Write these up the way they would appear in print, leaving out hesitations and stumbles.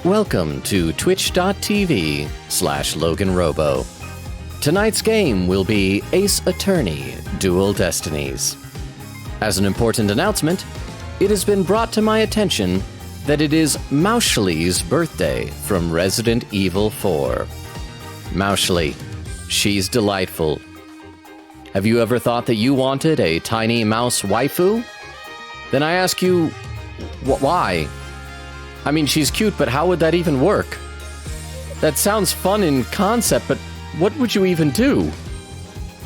Welcome to twitch.tv/LoganRobo. Tonight's game will be Ace Attorney Dual Destinies. As an important announcement, it has been brought to my attention that it is Maushli's birthday from Resident Evil 4. Maushli, she's delightful. Have you ever thought that you wanted a tiny mouse waifu? Then I ask you, why? I mean, she's cute, but how would that even work? That sounds fun in concept, but what would you even do?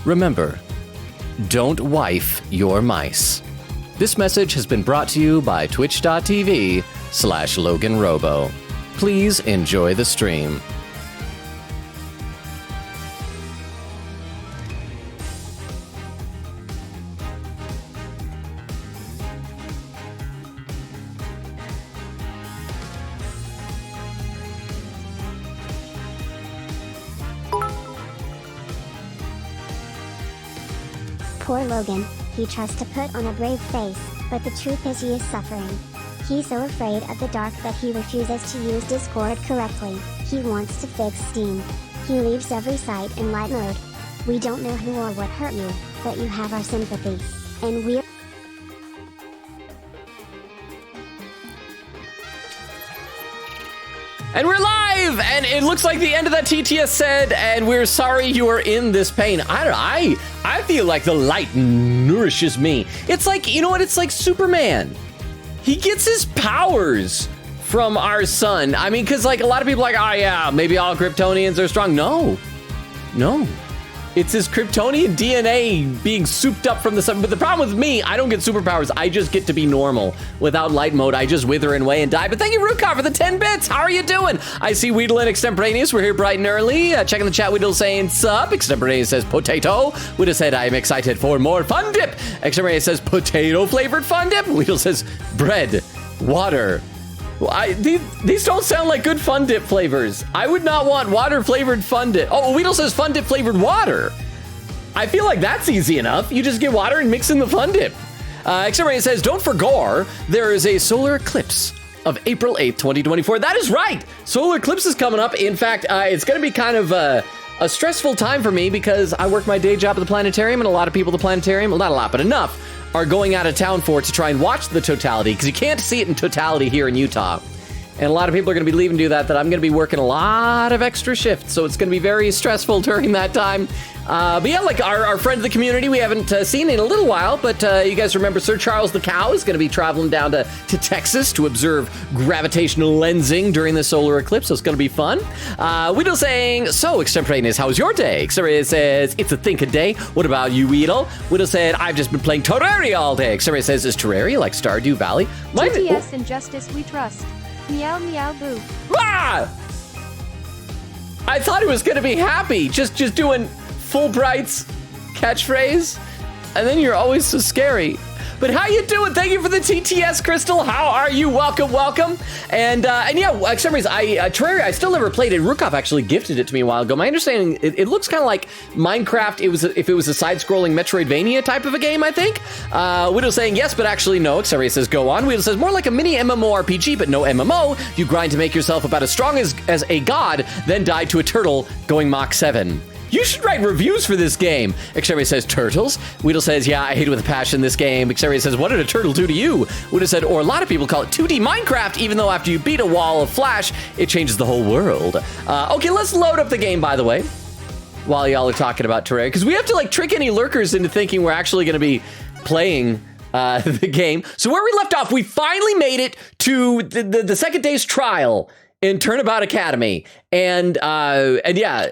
Remember, don't wife your mice. This message has been brought to you by twitch.tv/LoganRobo. Please enjoy the stream. Poor Logan, he tries to put on a brave face, but the truth is he is suffering. He's so afraid of the dark that he refuses to use Discord correctly. He wants to fix Steam. He leaves every site in light mode. We don't know who or what hurt you, but you have our sympathy. And we're And we're live! And it looks like the end of that TTS said, and we're sorry you are in this pain. I feel like the light nourishes me. It's like, you know what? It's like Superman. He gets his powers from our sun. I mean, because like a lot of people are like, oh yeah, maybe all Kryptonians are strong. No. It's his Kryptonian DNA being souped up from the sun. But the problem with me, I don't get superpowers. I just get to be normal. Without light mode, I just wither away and die. But thank you, Rukar, for the 10 bits. How are you doing? I see Weedle and Extemporaneous. We're here bright and early. Checking the chat, Weedle saying sup. Extemporaneous says potato. Weedle said, I'm excited for more fun dip. Extemporaneous says potato flavored fun dip. Weedle says bread, water. These don't sound like good fun dip flavors. I would not want water flavored fun dip. Oh, Weedle says fun dip flavored water. I feel like that's easy enough. You just get water and mix in the fun dip. Extemporaneous says, don't forget, there is a solar eclipse of April 8th, 2024. That is right. Solar eclipse is coming up. In fact, it's going to be kind of a stressful time for me because I work my day job at the planetarium, and a lot of people at the planetarium, well, not a lot, but enough, are going out of town for it to try and watch the totality, because you can't see it in totality here in Utah. And a lot of people are going to be leaving to do that I'm going to be working a lot of extra shifts, so it's going to be very stressful during that time. But yeah, like our friend of the community we haven't seen in a little while, but you guys remember Sir Charles the Cow is going to be traveling down to Texas to observe gravitational lensing during the solar eclipse, so it's going to be fun. Weedle saying, so Extemporaneous, how was your day? Extemporaneous says, it's a think a day. What about you, Weedle? Weedle said, I've just been playing Terraria all day. Extemporaneous says, is Terraria like Stardew Valley? TTS and justice we trust. Meow meow boo. Ah! I thought it was going to be happy, just doing Fulbright's catchphrase, and then you're always so scary. But how you doing? Thank you for the TTS, Crystal. How are you? Welcome. And yeah, for some reason, Terraria, I still never played it. Rukov actually gifted it to me a while ago. My understanding, it looks kind of like Minecraft. If it was a side-scrolling Metroidvania type of a game, I think. Widow saying yes, but actually no. Xavier says go on. Widow says more like a mini MMORPG, but no MMO. You grind to make yourself about as strong as a god, then die to a turtle going Mach 7. You should write reviews for this game. Xavier says, turtles. Weedle says, yeah, I hate it with a passion, this game. Xavier says, what did a turtle do to you? Weedle said, or a lot of people call it 2D Minecraft, even though after you beat a wall of Flash, it changes the whole world. Okay, let's load up the game, by the way, while y'all are talking about Terraria, because we have to, like, trick any lurkers into thinking we're actually going to be playing the game. So where we left off, we finally made it to the second day's trial in Turnabout Academy. And yeah...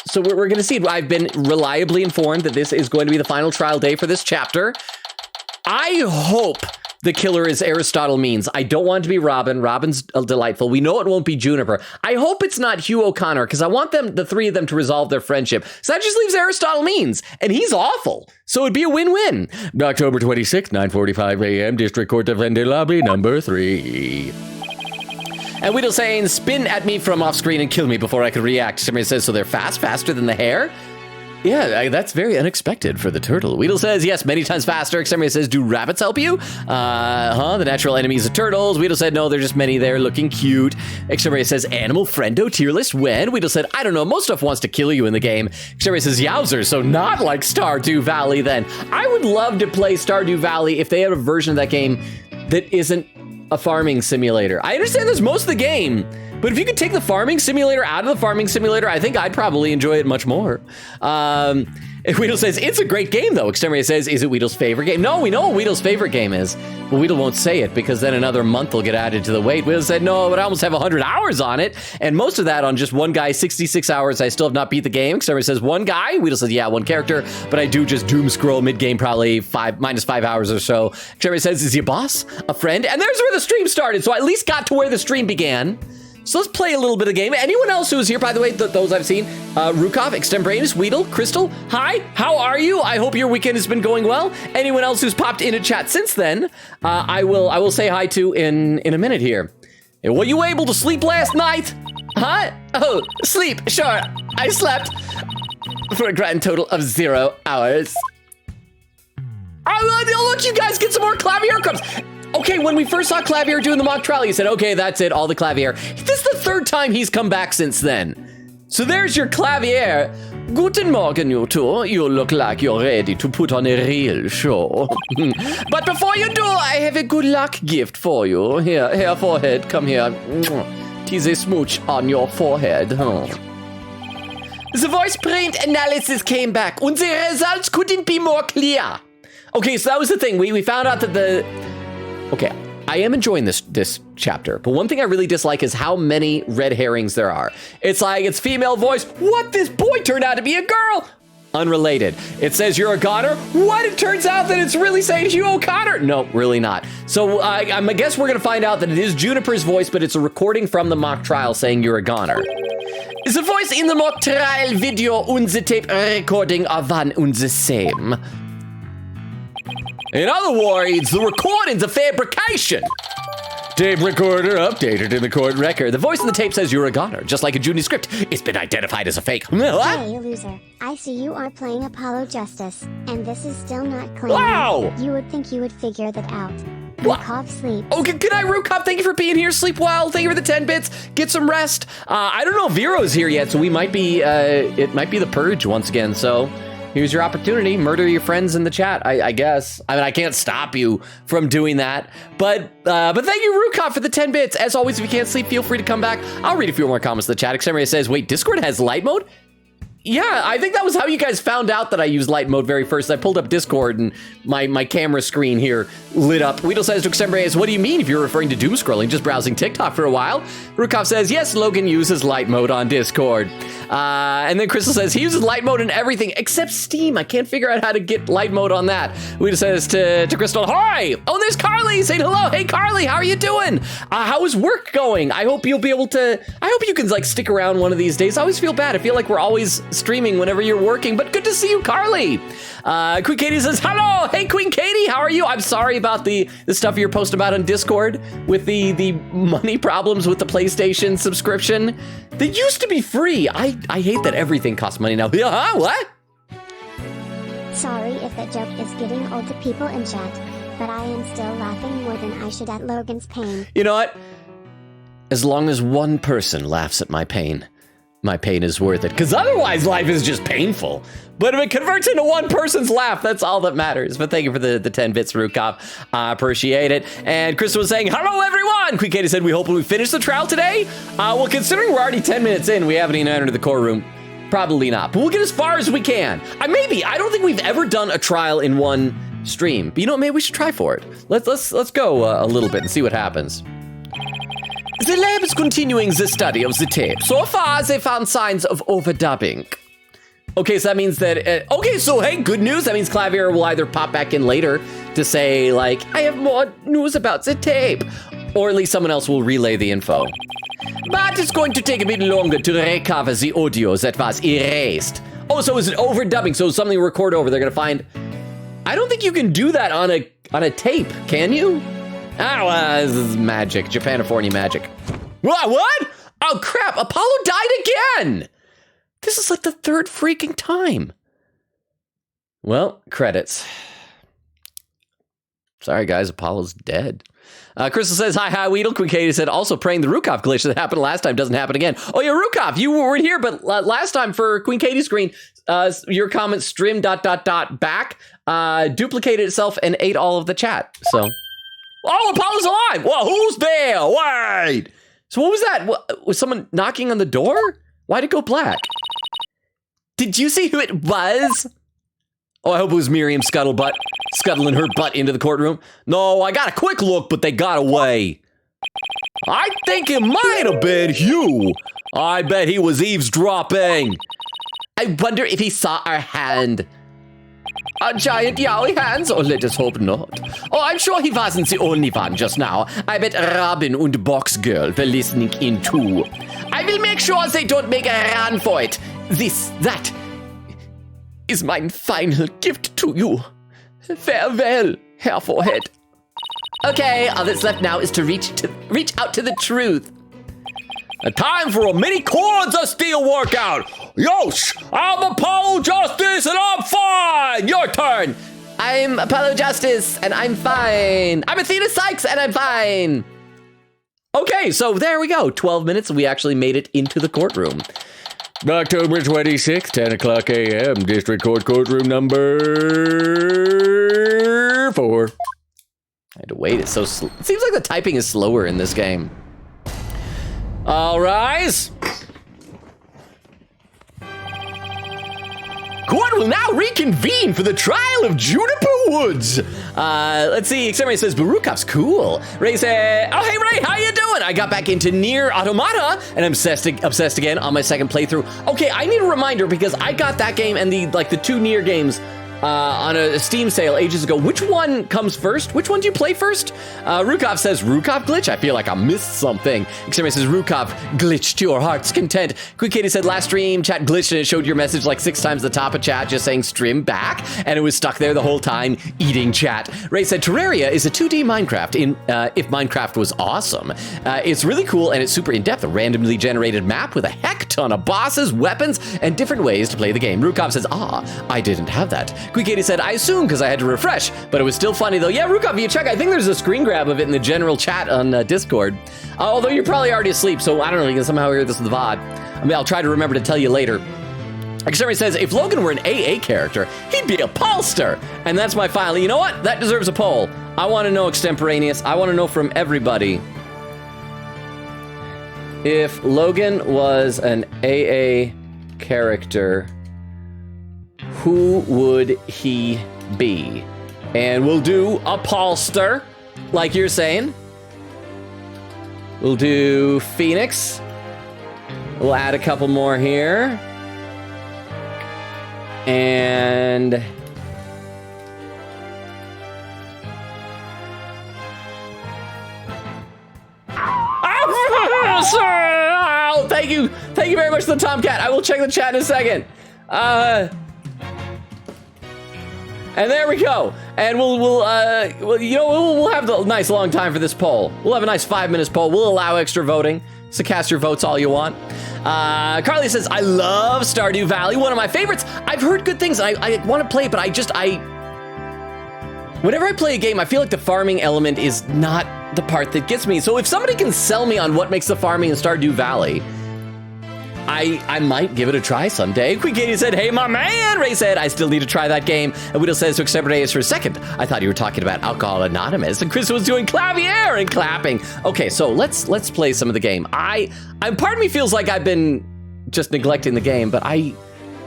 So we're going to see. I've been reliably informed that this is going to be the final trial day for this chapter. I hope the killer is Aristotle Means. I don't want it to be Robin. Robin's delightful. We know it won't be Juniper. I hope it's not Hugh O'Connor, because I want the three of them to resolve their friendship. So that just leaves Aristotle Means, and he's awful. So it'd be a win-win. October 26th, 9:45 a.m., District Court Defender Lobby number 3. And Weedle saying, spin at me from off screen and kill me before I can react. Somebody says, so they're faster than the hair? Yeah, that's very unexpected for the turtle. Weedle says, yes, many times faster. Exterminator says, do rabbits help you? The natural enemies of turtles. Weedle said, no, they're just many there looking cute. Exterminator says, animal friendo tier list when? Weedle said, I don't know, most stuff wants to kill you in the game. Exterminator says, yowzer, so not like Stardew Valley then. I would love to play Stardew Valley if they had a version of that game that isn't a farming simulator. I understand there's most of the game, but if you could take the farming simulator out of the farming simulator, I think I'd probably enjoy it much more. Weedle says, it's a great game, though. Exterminator says, is it Weedle's favorite game? No, we know what Weedle's favorite game is, but Weedle won't say it because then another month will get added to the wait. Weedle said, no, but I almost have 100 hours on it, and most of that on just one guy, 66 hours. I still have not beat the game. Exterminator says, one guy? Weedle says, yeah, one character, but I do just doom scroll mid-game, probably -5 hours or so. Exterminator says, is he a boss? A friend? And there's where the stream started, so I at least got to where the stream began. So let's play a little bit of the game. Anyone else who's here, by the way, those I've seen, Rukov, Extemporaneous, Weedle, Crystal, hi, how are you? I hope your weekend has been going well. Anyone else who's popped in a chat since then, I will say hi to in a minute here. Hey, were you able to sleep last night? Huh? Oh, sleep, sure. I slept for a grand total of 0 hours. I'll let you guys get some more clavier cups. Okay, when we first saw Clavier doing the mock trial, he said, okay, that's it, all the Clavier. This is the third time he's come back since then. So there's your Clavier. Guten Morgen, you two. You look like you're ready to put on a real show. But before you do, I have a good luck gift for you. Here, forehead, come here. Tease a smooch on your forehead. The voice print analysis came back, and the results couldn't be more clear. Okay, so that was the thing. We found out that Okay, I am enjoying this chapter, but one thing I really dislike is how many red herrings there are. It's like, it's female voice. What? This boy turned out to be a girl. Unrelated. It says you're a goner. What? It turns out that it's really saying Hugh O'Connor. No, really not. So I guess we're going to find out that it is Juniper's voice, but it's a recording from the mock trial saying you're a goner. The voice in the mock trial video and the tape recording are one and the same. In other words, the recording's a fabrication. Tape recorder updated in the court record. The voice in the tape says you're a goner, just like a Junie script. It's been identified as a fake. Hey, loser. I see you are playing Apollo Justice, and this is still not clear. Wow! You would think you would figure that out. What? Rukov sleep. Okay, good night, Rukov. Thank you for being here. Sleep well. Thank you for the 10 bits. Get some rest. I don't know if Vero's here yet, so we might be, it might be the purge once again, so here's your opportunity. Murder your friends in the chat, I guess. I mean, I can't stop you from doing that. But thank you, Rukov, for the 10 bits. As always, if you can't sleep, feel free to come back. I'll read a few more comments in the chat. Exterminator says, wait, Discord has light mode? Yeah, I think that was how you guys found out that I used light mode very first. I pulled up Discord and my camera screen here lit up. Weedle says to Extemporaneous, what do you mean if you're referring to doom scrolling, just browsing TikTok for a while? Rukov says, yes, Logan uses light mode on Discord. And then Crystal says, he uses light mode in everything except Steam. I can't figure out how to get light mode on that. Weedle says to Crystal, hi! Oh, there's Carly saying hello. Hey, Carly, how are you doing? How is work going? I hope you'll be able to, I hope you can like stick around one of these days. I always feel bad. I feel like we're always streaming whenever you're working, but good to see you, Carly. Queen Katie says, hello. Hey, Queen Katie, how are you? I'm sorry about the stuff you're posting about on Discord with the money problems with the PlayStation subscription. They used to be free. I hate that everything costs money now. What? Sorry if that joke is getting old to people in chat, but I am still laughing more than I should at Logan's pain. You know what? As long as one person laughs at my pain is worth it. Because otherwise, life is just painful. But if it converts into one person's laugh, that's all that matters. But thank you for the 10 bits, Rukov. I appreciate it. And Crystal was saying, hello, everyone. Queen Katie said, we hope we finish the trial today. Well, considering we're already 10 minutes in, we haven't even entered the core room. Probably not. But we'll get as far as we can. Maybe. I don't think we've ever done a trial in one stream. But you know what? Maybe we should try for it. Let's go a little bit and see what happens. The lab is continuing the study of the tape. So far, they found signs of overdubbing. Okay, so that means that, hey, good news. That means Clavier will either pop back in later to say, like, I have more news about the tape. Or at least someone else will relay the info. But it's going to take a bit longer to recover the audio that was erased. Oh, so is it overdubbing? So something record over, they're gonna find... I don't think you can do that on a tape, can you? This is magic, Japanifornia magic. What? Oh crap, Apollo died again! This is like the third freaking time. Well, credits. Sorry, guys. Apollo's dead. Crystal says, hi, Weedle. Queen Katie said, also praying the Rukov glitch that happened last time doesn't happen again. Oh, yeah, Rukov, you weren't here, but last time for Queen Katie's screen, your comment stream ... back duplicated itself and ate all of the chat. So, oh, Apollo's alive. Well, who's there? Wait. So what was that? Was someone knocking on the door? Why'd it go black? Did you see who it was? Oh, I hope it was Miriam Scuttlebutt scuttling her butt into the courtroom. No, I got a quick look, but they got away. I think it might have been Hugh. I bet he was eavesdropping. I wonder if he saw our hand. A giant yaoi hands? Oh, let us hope not. Oh, I'm sure he wasn't the only one just now. I bet Robin and Box Girl were listening in too. I will make sure they don't make a run for it. That is my final gift to you. Farewell, Herr Forehead. Okay, all that's left now is to reach out to the truth. A time for a mini chords of steel workout. Yosh, I'm Apollo Justice and I'm fine. Your turn. I'm Apollo Justice and I'm fine. I'm Athena Sykes and I'm fine. Okay, so there we go. 12 minutes and we actually made it into the courtroom. October 26th, 10 o'clock a.m., District Court courtroom number 4. I had to wait, it's so slow. It seems like the typing is slower in this game. All rise. Court will now reconvene for the trial of Juniper Woods. Let's see, Exterminator says, Barukov's cool. Ray said, oh, hey, Ray, how you doing? I got back into Nier Automata, and I'm obsessed again on my second playthrough. Okay, I need a reminder, because I got that game and the 2 Nier games on a Steam sale ages ago. Which one comes first? Which one do you play first? Rukov says, Rukov glitch? I feel like I missed something. Exterminator says, Rukov glitch to your heart's content. Quick Katie said, last stream, chat glitched and it showed your message like 6 times the top of chat, just saying stream back, and it was stuck there the whole time, eating chat. Ray said, Terraria is a 2D Minecraft if Minecraft was awesome. It's really cool and it's super in-depth, a randomly generated map with a heck ton of bosses, weapons, and different ways to play the game. Rukov says, I didn't have that. Quick Katie said, I assume because I had to refresh, but it was still funny though. Yeah, Rukov, if you check, I think there's a screen grab of it in the general chat on Discord. Although you're probably already asleep, so I don't know, you can somehow hear this in the VOD. I mean, I'll try to remember to tell you later. Exterminator says, if Logan were an AA character, he'd be a pollster. And that's my final. You know what? That deserves a poll. I want to know extemporaneous. I want to know from everybody. If Logan was an AA character, who would he be? And we'll do a pollster, like you're saying. We'll do Phoenix. We'll add a couple more here. And thank you very much to the Tomcat. I will check the chat in a second. And there we go. And we'll have a nice long time for this poll. We'll have a nice 5 minutes poll. We'll allow extra voting, so cast your votes all you want. Carly says, I love Stardew Valley, one of my favorites. I've heard good things. I want to play it, but whenever I play a game, I feel like the farming element is not the part that gets me. So if somebody can sell me on what makes the farming in Stardew Valley, I might give it a try someday. Queen Katie said, hey, my man. Ray said, I still need to try that game. And Whittle says, to extemporaneous for a second, I thought you were talking about Alcohol Anonymous. And Chris was doing clavier and clapping. Okay, so let's play some of the game. Part of me feels like I've been just neglecting the game, but I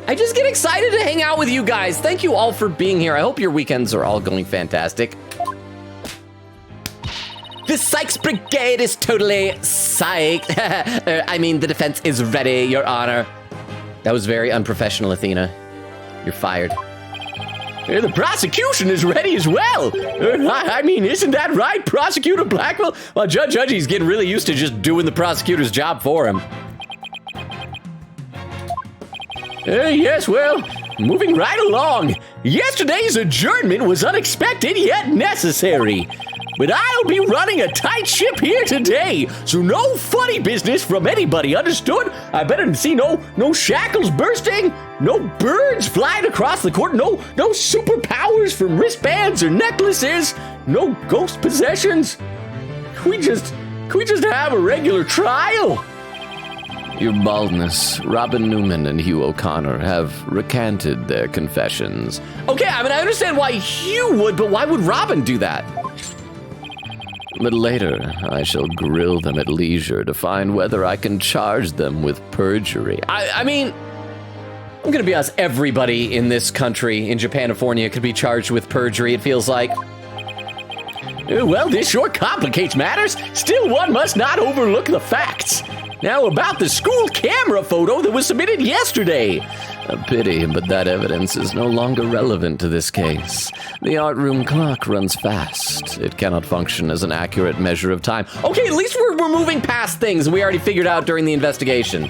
just get excited to hang out with you guys. Thank you all for being here. I hope your weekends are all going fantastic. The Sykes Brigade is totally psyched. I mean, the defense is ready, Your Honor. That was very unprofessional, Athena. You're fired. The prosecution is ready as well. I mean, isn't that right, Prosecutor Blackwell? Well, Judge Hudgy's getting really used to just doing the prosecutor's job for him. Yes, well, moving right along. Yesterday's adjournment was unexpected yet necessary. but I'll be running a tight ship here today, so no funny business from anybody, understood? I better see no shackles bursting, no birds flying across the court, no superpowers from wristbands or necklaces, no ghost possessions. Can we just have a regular trial? Your baldness, Robin Newman and Hugh O'Connor have recanted their confessions. Okay, I mean, I understand why Hugh would, but why would Robin do that? But later, I shall grill them at leisure to find whether I can charge them with perjury. I mean, I'm gonna be honest, everybody in this country, in Japanifornia, could be charged with perjury, it feels like. Well, this sure complicates matters. Still, one must not overlook the facts. Now, about the school camera photo that was submitted yesterday. A pity, but that evidence is no longer relevant to this case. The art room clock runs fast. It cannot function as an accurate measure of time. Okay, at least we're moving past things we already figured out during the investigation.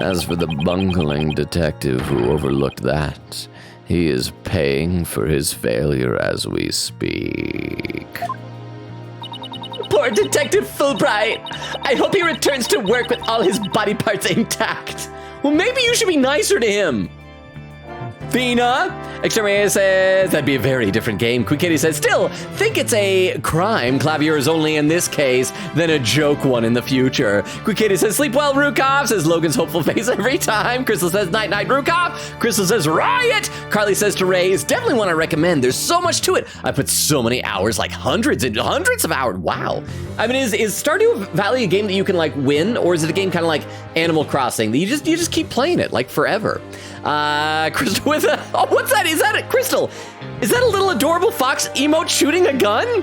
As for the bungling detective who overlooked that, he is paying for his failure as we speak. Poor Detective Fulbright. I hope he returns to work with all his body parts intact. Well, maybe you should be nicer to him. Fina. Exterminator says, that'd be a very different game. Quick Kitty says, still, think it's a crime Clavier is only in this case than a joke one in the future. Quick Kitty says, sleep well, Rukov, says Logan's hopeful face every time. Crystal says, night, night, Rukov. Crystal says, riot. Carly says to Raise, definitely want to recommend. There's so much to it. I put so many hours, like hundreds and hundreds of hours. Wow. I mean, is Stardew Valley a game that you can like win, or is it a game kind of like Animal Crossing that you just keep playing it like forever? Crystal with a, oh, what's that? Is that it? Crystal, is that a little adorable fox emote shooting a gun?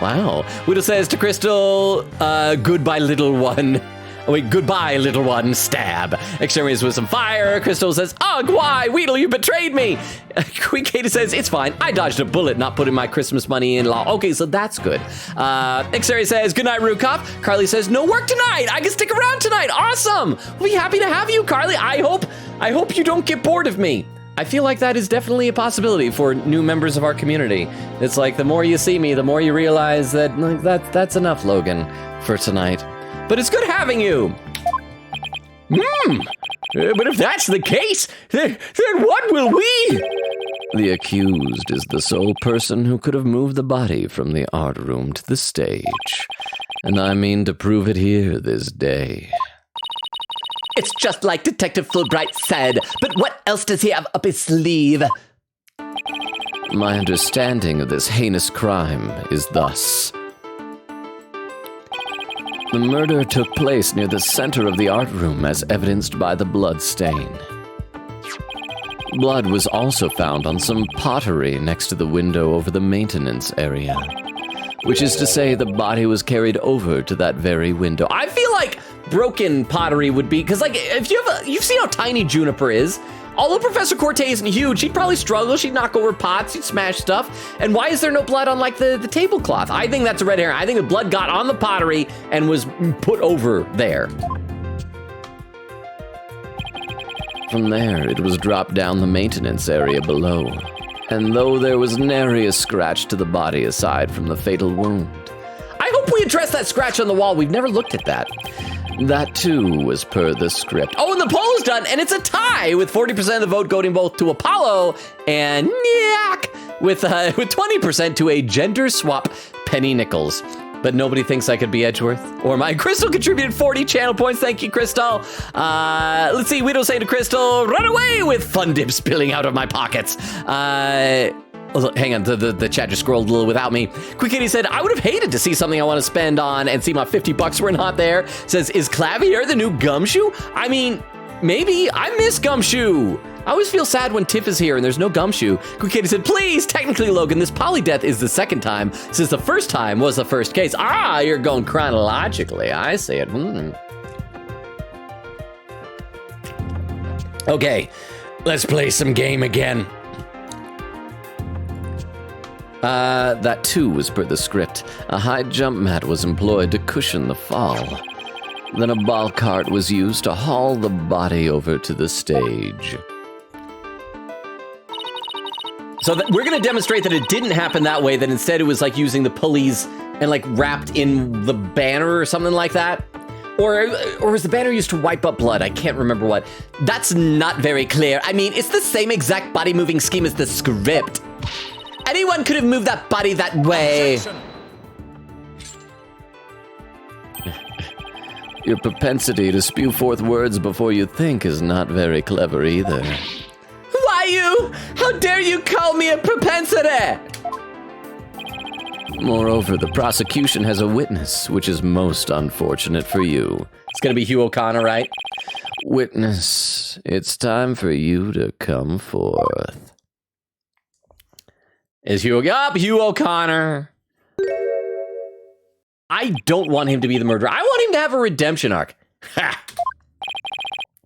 Wow. Widow says to Crystal, goodbye, little one. Oh, wait, goodbye, little one, stab. Exterminates with some fire. Crystal says, ugh, why? Weedle, you betrayed me. Queen Katie says, it's fine. I dodged a bullet, not putting my Christmas money in law. Okay, so that's good. Exterminates says, good night, Rukov. Carly says, no work tonight. I can stick around tonight. Awesome. We'll be happy to have you, Carly. I hope you don't get bored of me. I feel like that is definitely a possibility for new members of our community. It's like the more you see me, the more you realize that like, that's enough, Logan, for tonight. But it's good having you. But if that's the case, then what will we? The accused is the sole person who could have moved the body from the art room to the stage. And I mean to prove it here this day. It's just like Detective Fulbright said, but what else does he have up his sleeve? My understanding of this heinous crime is thus. The murder took place near the center of the art room as evidenced by the blood stain. Blood was also found on some pottery next to the window over the maintenance area, which is to say the body was carried over to that very window. I feel like broken pottery would be, because like if you've seen how tiny Juniper is. Although Professor Corte isn't huge, she'd probably struggle. She'd knock over pots, she'd smash stuff. And why is there no blood on like the tablecloth? I think that's a red herring. I think the blood got on the pottery and was put over there. From there, it was dropped down the maintenance area below. And though there was nary a scratch to the body aside from the fatal wound. I hope we address that scratch on the wall. We've never looked at that. That, too, was per the script. Oh, and the poll is done, and it's a tie, with 40% of the vote going both to Apollo and Nyak, with 20% to a gender swap Penny Nichols. But nobody thinks I could be Edgeworth or my Crystal contributed 40 channel points. Thank you, Crystal. Let's see. We don't say to Crystal, run away with fun dip spilling out of my pockets. Hang on, the chat just scrolled a little without me. Quick Kitty said, I would have hated to see something I want to spend on and see my 50 bucks were not there. Says, is Clavier the new Gumshoe? I mean, maybe. I miss Gumshoe. I always feel sad when Tiff is here and there's no Gumshoe. Quick Kitty said, please, technically, Logan, this polydeath is the second time, since the first time was the first case. Ah, you're going chronologically. I see it. Okay, let's play some game again. That too was per the script. A high jump mat was employed to cushion the fall. Then a ball cart was used to haul the body over to the stage. So we're going to demonstrate that it didn't happen that way, that instead it was like using the pulleys and like wrapped in the banner or something like that. Or was the banner used to wipe up blood? I can't remember what. That's not very clear. I mean, it's the same exact body moving scheme as the script. Anyone could have moved that body that way. Your propensity to spew forth words before you think is not very clever either. Why you? How dare you call me a propensity? Moreover, the prosecution has a witness, which is most unfortunate for you. It's gonna be Hugh O'Connor, right? Witness, it's time for you to come forth. Is Hugh O'Connor? I don't want him to be the murderer. I want him to have a redemption arc. Ha!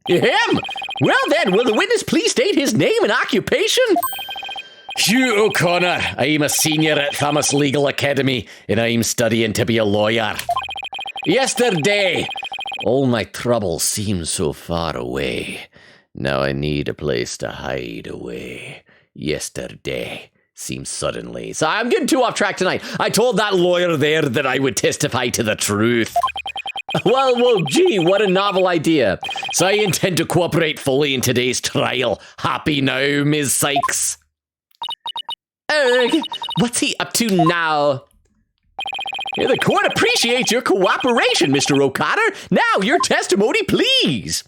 Him? Well then, will the witness please state his name and occupation? Hugh O'Connor. I'm a senior at Thomas Legal Academy, and I'm studying to be a lawyer. Yesterday, all my troubles seemed so far away. Now I need a place to hide away. Yesterday seems suddenly. So I'm getting too off track tonight. I told that lawyer there that I would testify to the truth. Well, gee, what a novel idea. So I intend to cooperate fully in today's trial. Happy now, Ms. Sykes? What's he up to now? Yeah, the court appreciates your cooperation, Mr. O'Connor. Now, your testimony, please.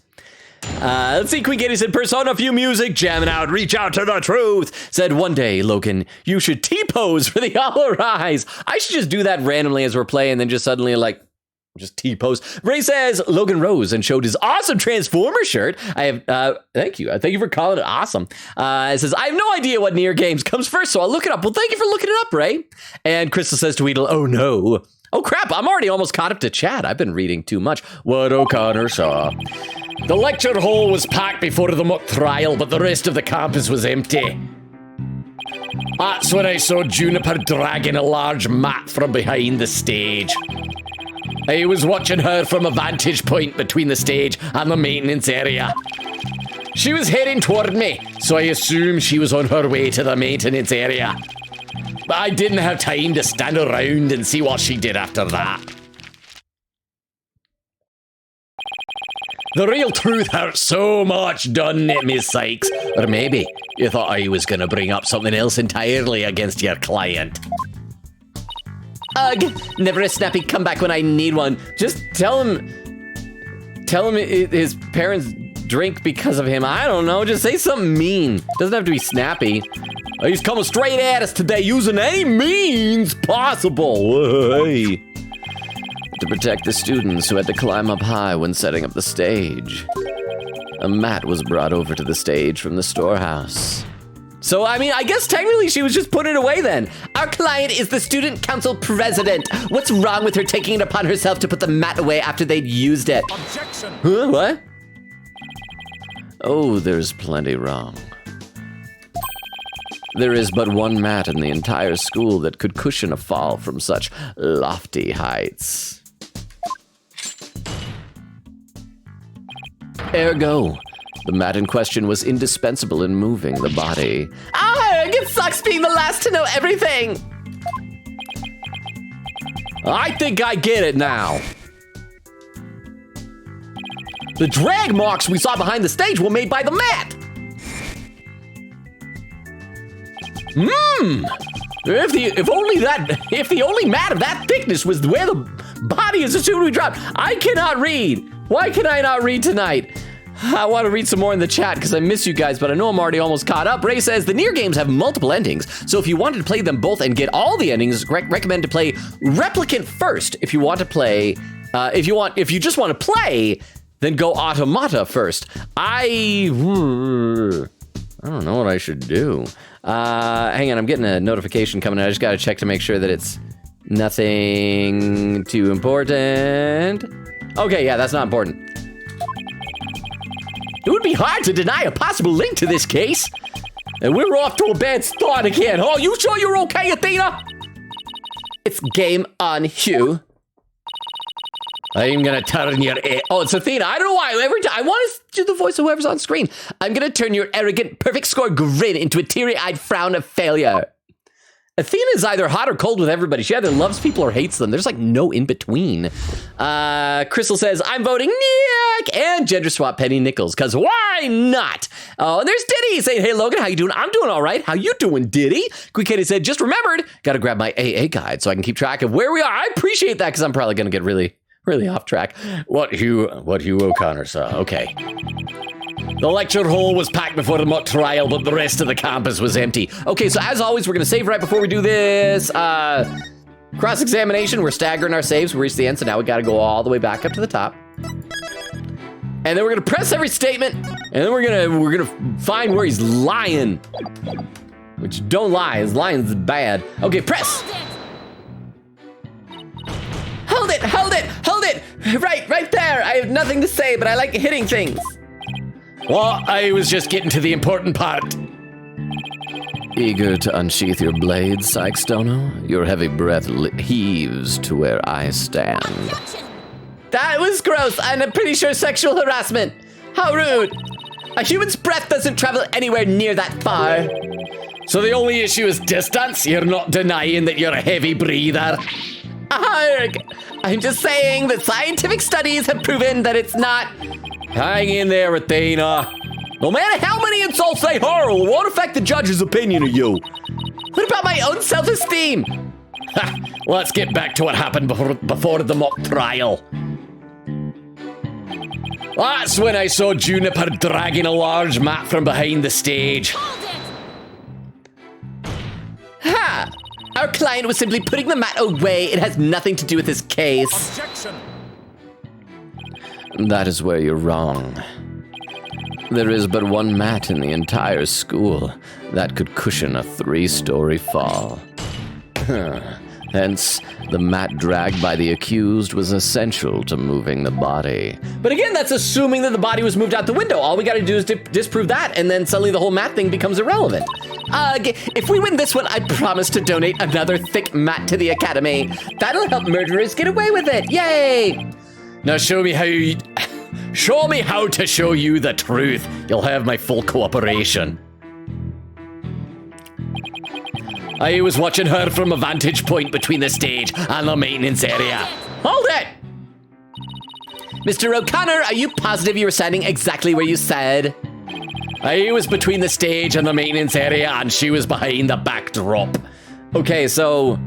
Let's see, Queen Katie said, Persona Few music, jamming out, reach out to the truth. Said, one day, Logan, you should T-pose for the All Rise. I should just do that randomly as we're playing, then just suddenly, like, just T-pose. Ray says, Logan rose and showed his awesome Transformer shirt. I have, thank you. Thank you for calling it awesome. It says, I have no idea what Nier Games comes first, so I'll look it up. Well, thank you for looking it up, Ray. And Crystal says to Weedle, oh no. Oh crap, I'm already almost caught up to chat. I've been reading too much. What O'Connor saw. The lecture hall was packed before the mock trial, but the rest of the campus was empty. That's when I saw Juniper dragging a large mat from behind the stage. I was watching her from a vantage point between the stage and the maintenance area. She was heading toward me, so I assumed she was on her way to the maintenance area. But I didn't have time to stand around and see what she did after that. The real truth hurts so much, doesn't it, Miss Sykes? Or maybe you thought I was going to bring up something else entirely against your client. Ugh, never a snappy comeback when I need one. Just tell him his parents drink because of him. I don't know, just say something mean. Doesn't have to be snappy. He's coming straight at us today using any means possible. Hey. To protect the students who had to climb up high when setting up the stage. A mat was brought over to the stage from the storehouse. So, I mean, I guess technically she was just putting it away then. Our client is the student council president. What's wrong with her taking it upon herself to put the mat away after they'd used it? Objection! Huh? What? Oh, there's plenty wrong. There is but one mat in the entire school that could cushion a fall from such lofty heights. Ergo, the mat in question was indispensable in moving the body. Ah, it sucks being the last to know everything! I think I get it now. The drag marks we saw behind the stage were made by the mat! If the only mat of that thickness was where the body is assumed to be dropped, I cannot read. Why can I not read tonight? I want to read some more in the chat because I miss you guys, but I know I'm already almost caught up. Ray says the Nier games have multiple endings, so if you wanted to play them both and get all the endings, recommend to play Replicant first. If you want to play, if you just want to play, then go Automata first. I don't know what I should do. Hang on, I'm getting a notification coming in. I just gotta check to make sure that it's nothing too important. Okay, yeah, that's not important. It would be hard to deny a possible link to this case. And we're off to a bad start again. Oh, you sure you're okay, Athena? It's game on, Hugh. I'm gonna turn your... Oh, it's Athena. I don't know why. Every time I want to do the voice of whoever's on screen. I'm gonna turn your arrogant, perfect score grin into a teary-eyed frown of failure. Athena is either hot or cold with everybody. She either loves people or hates them. There's like no in between. Crystal says, I'm voting Nick and gender swap Penny Nichols, because why not? Oh, and there's Diddy saying, hey, Logan, how you doing? I'm doing all right. How you doing, Diddy? Quick Katie said, just remembered, got to grab my AA guide so I can keep track of where we are. I appreciate that because I'm probably going to get really off track. What Hugh O'Connor saw. Okay. The lecture hall was packed before the mock trial, but the rest of the campus was empty. Okay, so as always, we're going to save right before we do this. Cross-examination, we're staggering our saves. We reached the end, so now we got to go all the way back up to the top. And then we're going to press every statement, and then we're gonna find where he's lying. Which, don't lie, his lying's bad. Okay, press. Hold it, hold it, hold it. Right there. I have nothing to say, but I like hitting things. Well, I was just getting to the important part. Eager to unsheath your blade, Sykestono? Your heavy breath heaves to where I stand. That was gross, and I'm pretty sure sexual harassment. How rude. A human's breath doesn't travel anywhere near that far. So the only issue is distance? You're not denying that you're a heavy breather? Arg! I'm just saying that scientific studies have proven that it's not... Hang in there, Athena. No matter how many insults they hurl, it won't affect the judge's opinion of you. What about my own self-esteem? Let's get back to what happened before the mock trial. That's when I saw Juniper dragging a large mat from behind the stage. Ha! Our client was simply putting the mat away. It has nothing to do with this case. Objection! That is where you're wrong. There is but one mat in the entire school that could cushion a 3-story fall. Hence, the mat dragged by the accused was essential to moving the body. But again, that's assuming that the body was moved out the window. All we gotta do is disprove that, and then suddenly the whole mat thing becomes irrelevant. If we win this one, I promise to donate another thick mat to the Academy. That'll help murderers get away with it. Yay! Now show me how to show you the truth. You'll have my full cooperation. I was watching her from a vantage point between the stage and the maintenance area. Hold it! Mr. O'Connor, are you positive you were standing exactly where you said? I was between the stage and the maintenance area, and she was behind the backdrop. Okay, so...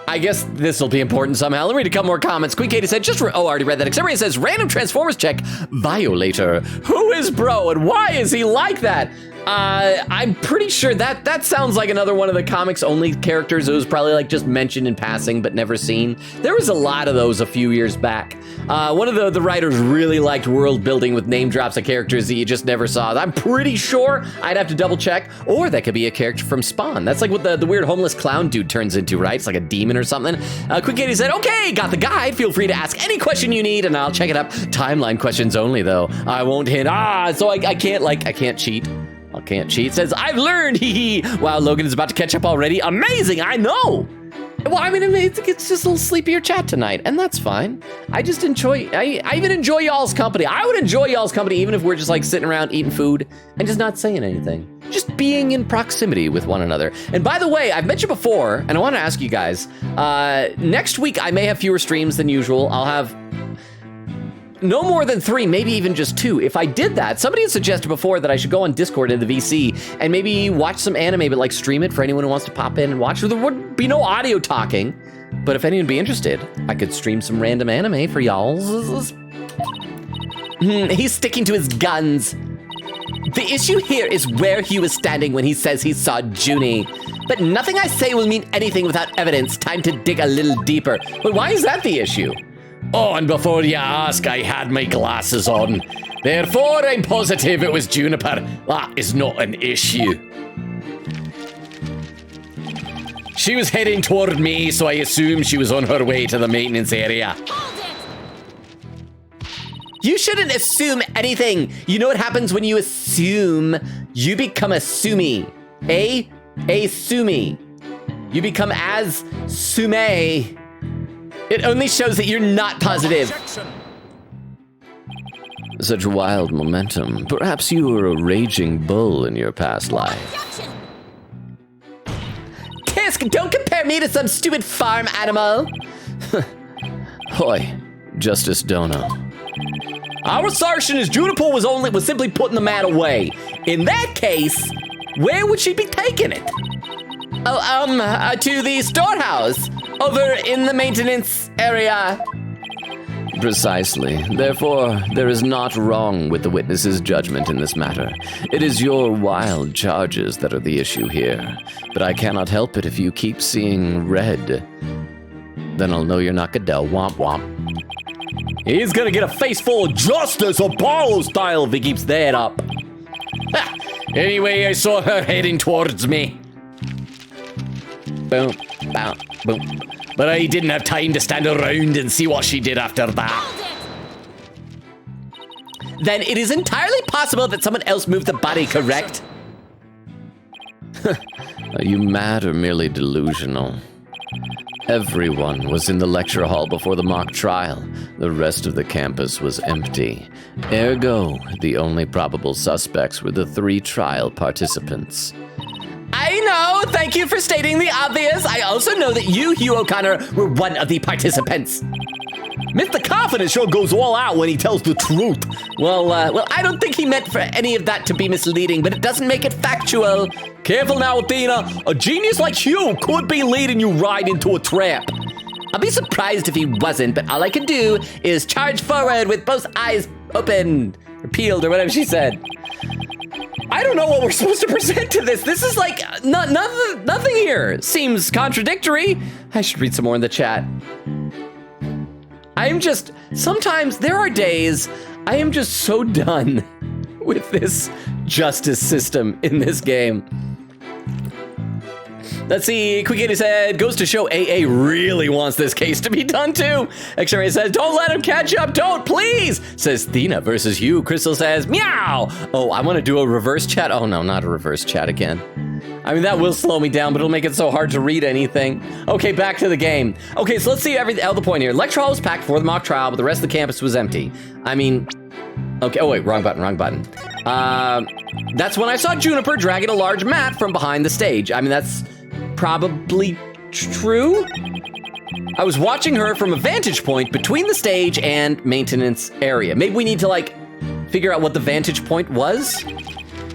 I guess this will be important somehow. Let me read a couple more comments. Queen Katie said, I already read that. Xeria says, random Transformers check, Violator. Who is Bro, and why is he like that? I'm pretty sure that sounds like another one of the comics only characters. It was probably like just mentioned in passing, but never seen. There was a lot of those a few years back. One of the writers really liked world building with name drops of characters that you just never saw. I'm pretty sure. I'd have to double check. Or that could be a character from Spawn. That's like what the weird homeless clown dude turns into, right? It's like a demon or something. Quick Katie said, okay, got the guide. Feel free to ask any question you need and I'll check it up. Timeline questions only though. I won't hint. So I can't cheat. I can't cheat. Says, I've learned, hee hee. Wow, Logan is about to catch up already. Amazing, I know. Well, I mean, it's just a little sleepier chat tonight, and that's fine. I just enjoy, I even enjoy y'all's company. I would enjoy y'all's company even if we're just like sitting around eating food and just not saying anything. Just being in proximity with one another. And by the way, I've mentioned before, and I want to ask you guys, next week I may have fewer streams than usual. I'll have no more than 3, maybe even just 2. If I did that, somebody had suggested before that I should go on Discord in the VC and maybe watch some anime, but like stream it for anyone who wants to pop in and watch. There would be no audio talking, but if anyone would be interested, I could stream some random anime for y'all. He's sticking to his guns. The issue here is where he was standing when he says he saw Junie. But nothing I say will mean anything without evidence. Time to dig a little deeper. But why is that the issue? Oh, and before you ask, I had my glasses on. Therefore, I'm positive it was Juniper. That is not an issue. She was heading toward me, so I assume she was on her way to the maintenance area. You shouldn't assume anything. You know what happens when you assume? You become a sumi. A sumi. You become as sume. It only shows that you're not positive. Such wild momentum. Perhaps you were a raging bull in your past life. Tisk, don't compare me to some stupid farm animal. Hoy, Justice Dono. Our assertion is Juniper was simply putting the mat away. In that case, where would she be taking it? To the storehouse, over in the maintenance area. Precisely. Therefore, there is naught wrong with the witness's judgment in this matter. It is your wild charges that are the issue here. But I cannot help it if you keep seeing red. Then I'll know you're not Godell. Womp womp. He's gonna get a face full of justice, Apollo style, if he keeps that up. Ha! Anyway, I saw her heading towards me. Boom, boom, boom. But I didn't have time to stand around and see what she did after that. Then it is entirely possible that someone else moved the body, correct? Are you mad or merely delusional? Everyone was in the lecture hall before the mock trial. The rest of the campus was empty. Ergo, the only probable suspects were the 3 trial participants. I know! Thank you for stating the obvious. I also know that you, Hugh O'Connor, were one of the participants. Mr. Confidence sure goes all out when he tells the truth. Well, I don't think he meant for any of that to be misleading, but it doesn't make it factual. Careful now, Athena. A genius like Hugh could be leading you right into a trap. I'll be surprised if he wasn't, but all I can do is charge forward with both eyes open, or peeled, or whatever she said. I don't know what we're supposed to present to this. This is like, nothing here seems contradictory. I should read some more in the chat. Sometimes there are days I am just so done with this justice system in this game. Let's see, Quick said, goes to show AA really wants this case to be done too. X-Ray says, don't let him catch up, don't, please. Says Thena versus Hugh. Crystal says, meow. Oh, I want to do a reverse chat. Oh no, not a reverse chat again. I mean, that will slow me down, but it'll make it so hard to read anything. Okay, back to the game. Okay, so let's see the point here. Lecture hall was packed before the mock trial, but the rest of the campus was empty. I mean, okay, oh wait, wrong button. That's when I saw Juniper dragging a large mat from behind the stage. I mean, that's probably true. I was watching her from a vantage point between the stage and maintenance area. Maybe we need to like figure out what the vantage point was.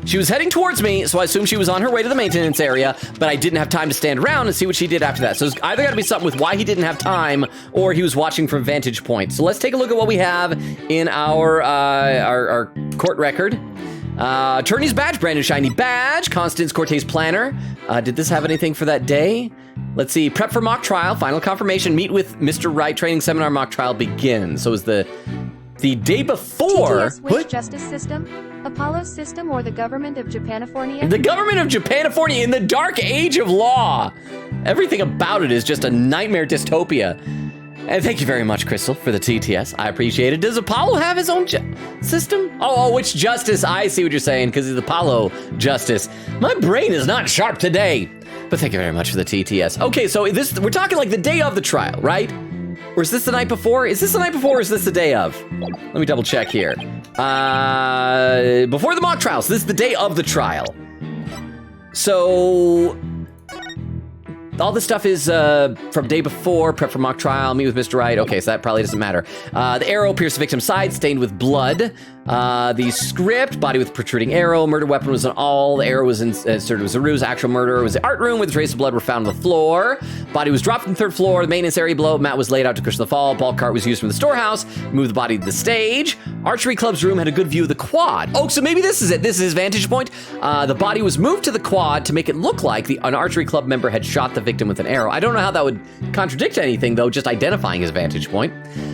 She was heading towards me, so I assumed she was on her way to the maintenance area, but I didn't have time to stand around and see what she did after that. So it's either gotta be something with why he didn't have time or he was watching from vantage point. So let's take a look at what we have in our court record. Attorney's badge, brand new shiny badge. Constance Cortez planner. Did this have anything for that day? Let's see, prep for mock trial, final confirmation, meet with Mr. Wright, training seminar, mock trial begins. So is the day before. TTS, which justice system? Apollo's system or the government of Japanifornia? The government of Japanifornia in the dark age of law. Everything about it is just a nightmare dystopia. And thank you very much, Crystal, for the TTS. I appreciate it. Does Apollo have his own system? Oh, which justice? I see what you're saying, because he's Apollo justice. My brain is not sharp today. But thank you very much for the TTS. Okay, so we're talking like the day of the trial, right? Or is this the night before? Is this the night before or is this the day of? Let me double check here. Before the mock trial, so this is the day of the trial. So all this stuff is from day before, prep for mock trial, meet with Mr. Wright. Okay, so that probably doesn't matter. The arrow pierced the victim's side, stained with blood. The script, body with protruding arrow, murder weapon was an awl, the arrow was inserted was a ruse, actual murder was the art room with traces of blood were found on the floor. Body was dropped from the 3rd floor, the maintenance area below, mat was laid out to cushion the fall, ball cart was used from the storehouse, moved the body to the stage. Archery club's room had a good view of the quad. Oh, so maybe this is it, this is his vantage point. The body was moved to the quad to make it look like an archery club member had shot the victim with an arrow. I don't know how that would contradict anything though, just identifying his vantage point.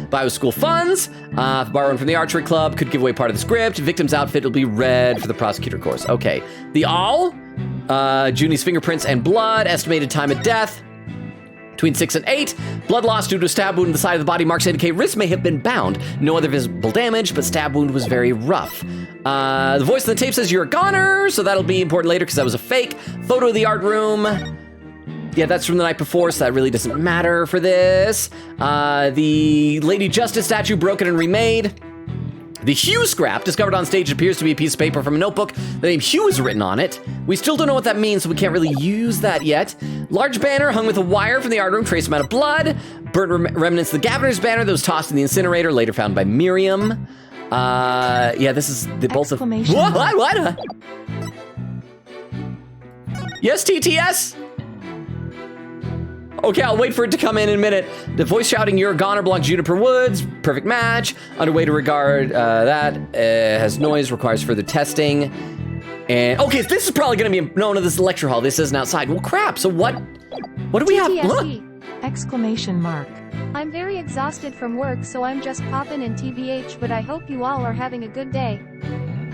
Buy with school funds, borrowing from the archery club, could give away part of the script. Victim's outfit will be red for the prosecutor course. Okay, the awl, Junie's fingerprints and blood, estimated time of death, between 6 and 8. Blood loss due to a stab wound in the side of the body. Marks indicate wrist may have been bound. No other visible damage, but stab wound was very rough. The voice on the tape says you're a goner, so that'll be important later because that was a fake. Photo of the art room. Yeah, that's from the night before, so that really doesn't matter for this. The Lady Justice statue broken and remade. The Hugh scrap discovered on stage appears to be a piece of paper from a notebook. The name Hugh is written on it. We still don't know what that means, so we can't really use that yet. Large banner hung with a wire from the art room, trace amount of blood. Burnt remnants of the Governor's banner that was tossed in the incinerator, later found by Miriam. Yeah, this is the both of... What? Yes, TTS? Okay, I'll wait for it to come in a minute. The voice shouting, "You're gone," or belong to Juniper Woods. Perfect match. Underway to regard that. Has noise, requires further testing. And, okay, this is probably going to be... No, this is a lecture hall. This isn't outside. Well, crap. So what do we have? Look. Exclamation mark. I'm very exhausted from work, so I'm just popping in TBH, but I hope you all are having a good day.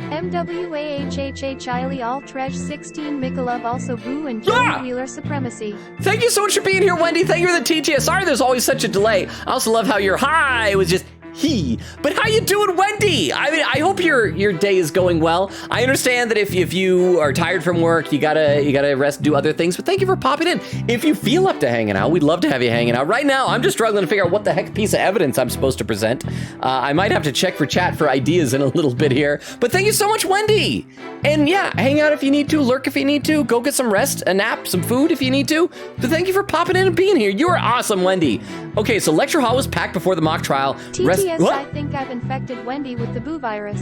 MWAHHH all Tresh 16 Mikolov also Boo and Joey Wheeler Supremacy. Thank you so much for being here, Wendy. Thank you for the TTS. Sorry there's always such a delay. I also love how your hi was just he. But how you doing, Wendy? I mean, I hope your day is going well. I understand that if you are tired from work, you gotta rest, do other things. But thank you for popping in. If you feel up to hanging out, we'd love to have you hanging out. Right now, I'm just struggling to figure out what the heck piece of evidence I'm supposed to present. I might have to check for chat for ideas in a little bit here. But thank you so much, Wendy. And yeah, hang out if you need to, lurk if you need to, go get some rest, a nap, some food if you need to. But thank you for popping in and being here. You are awesome, Wendy. Okay, so lecture hall was packed before the mock trial. I think I've infected Wendy with the boo virus.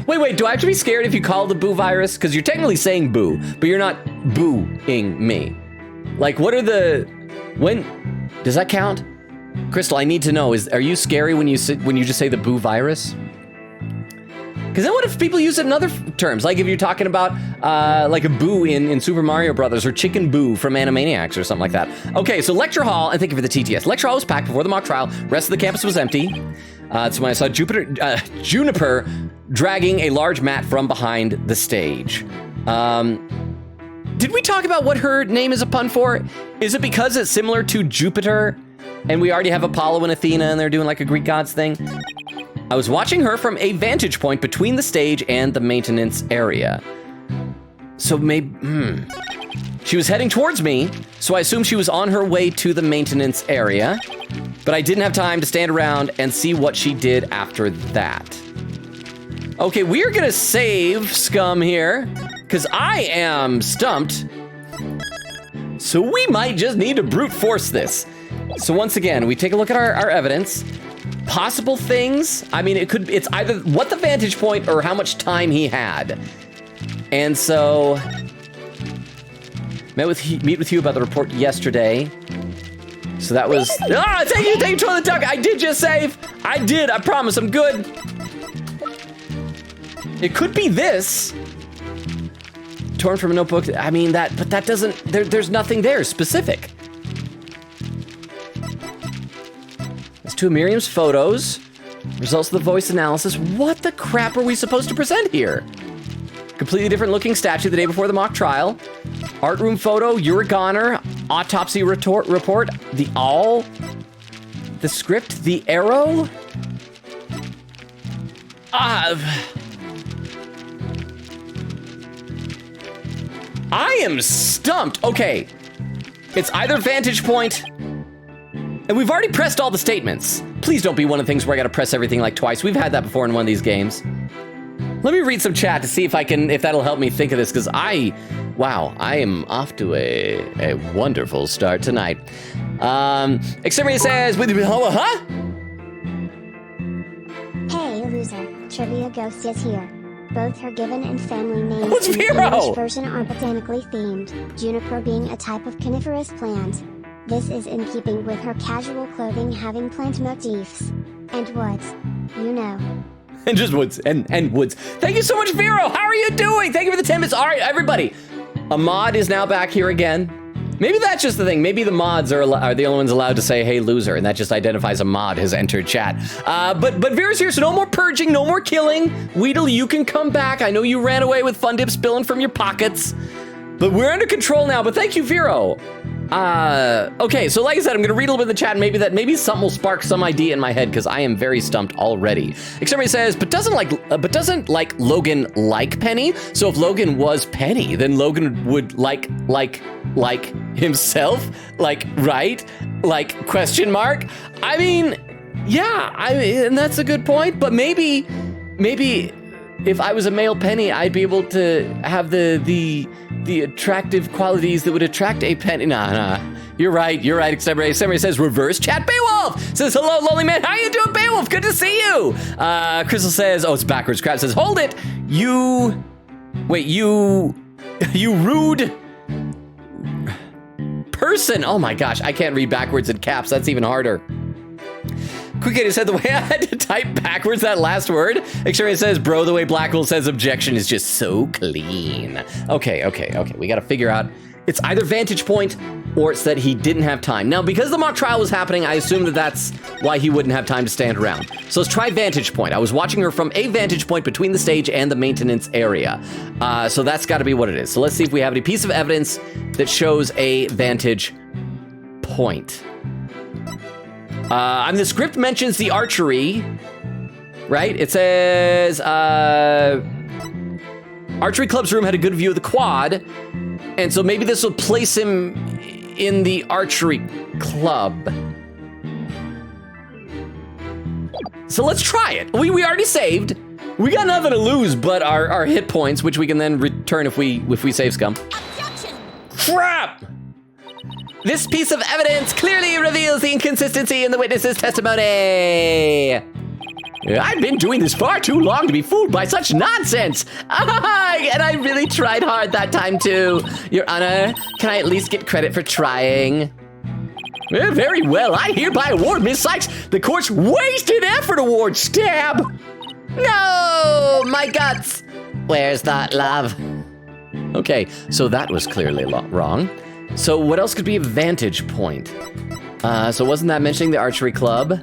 Wait, do I have to be scared if you call the boo virus? Because you're technically saying boo, but you're not booing me. Like, what are when does that count? Crystal, I need to know, are you scary when you just say the boo virus? Because then what if people use it in other terms? Like if you're talking about like a boo in Super Mario Brothers or Chicken Boo from Animaniacs or something like that. Okay, so lecture hall, and thank you for the TTS. Lecture hall was packed before the mock trial. Rest of the campus was empty. That's when I saw Juniper dragging a large mat from behind the stage. Did we talk about what her name is a pun for? Is it because it's similar to Jupiter and we already have Apollo and Athena and they're doing like a Greek gods thing? I was watching her from a vantage point between the stage and the maintenance area. So maybe, She was heading towards me, so I assumed she was on her way to the maintenance area, but I didn't have time to stand around and see what she did after that. Okay, we're gonna save Scum here, because I am stumped. So we might just need to brute force this. So once again, we take a look at our evidence. Possible things, I mean, it's either what the vantage point or how much time he had. And so, meet with you about the report yesterday. So that was, thank you, Toilet Duck. I did just save. I did, I promise, I'm good. It could be this. Torn from a notebook, I mean, but that doesn't, there's nothing there specific. That's two of Miriam's photos. Results of the voice analysis. What the crap are we supposed to present here? Completely different looking statue the day before the mock trial. Art room photo, you're a goner. Autopsy report, the script, the arrow. I am stumped. Okay, it's either vantage point, and we've already pressed all the statements. Please don't be one of the things where I gotta press everything like twice. We've had that before in one of these games. Let me read some chat to see if that'll help me think of this, because I am off to a wonderful start tonight. Exterminator says, Hey, loser. Trivia Ghost is here. Both her given and family names What's in the Vero? English version are botanically themed, juniper being a type of coniferous plant. This is in keeping with her casual clothing having plant motifs. And woods. You know. And just woods, and woods. Thank you so much, Vero. How are you doing? Thank you for the 10 minutes. All right, everybody. Ahmad is now back here again. Maybe that's just the thing. Maybe the mods are the only ones allowed to say, hey, loser, and that just identifies a mod has entered chat. But Vera's here, so no more purging, no more killing. Weedle, you can come back. I know you ran away with fun dip spilling from your pockets, but we're under control now. But thank you, Vero. Okay, so like I said, I'm gonna read a little bit in the chat, and maybe something will spark some idea in my head, because I am very stumped already. Extremity says, but doesn't Logan like Penny? So if Logan was Penny, then Logan would like himself, right? Question mark? I mean, yeah, and that's a good point, but maybe if I was a male Penny, I'd be able to have the attractive qualities that would attract a Penny. Nah. You're right. Extemporary says reverse chat. Beowulf says, hello, lonely man. How you doing, Beowulf? Good to see you. Crystal says, oh, it's backwards. Crab says, hold it. You rude person. Oh my gosh, I can't read backwards in caps. That's even harder. Quick said the way I had to type backwards that last word. Extremity says, bro, the way Blackwell says objection is just so clean. Okay. We got to figure out. It's either vantage point or it's that he didn't have time. Now, because the mock trial was happening, I assume that that's why he wouldn't have time to stand around. So let's try vantage point. I was watching her from a vantage point between the stage and the maintenance area. So that's got to be what it is. So let's see if we have any piece of evidence that shows a vantage point. The script mentions the archery, right? It says, archery club's room had a good view of the quad, and so maybe this will place him in the archery club. So let's try it. We already saved. We got nothing to lose but our hit points, which we can then return if we save scum. Objection. Crap! This piece of evidence clearly reveals the inconsistency in the witness's testimony. I've been doing this far too long to be fooled by such nonsense. And I really tried hard that time too. Your Honor, can I at least get credit for trying? Very well, I hereby award Miss Sykes the court's wasted effort award. Stab. No, my guts. Where's that love? Okay, so that was clearly wrong. So what else could be a vantage point? So wasn't that mentioning the archery club?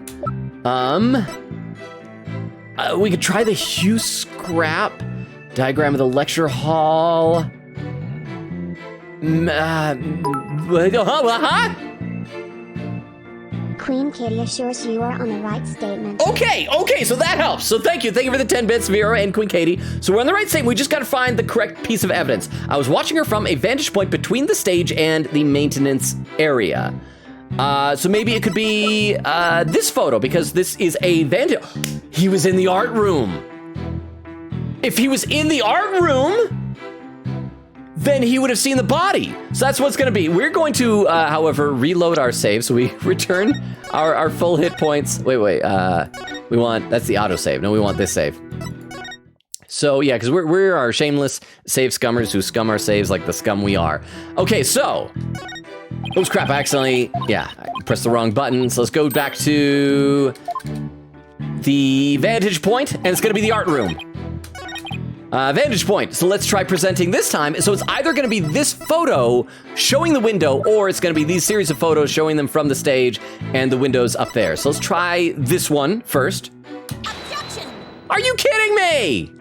We could try the hue scrap diagram of the lecture hall. Queen Kitty assures you are on the right statement. Okay, so that helps. So thank you for the 10 bits, Vera and Queen Katie. So we're on the right statement. We just got to find the correct piece of evidence. I was watching her from a vantage point between the stage and the maintenance area. So maybe it could be this photo, because this is a vantage. He was in the art room. If he was in the art room, then he would have seen the body. So that's what's going to be. We're going to, however, reload our save. So we return our full hit points. Wait. We want, that's the autosave. No, we want this save. So yeah, because we're our shameless save scummers who scum our saves like the scum we are. Okay, so. Oops, crap, I accidentally, I pressed the wrong button. So let's go back to the vantage point, and it's gonna be the art room. Vantage point, so let's try presenting this time. So it's either gonna be this photo showing the window, or it's gonna be these series of photos showing them from the stage and the windows up there. So let's try this one first. Objection! Are you kidding me?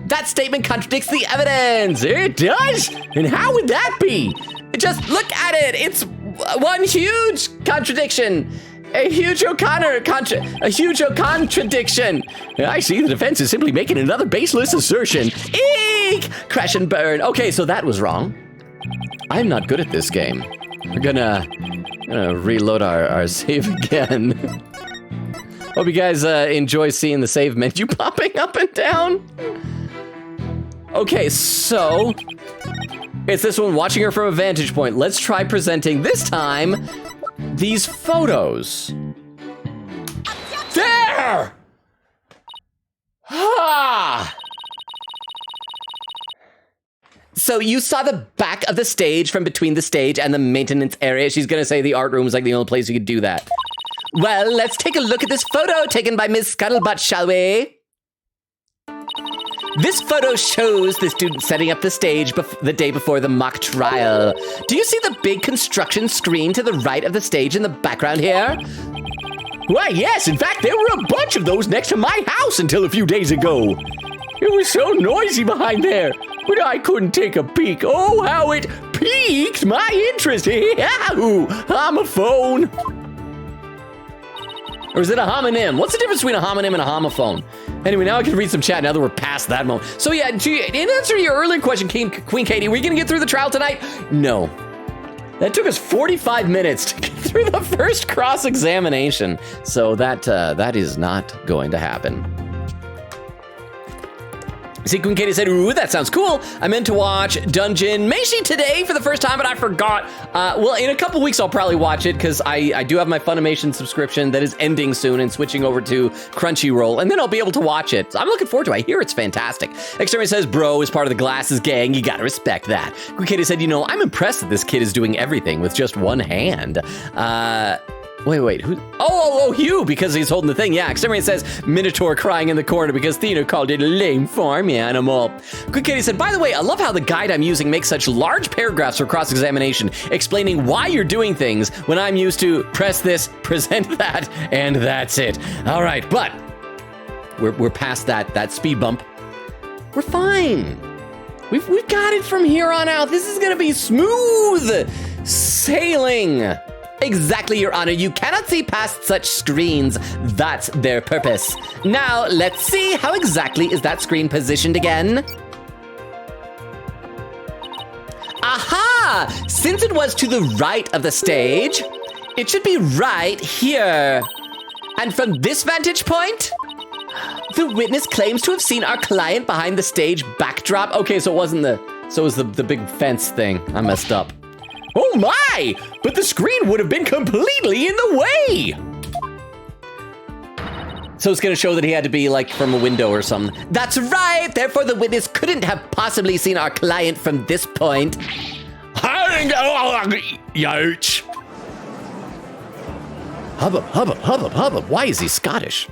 That statement contradicts the evidence. It does? And how would that be? Just look at it. It's one huge contradiction. A huge contradiction. I see the defense is simply making another baseless assertion. Eek! Crash and burn. Okay, so that was wrong. I'm not good at this game. We're gonna reload our save again. Hope you guys enjoy seeing the save menu popping up and down. Okay, so it's this one, watching her from a vantage point. Let's try presenting this time these photos. There! Ah! So you saw the back of the stage from between the stage and the maintenance area. She's gonna say the art room was like the only place you could do that. Well, let's take a look at this photo taken by Miss Scuttlebutt, shall we? This photo shows the student setting up the stage the day before the mock trial. Do you see the big construction screen to the right of the stage in the background here? Why, yes. In fact, there were a bunch of those next to my house until a few days ago. It was so noisy behind there, but I couldn't take a peek. Oh, how it piqued my interest. Yahoo! Homophone. Or is it a homonym? What's the difference between a homonym and a homophone? Anyway, now I can read some chat now that we're past that moment. So yeah, in answer to your earlier question, Queen Katie, are we gonna get through the trial tonight? No. That took us 45 minutes to get through the first cross-examination. So that is not going to happen. See, Queen Katie said, ooh, that sounds cool. I meant to watch Dungeon Meshi today for the first time, but I forgot. Well, in a couple weeks, I'll probably watch it because I do have my Funimation subscription that is ending soon and switching over to Crunchyroll, and then I'll be able to watch it. So I'm looking forward to it. I hear it's fantastic. Exterminator says, bro is part of the Glasses gang. You gotta respect that. Queen Katie said, I'm impressed that this kid is doing everything with just one hand. Wait, who? Oh, Hugh, because he's holding the thing. Yeah, Exterminator says, Minotaur crying in the corner because Thena called it a lame farm animal. Good Kitty said, by the way, I love how the guide I'm using makes such large paragraphs for cross-examination, explaining why you're doing things when I'm used to press this, present that, and that's it. All right, but we're past that speed bump. We're fine. We've got it from here on out. This is gonna be smooth sailing. Exactly, Your Honor. You cannot see past such screens. That's their purpose. Now, let's see how exactly is that screen positioned again. Aha! Since it was to the right of the stage, it should be right here. And from this vantage point, the witness claims to have seen our client behind the stage backdrop. Okay, so it wasn't so it was the big fence thing. I messed up. Oh my! But the screen would have been completely in the way! So it's gonna show that he had to be like from a window or something. That's right! Therefore the witness couldn't have possibly seen our client from this point. Youch! Hubbub. Why is he Scottish?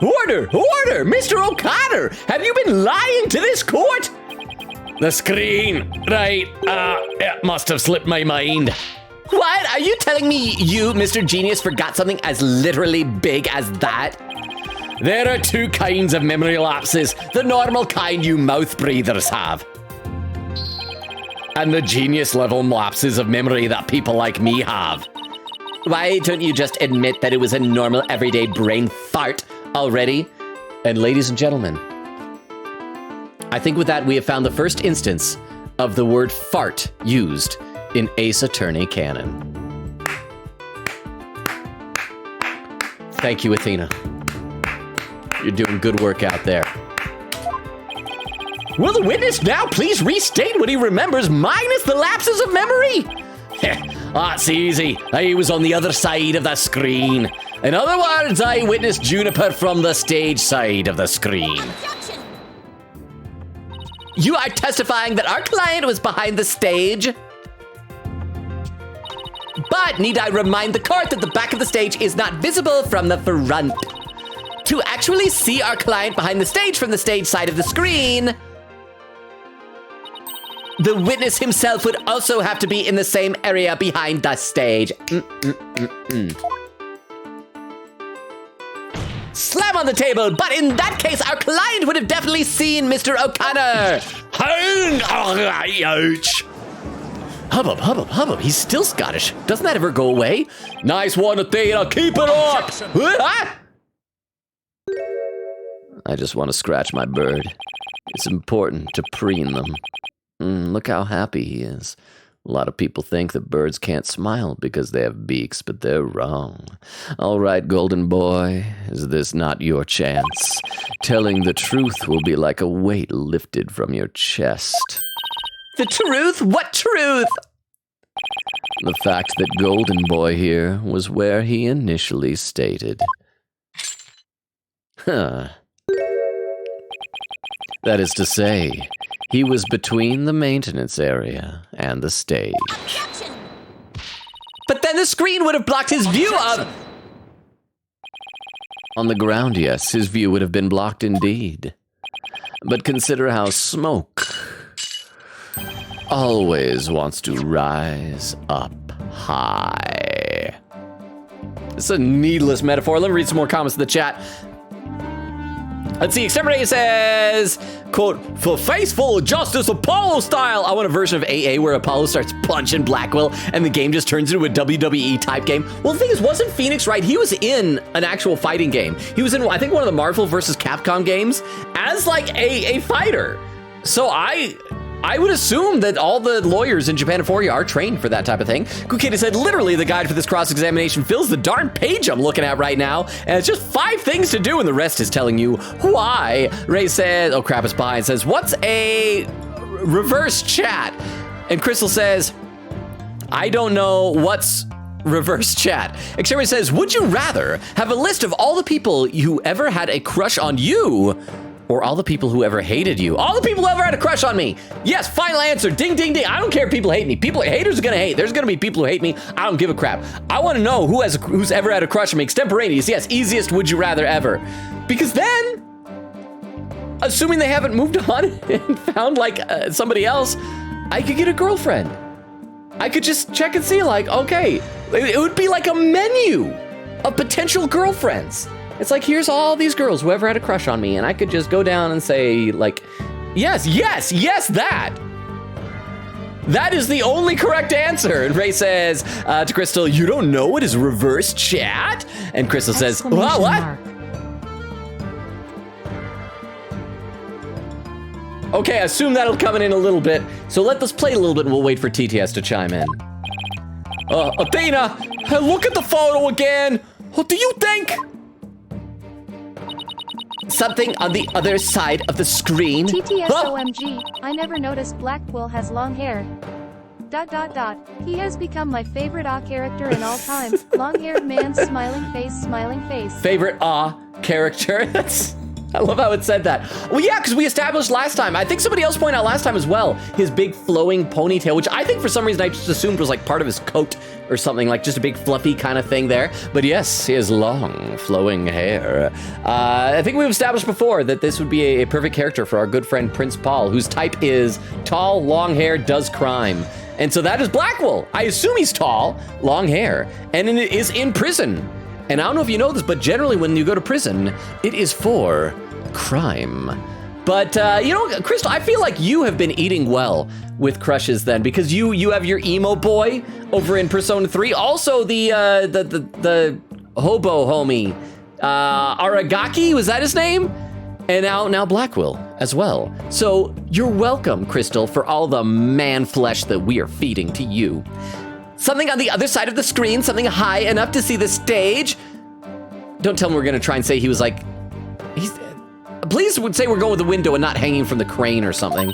Order! Mr. O'Connor! Have you been lying to this court? The screen, right, it must have slipped my mind. What? Are you telling me you, Mr. Genius, forgot something as literally big as that? There are two kinds of memory lapses. The normal kind you mouth breathers have. And the genius level lapses of memory that people like me have. Why don't you just admit that it was a normal everyday brain fart already? And ladies and gentlemen, I think with that, we have found the first instance of the word fart used in Ace Attorney canon. Thank you, Athena. You're doing good work out there. Will the witness now please restate what he remembers minus the lapses of memory? That's easy. I was on the other side of the screen. In other words, I witnessed Juniper from the stage side of the screen. You are testifying that our client was behind the stage? But need I remind the court that the back of the stage is not visible from the front? To actually see our client behind the stage from the stage side of the screen, the witness himself would also have to be in the same area behind the stage. Slam on the table, but in that case, our client would have definitely seen Mr. O'Connor. Ouch. Hubbub, he's still Scottish. Doesn't that ever go away? Nice one, Athena, keep it up. I just want to scratch my bird. It's important to preen them. Look how happy he is. A lot of people think that birds can't smile because they have beaks, but they're wrong. All right, golden boy, is this not your chance? Telling the truth will be like a weight lifted from your chest. The truth? What truth? The fact that golden boy here was where he initially stated. That is to say, he was between the maintenance area and the stage. Objection! But then the screen would have blocked his view of... On the ground, yes, his view would have been blocked indeed. But consider how smoke always wants to rise up high. It's a needless metaphor. Let me read some more comments in the chat. Let's see, Exterminator says, quote, for faithful justice Apollo style. I want a version of AA where Apollo starts punching Blackwell and the game just turns into a WWE type game. Well, the thing is, wasn't Phoenix right? He was in an actual fighting game. He was in, I think, one of the Marvel versus Capcom games as like a fighter. So I would assume that all the lawyers in Japan and Foria are trained for that type of thing. Kukita said, literally, the guide for this cross-examination fills the darn page I'm looking at right now, and it's just 5 things to do, and the rest is telling you why. Ray says, oh crap, it's behind, says, what's a reverse chat? And Crystal says, I don't know what's reverse chat. Exterminator says, would you rather have a list of all the people who ever had a crush on you, or all the people who ever hated you? All the people who ever had a crush on me. Yes, final answer. Ding, ding, ding. I don't care if people hate me. Haters are gonna hate. There's gonna be people who hate me. I don't give a crap. I wanna know who's ever had a crush on me. Extemporaneous, yes, easiest would you rather ever. Because then, assuming they haven't moved on and found like somebody else, I could get a girlfriend. I could just check and see like, okay, it would be like a menu of potential girlfriends. It's like, here's all these girls who ever had a crush on me, and I could just go down and say, like, yes, yes, yes, that. That is the only correct answer. And Ray says to Crystal, you don't know what is reverse chat? And Crystal says, well, what? Okay, I assume that'll come in a little bit. So let us play a little bit, and we'll wait for TTS to chime in. Athena, look at the photo again. What do you think? Something on the other side of the screen. TTSOMG, I never noticed Blackwell has long hair. ... He has become my favorite character in all time. Long-haired man, smiling face, smiling face. Favorite character? I love how it said that. Well, yeah, because we established last time. I think somebody else pointed out last time as well, his big flowing ponytail, which I think for some reason I just assumed was like part of his coat or something, like just a big fluffy kind of thing there. But yes, he has long flowing hair. I think we've established before that this would be a perfect character for our good friend Prince Paul, whose type is tall, long hair, does crime. And so that is Blackwell. I assume he's tall, long hair, and is in prison. And I don't know if you know this, but generally when you go to prison, it is for crime. But, you know, Crystal, I feel like you have been eating well with crushes then, because you have your emo boy over in Persona 3. Also, the hobo homie, Aragaki, was that his name? And now Blackwell as well. So you're welcome, Crystal, for all the man flesh that we are feeding to you. Something on the other side of the screen, something high enough to see the stage. Don't tell me we're gonna try and say he was like, please would say we're going with the window and not hanging from the crane or something.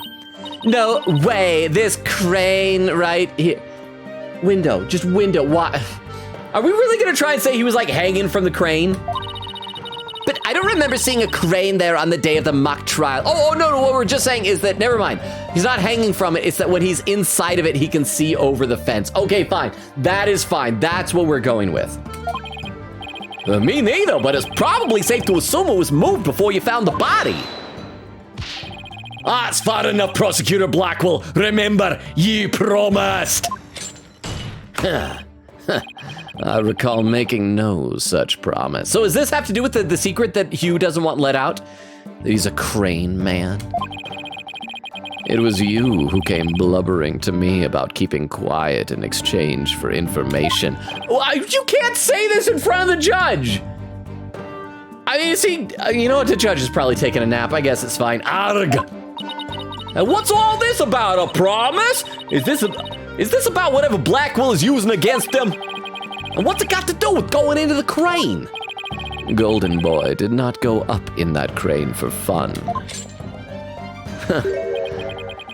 No way, this crane right here. Window, just window, why? Are we really gonna try and say he was like hanging from the crane? But I don't remember seeing a crane there on the day of the mock trial. Oh, no, what we're just saying is that, never mind. He's not hanging from it, it's that when he's inside of it, he can see over the fence. Okay, fine, that is fine. That's what we're going with. Me neither, but it's probably safe to assume it was moved before you found the body. That's far enough, Prosecutor Blackwell. Remember, you promised. I recall making no such promise. So does this have to do with the secret that Hugh doesn't want let out? That he's a crane man? It was you who came blubbering to me about keeping quiet in exchange for information. Well, you can't say this in front of the judge. I mean, see, you know what? The judge is probably taking a nap. I guess it's fine. Arg. And what's all this about? A promise? Is this about whatever Blackwell is using against him? And what's it got to do with going into the crane? Golden Boy did not go up in that crane for fun.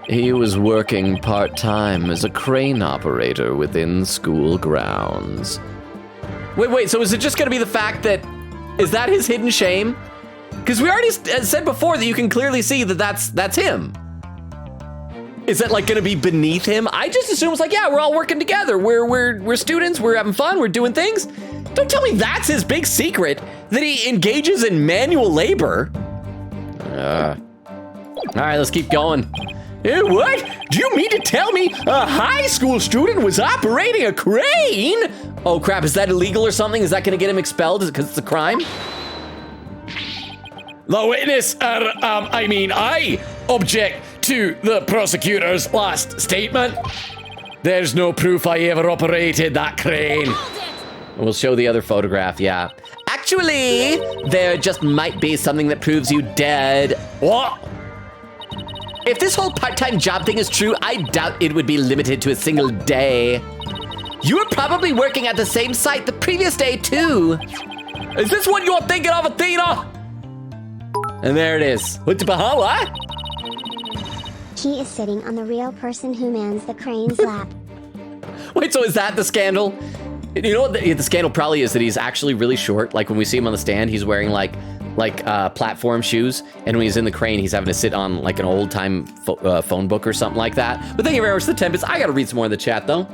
He was working part-time as a crane operator within school grounds. Wait, so is it just gonna be the fact that, is that his hidden shame? Because we already said before that you can clearly see that that's him. Is that like gonna be beneath him? I just assume it's like, yeah, we're all working together. We're students, we're having fun, we're doing things. Don't tell me that's his big secret, that he engages in manual labor. All right, let's keep going. What? Do you mean to tell me a high school student was operating a crane? Oh crap, is that illegal or something? Is that gonna get him expelled? Is it because it's a crime? The witness, I object to the prosecutor's last statement. There's no proof I ever operated that crane. We'll show the other photograph, yeah. Actually, there just might be something that proves you dead. What? If this whole part-time job thing is true, I doubt it would be limited to a single day. You were probably working at the same site the previous day, too. Is this what you're thinking of, Athena? And there it is. What the what? He is sitting on the real person who mans the crane's lap. Wait, so is that the scandal? You know what the scandal probably is? That he's actually really short. Like when we see him on the stand, he's wearing like platform shoes, and when he's in the crane, he's having to sit on like an old-time phone book or something like that. But thank you very much for the 10 bits. I gotta read some more in the chat, though.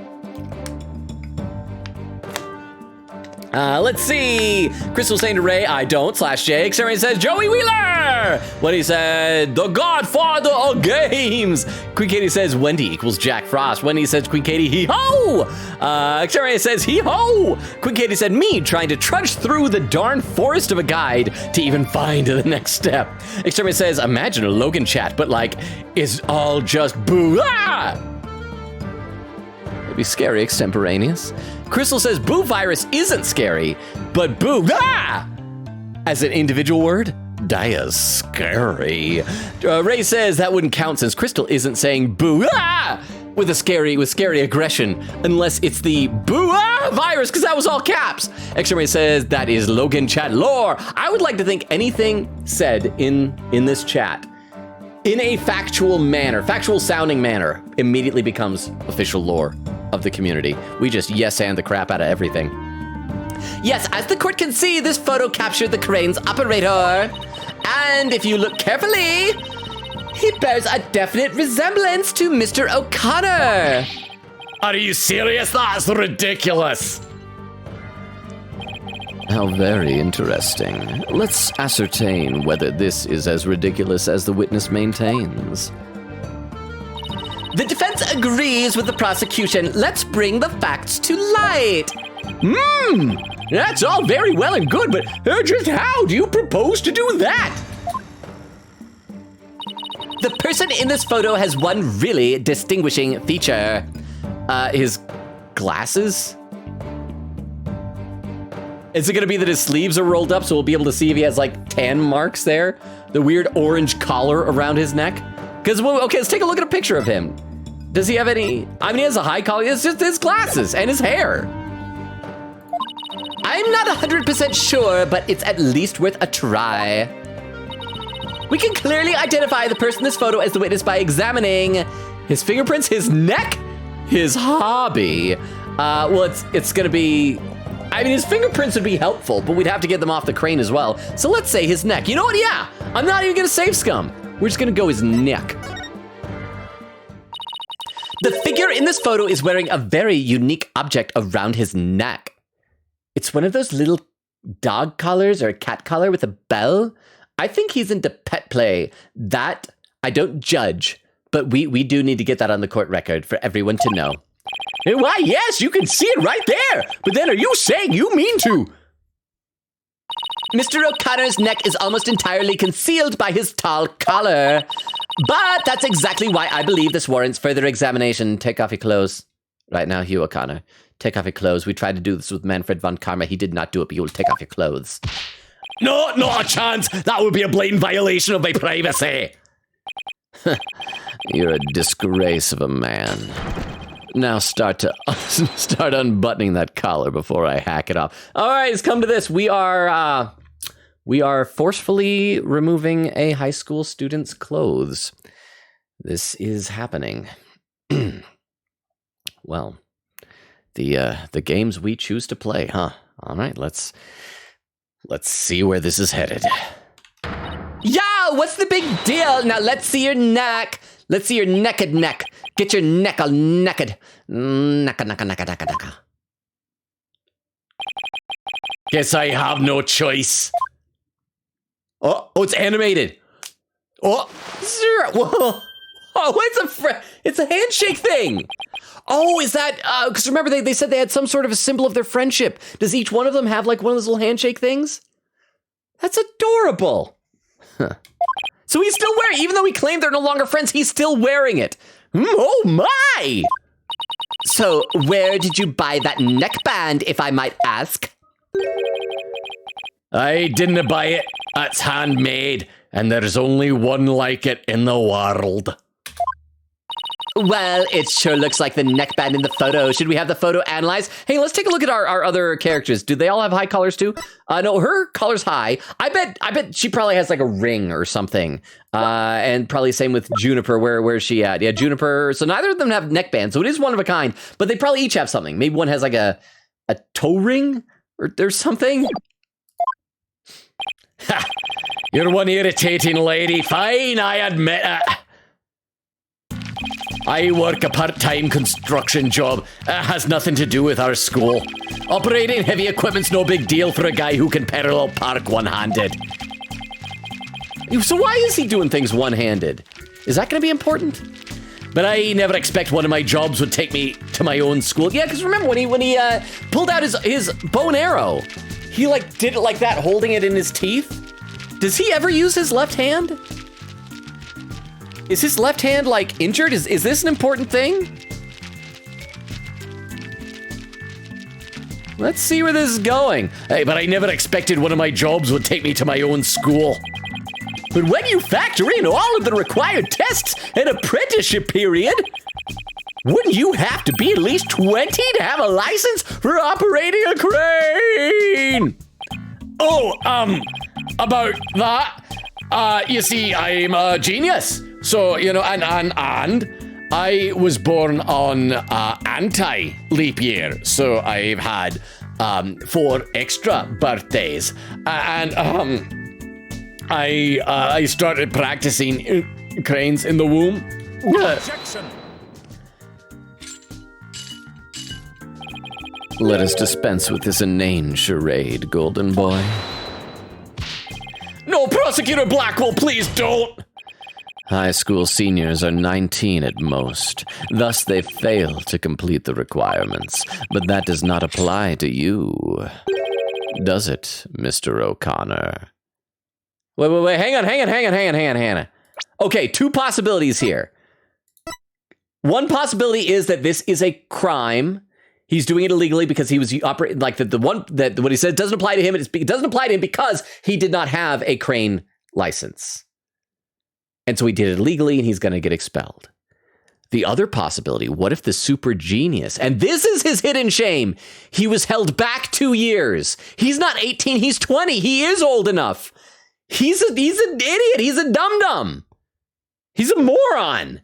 Let's see. Crystal saying to Ray, I don't, /Jake. Sarah says, Joey Wheeler. When he said, the godfather of games. Queen Katie says, Wendy equals Jack Frost. Wendy says, Queen Katie, hee-ho. Sarah says, hee-ho. Queen Katie said, me trying to trudge through the darn forest of a guide to even find the next step. Exterminator says, imagine a Logan chat, but like, it's all just boo. Ah! It'd be scary extemporaneous. Crystal says Boo Virus isn't scary, but Boo as an individual word, Dia's scary. Ray says that wouldn't count since Crystal isn't saying Boo with scary aggression, unless it's the Boo virus, because that was all caps. Exterminator says that is Logan chat lore. I would like to think anything said in this chat in a factual sounding manner, immediately becomes official lore of the community. We just yes and the crap out of everything. Yes, as the court can see, this photo captured the crane's operator. And if you look carefully, he bears a definite resemblance to Mr. O'Connor. Are you serious? That's ridiculous. How very interesting. Let's ascertain whether this is as ridiculous as the witness maintains. The defense agrees with the prosecution. Let's bring the facts to light. That's all very well and good, but just how do you propose to do that? The person in this photo has one really distinguishing feature. His glasses? Is it gonna be that his sleeves are rolled up so we'll be able to see if he has like tan marks there? The weird orange collar around his neck? Because, okay, let's take a look at a picture of him. Does he have any, I mean, he has a high collar, it's just his glasses and his hair. I'm not 100% sure, but it's at least worth a try. We can clearly identify the person in this photo as the witness by examining his fingerprints, his neck, his hobby. Well, it's gonna be, I mean, his fingerprints would be helpful, but we'd have to get them off the crane as well. So let's say his neck. You know what? Yeah, I'm not even gonna save scum. We're just gonna go his neck. The figure in this photo is wearing a very unique object around his neck. It's one of those little dog collars or cat collar with a bell. I think he's into pet play. That I don't judge, but we do need to get that on the court record for everyone to know. Why, yes, you can see it right there. But then are you saying you mean to? Mr. O'Connor's neck is almost entirely concealed by his tall collar. But that's exactly why I believe this warrants further examination. Take off your clothes. Right now, Hugh O'Connor. Take off your clothes. We tried to do this with Manfred von Karma. He did not do it, but you'll take off your clothes. No, not a chance. That would be a blatant violation of my privacy. You're a disgrace of a man. Now start unbuttoning that collar before I hack it off. All right, it's come to this. We are forcefully removing a high school student's clothes. This is happening. Well, the games we choose to play, huh? All right, let's see where this is headed. Yo, what's the big deal? Now let's see your neck. Let's see your naked neck. Get your neck all naked. Naka. Guess I have no choice. Oh, it's animated. Oh, whoa. Oh, it's a handshake thing. Oh, is that, because remember they said they had some sort of a symbol of their friendship. Does each one of them have like one of those little handshake things? That's adorable. So he's still wearing, even though he claimed they're no longer friends, he's still wearing it. Oh my! So where did you buy that neckband, if I might ask? I didn't buy it. It's handmade, and there's only one like it in the world. Well, it sure looks like the neckband in the photo. Should we have the photo analyzed? Hey, let's take a look at our other characters. Do they all have high collars too? No, her collar's high. I bet she probably has like a ring or something. And probably same with Juniper. Where's she at? Yeah, Juniper. So neither of them have neckbands, so it is one of a kind. But they probably each have something. Maybe one has like a toe ring or something. Ha! You're one irritating lady. Fine, I admit it. I work a part-time construction job. It has nothing to do with our school. Operating heavy equipment's no big deal for a guy who can parallel park one-handed. So why is he doing things one-handed? Is that going to be important? But I never expect one of my jobs would take me to my own school. Yeah, because remember when he pulled out his bow and arrow, he like did it like that, holding it in his teeth. Does he ever use his left hand? Is his left hand like injured? Is this an important thing? Let's see where this is going. Hey, but I never expected one of my jobs would take me to my own school. But when you factor in all of the required tests and apprenticeship period, wouldn't you have to be at least 20 to have a license for operating a crane? Oh, about that, you see, I'm a genius. So, you know, and I was born on anti-leap year, so I've had 4 extra birthdays, and I started practicing cranes in the womb. Objection. Let us dispense with this inane charade, Golden Boy. No, Prosecutor Blackwell, please don't! High school seniors are 19 at most, thus they fail to complete the requirements. But that does not apply to you, does it, Mr. O'Connor? Wait, hang on. Okay, 2 possibilities here. One possibility is that this is a crime. He's doing it illegally because he was operating, like the one that what he said doesn't apply to him. It doesn't apply to him because he did not have a crane license. And so he did it illegally and he's going to get expelled. The other possibility, what if the super genius, and this is his hidden shame, he was held back 2 years. He's not 18, he's 20. He is old enough. He's an idiot. He's a dum-dum. He's a moron.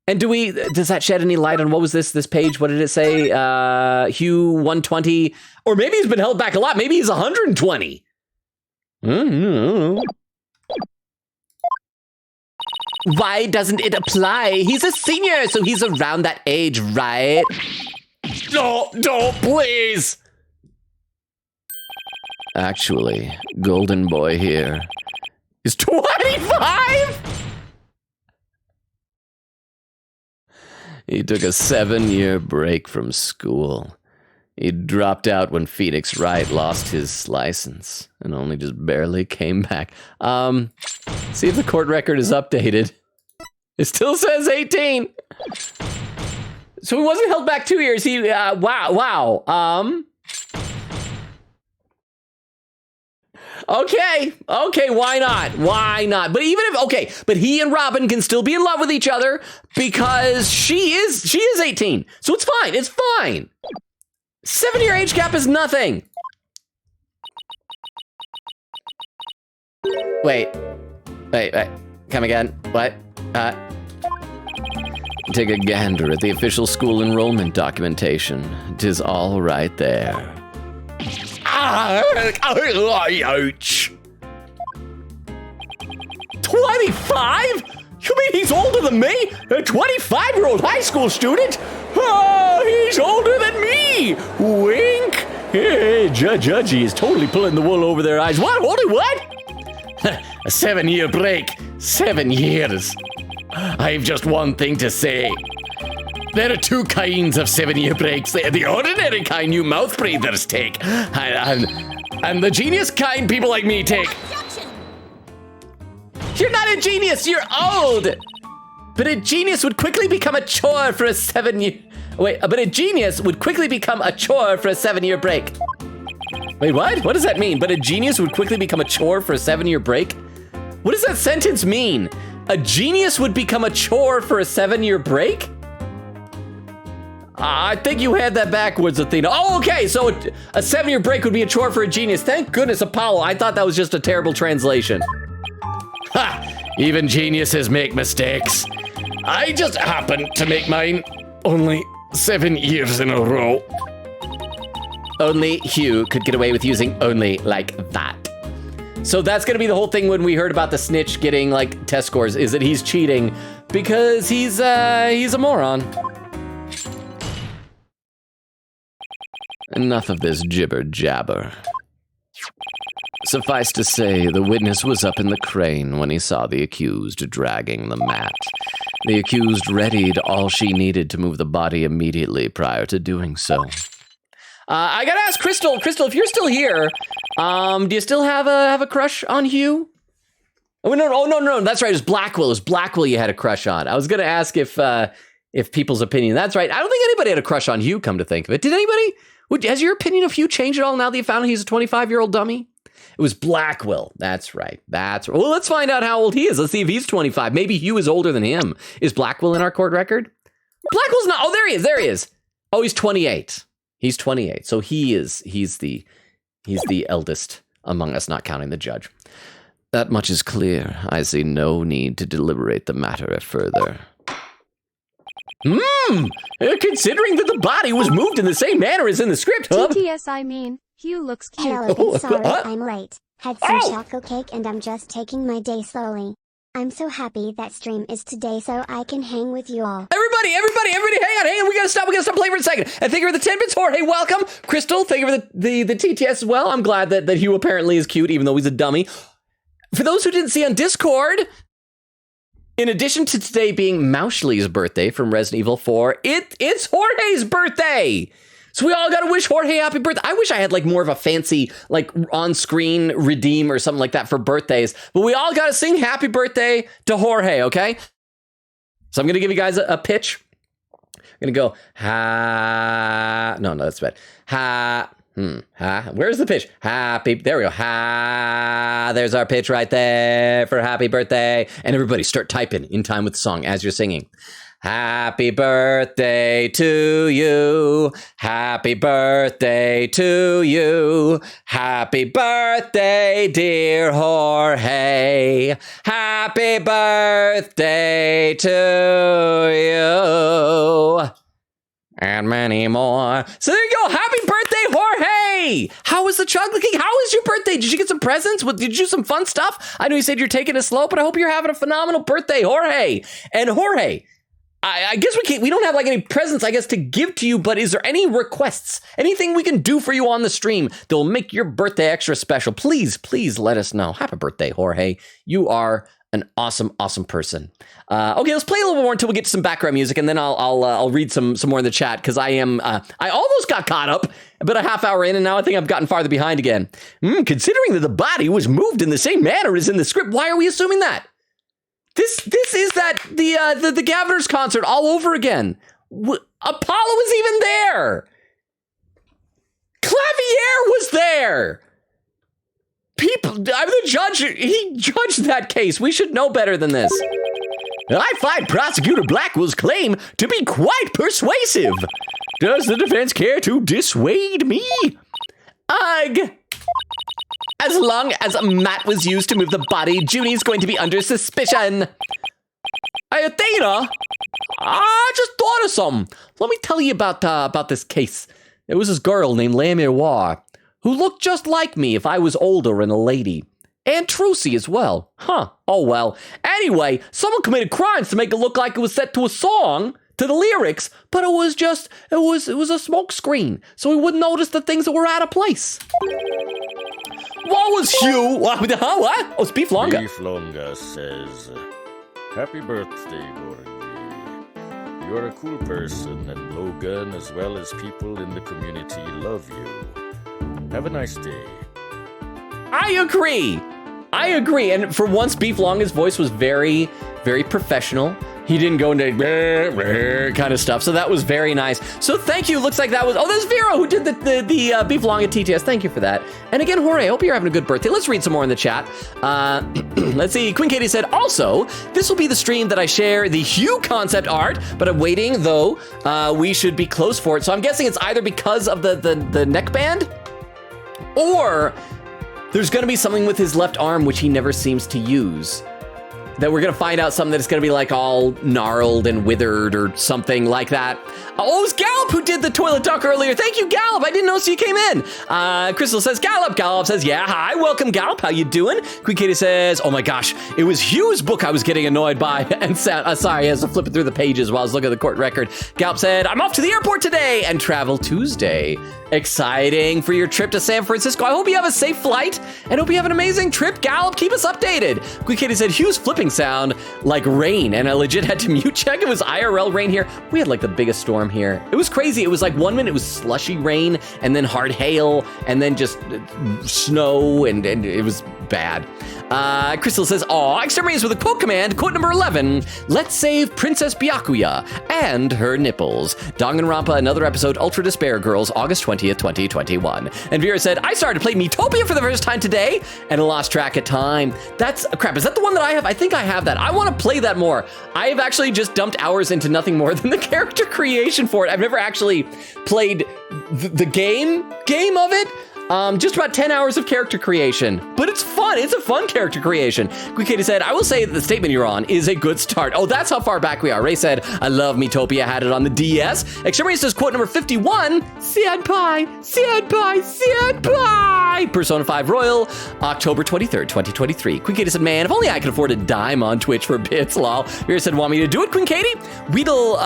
And does that shed any light on what was this page? What did it say? Hugh 120, or maybe he's been held back a lot. Maybe he's 120. Why doesn't it apply? He's a senior, so he's around that age, right? No, please. Actually, Golden Boy here is 25. He took a 7-year break from school. He dropped out when Phoenix Wright lost his license and only just barely came back. See if the court record is updated. It still says 18. So he wasn't held back 2 years. He, wow. Okay, why not? But even if, but he and Robin can still be in love with each other because she is 18. So it's fine. 7-year age gap is nothing. Wait, come again, what? Take a gander at the official school enrollment documentation. 'Tis all right there. Ouch. 25? You mean he's older than me? A 25-year-old high school student? Oh, he's older than me! Wink! Hey, Judgy is totally pulling the wool over their eyes. What? A 7-year break. 7 years. I've just one thing to say. There are 2 kinds of 7-year breaks. The ordinary kind you mouth breathers take, and the genius kind people like me take. You're not a genius, you're old! But a genius would quickly become a chore for a 7-year... Wait, but a genius would quickly become a chore for a 7-year break. Wait, what? What does that mean? But a genius would quickly become a chore for a 7-year break? What does that sentence mean? A genius would become a chore for a 7-year break? I think you had that backwards, Athena. Oh, okay, so a 7-year break would be a chore for a genius. Thank goodness, Apollo. I thought that was just a terrible translation. Ha! Even geniuses make mistakes. I just happened to make mine only 7 years in a row. Only Hugh could get away with using only like that. So that's gonna be the whole thing when we heard about the snitch getting like test scores, is that he's cheating because he's a moron. Enough of this jibber jabber. Suffice to say, the witness was up in the crane when he saw the accused dragging the mat. The accused readied all she needed to move the body immediately prior to doing so. I gotta ask Crystal. Crystal, if you're still here, do you still have a crush on Hugh? Oh no, that's right. It was Blackwell. It was Blackwell you had a crush on. I was gonna ask if people's opinion. That's right. I don't think anybody had a crush on Hugh. Come to think of it, did anybody? Has your opinion of Hugh changed at all now that you found out he's a 25-year-old dummy? It was Blackwell. That's right. Well, let's find out how old he is. Let's see if he's 25. Maybe Hugh is older than him. Is Blackwell in our court record? Blackwell's not. Oh, there he is. Oh, he's 28. He's 28. So he's the eldest among us, not counting the judge. That much is clear. I see no need to deliberate the matter further. Considering that the body was moved in the same manner as in the script, huh? TTS, I mean, Hugh looks cute. Hello, sorry, I'm late. Had some chocolate cake and I'm just taking my day slowly. I'm so happy that stream is today so I can hang with you all. Everybody, hang on. We gotta stop playing for a second. And thank you for the 10 bits, Jorge, welcome. Crystal, thank you for the TTS as well. I'm glad that Hugh apparently is cute, even though he's a dummy. For those who didn't see on Discord, in addition to today being Mauschley's birthday from Resident Evil 4, it's Jorge's birthday. So we all gotta wish Jorge happy birthday. I wish I had like more of a fancy, like on-screen redeem or something like that for birthdays. But we all gotta sing happy birthday to Jorge, okay? So I'm gonna give you guys a pitch. I'm gonna go, ha, no, that's bad. Where's the pitch? Happy, there we go. There's our pitch right there for happy birthday. And everybody start typing in time with the song as you're singing. Happy birthday to you. Happy birthday to you. Happy birthday, dear Jorge. Happy birthday to you. And many more. So there you go. Happy birthday, Jorge. How was the chocolate cake? How was your birthday? Did you get some presents? Did you do some fun stuff? I know you said you're taking it slow, but I hope you're having a phenomenal birthday, Jorge. And Jorge, I guess we don't have like any presents, I guess, to give to you, but is there any requests? Anything we can do for you on the stream that will make your birthday extra special? Please let us know. Happy birthday, Jorge. You are an awesome person. Okay, let's play a little more until we get to some background music, and then I'll read some more in the chat, because I almost got caught up, but a half hour in, and now I think I've gotten farther behind again. Considering that the body was moved in the same manner as in the script, why are we assuming that? This is the Gaviners concert all over again. Apollo was even there. Clavier was there. The judge, he judged that case. We should know better than this. I find Prosecutor Blackwell's claim to be quite persuasive. Does the defense care to dissuade me? Ugh. As long as a mat was used to move the body, Junie's going to be under suspicion. Hey, Athena, I just thought of something. Let me tell you about this case. There was this girl named Lamiroir who looked just like me if I was older and a lady. And Trucy as well. Huh, oh well. Anyway, someone committed crimes to make it look like it was set to a song, to the lyrics, but it was a smoke screen, so we wouldn't notice the things that were out of place. What was Hugh? What? Oh, it's Beef Longa. Beef Longa says, happy birthday, Gorgie. You're a cool person, and Logan, as well as people in the community, love you. Have a nice day. I agree. I agree. And for once, Beef Long, his voice was very, very professional. He didn't go into kind of stuff. So that was very nice. So thank you. Looks like that was, there's Vero who did the Beef Long at TTS. Thank you for that. And again, Jorge, I hope you're having a good birthday. Let's read some more in the chat. Let's see. Queen Katie said, also, this will be the stream that I share the Hue concept art, but I'm waiting though. We should be close for it. So I'm guessing it's either because of the neckband, or there's going to be something with his left arm, which he never seems to use. That we're going to find out something that's going to be like all gnarled and withered or something like that. Oh, it was Gallop who did the toilet duck earlier. Thank you, Gallop. I didn't know you came in. Crystal says, Gallop. Gallop says, yeah, hi. Welcome, Gallop. How you doing? Queen Katie says, oh my gosh, it was Hugh's book I was getting annoyed by. And sorry, I was flipping through the pages while I was looking at the court record. Gallop said, I'm off to the airport today and travel Tuesday. Exciting for your trip to San Francisco. I hope you have a safe flight and hope you have an amazing trip. Gallop, keep us updated. Queen Katie said, Hugh's flipping sound like rain, and I legit had to mute check. It was IRL rain here. We had like the biggest storm here. It was crazy. It was like 1 minute it was slushy rain and then hard hail and then just snow and it was bad. Crystal says, aw, exterminates with a quote command, quote number 11, let's save Princess Byakuya and her nipples. Danganronpa, another episode, Ultra Despair Girls, August 20th, 2021. And Vera said, I started to play Miitopia for the first time today and I lost track of time. That's, crap, is that the one that I have? I think I have that. I want to play that more. I have actually just dumped hours into nothing more than the character creation for it. I've never actually played the game of it. Just about 10 hours of character creation, but it's fun. It's a fun character creation. Queen Katie said, I will say that the statement you're on is a good start. Oh, that's how far back we are. Ray said, I love Miitopia, had it on the DS. Exterminator says, quote number 51, Senpai, Senpai, Senpai. Persona 5 Royal, October 23rd, 2023. Queen Katie said, man, if only I could afford a dime on Twitch for bits, lol. Vera said, want me to do it, Queen Katie? Weedle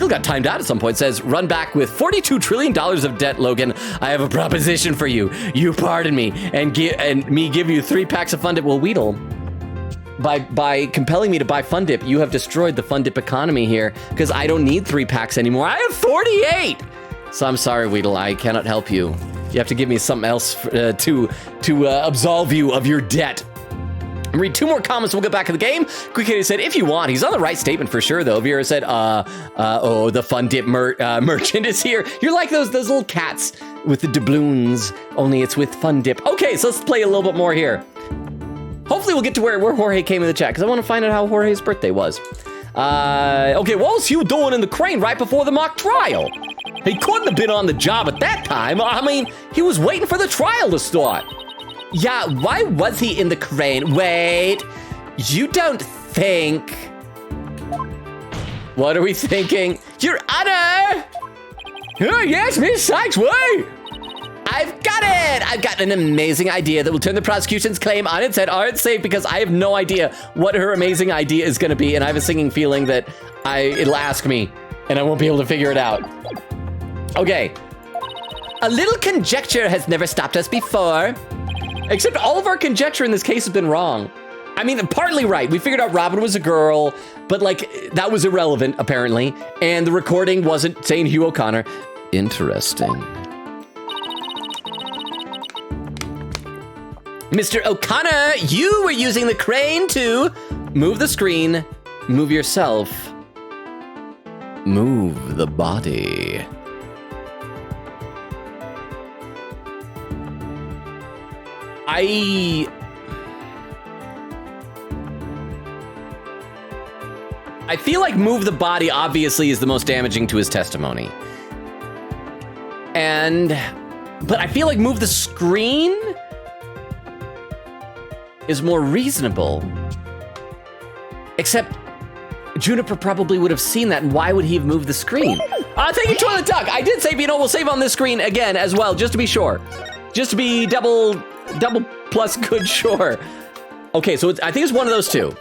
got timed out at some point, says, run back with $42 trillion of debt, Logan. I have a proposition for you. You pardon me and give you 3 packs of Fun Dip. Well, Weedle, by compelling me to buy Fun Dip, you have destroyed the Fun Dip economy here because I don't need 3 packs anymore. I have 48. So I'm sorry, Weedle, I cannot help you. You have to give me something else to absolve you of your debt. Read 2 more comments, we'll get back to the game. Quick Kitty said, if you want, he's on the right statement for sure, though. Vera said, the Fun Dip merchant is here. You're like those little cats with the doubloons, only it's with Fun Dip. Okay, so let's play a little bit more here. Hopefully we'll get to where Jorge came in the chat, because I want to find out how Jorge's birthday was. Okay, what was Hugh doing in the crane right before the mock trial? He couldn't have been on the job at that time. I mean, he was waiting for the trial to start. Yeah, why was he in the crane? Wait, you don't think... What are we thinking? Your Honor! Oh, yes, Miss Sykes, wait! I've got it! I've got an amazing idea that will turn the prosecution's claim on its head. Aren't safe because I have no idea what her amazing idea is going to be, and I have a singing feeling that it'll ask me, and I won't be able to figure it out. Okay. A little conjecture has never stopped us before. Except all of our conjecture in this case has been wrong. I mean, partly right. We figured out Robin was a girl, but like, that was irrelevant, apparently. And the recording wasn't saying Hugh O'Connor. Interesting. Mr. O'Connor, you were using the crane to move the screen, move yourself, move the body. I feel like move the body obviously is the most damaging to his testimony. But I feel like move the screen is more reasonable. Except Juniper probably would have seen that, and why would he have moved the screen? Thank you, Toilet Duck. I did save, we'll save on this screen again as well, just to be sure. Just to be double plus good sure. Okay, so I think it's one of those two.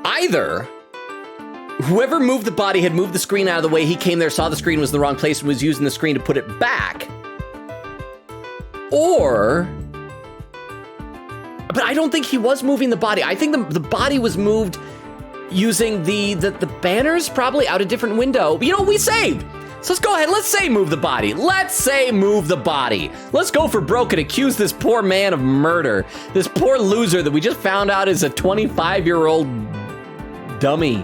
Either whoever moved the body had moved the screen out of the way, he came there, saw the screen was in the wrong place, and was using the screen to put it back. Or, but I don't think he was moving the body. I think the body was moved using the banners probably out a different window. You know, we saved. So let's go ahead. Let's say move the body. Let's say move the body. Let's go for broke and accuse this poor man of murder. This poor loser that we just found out is a 25-year-old dummy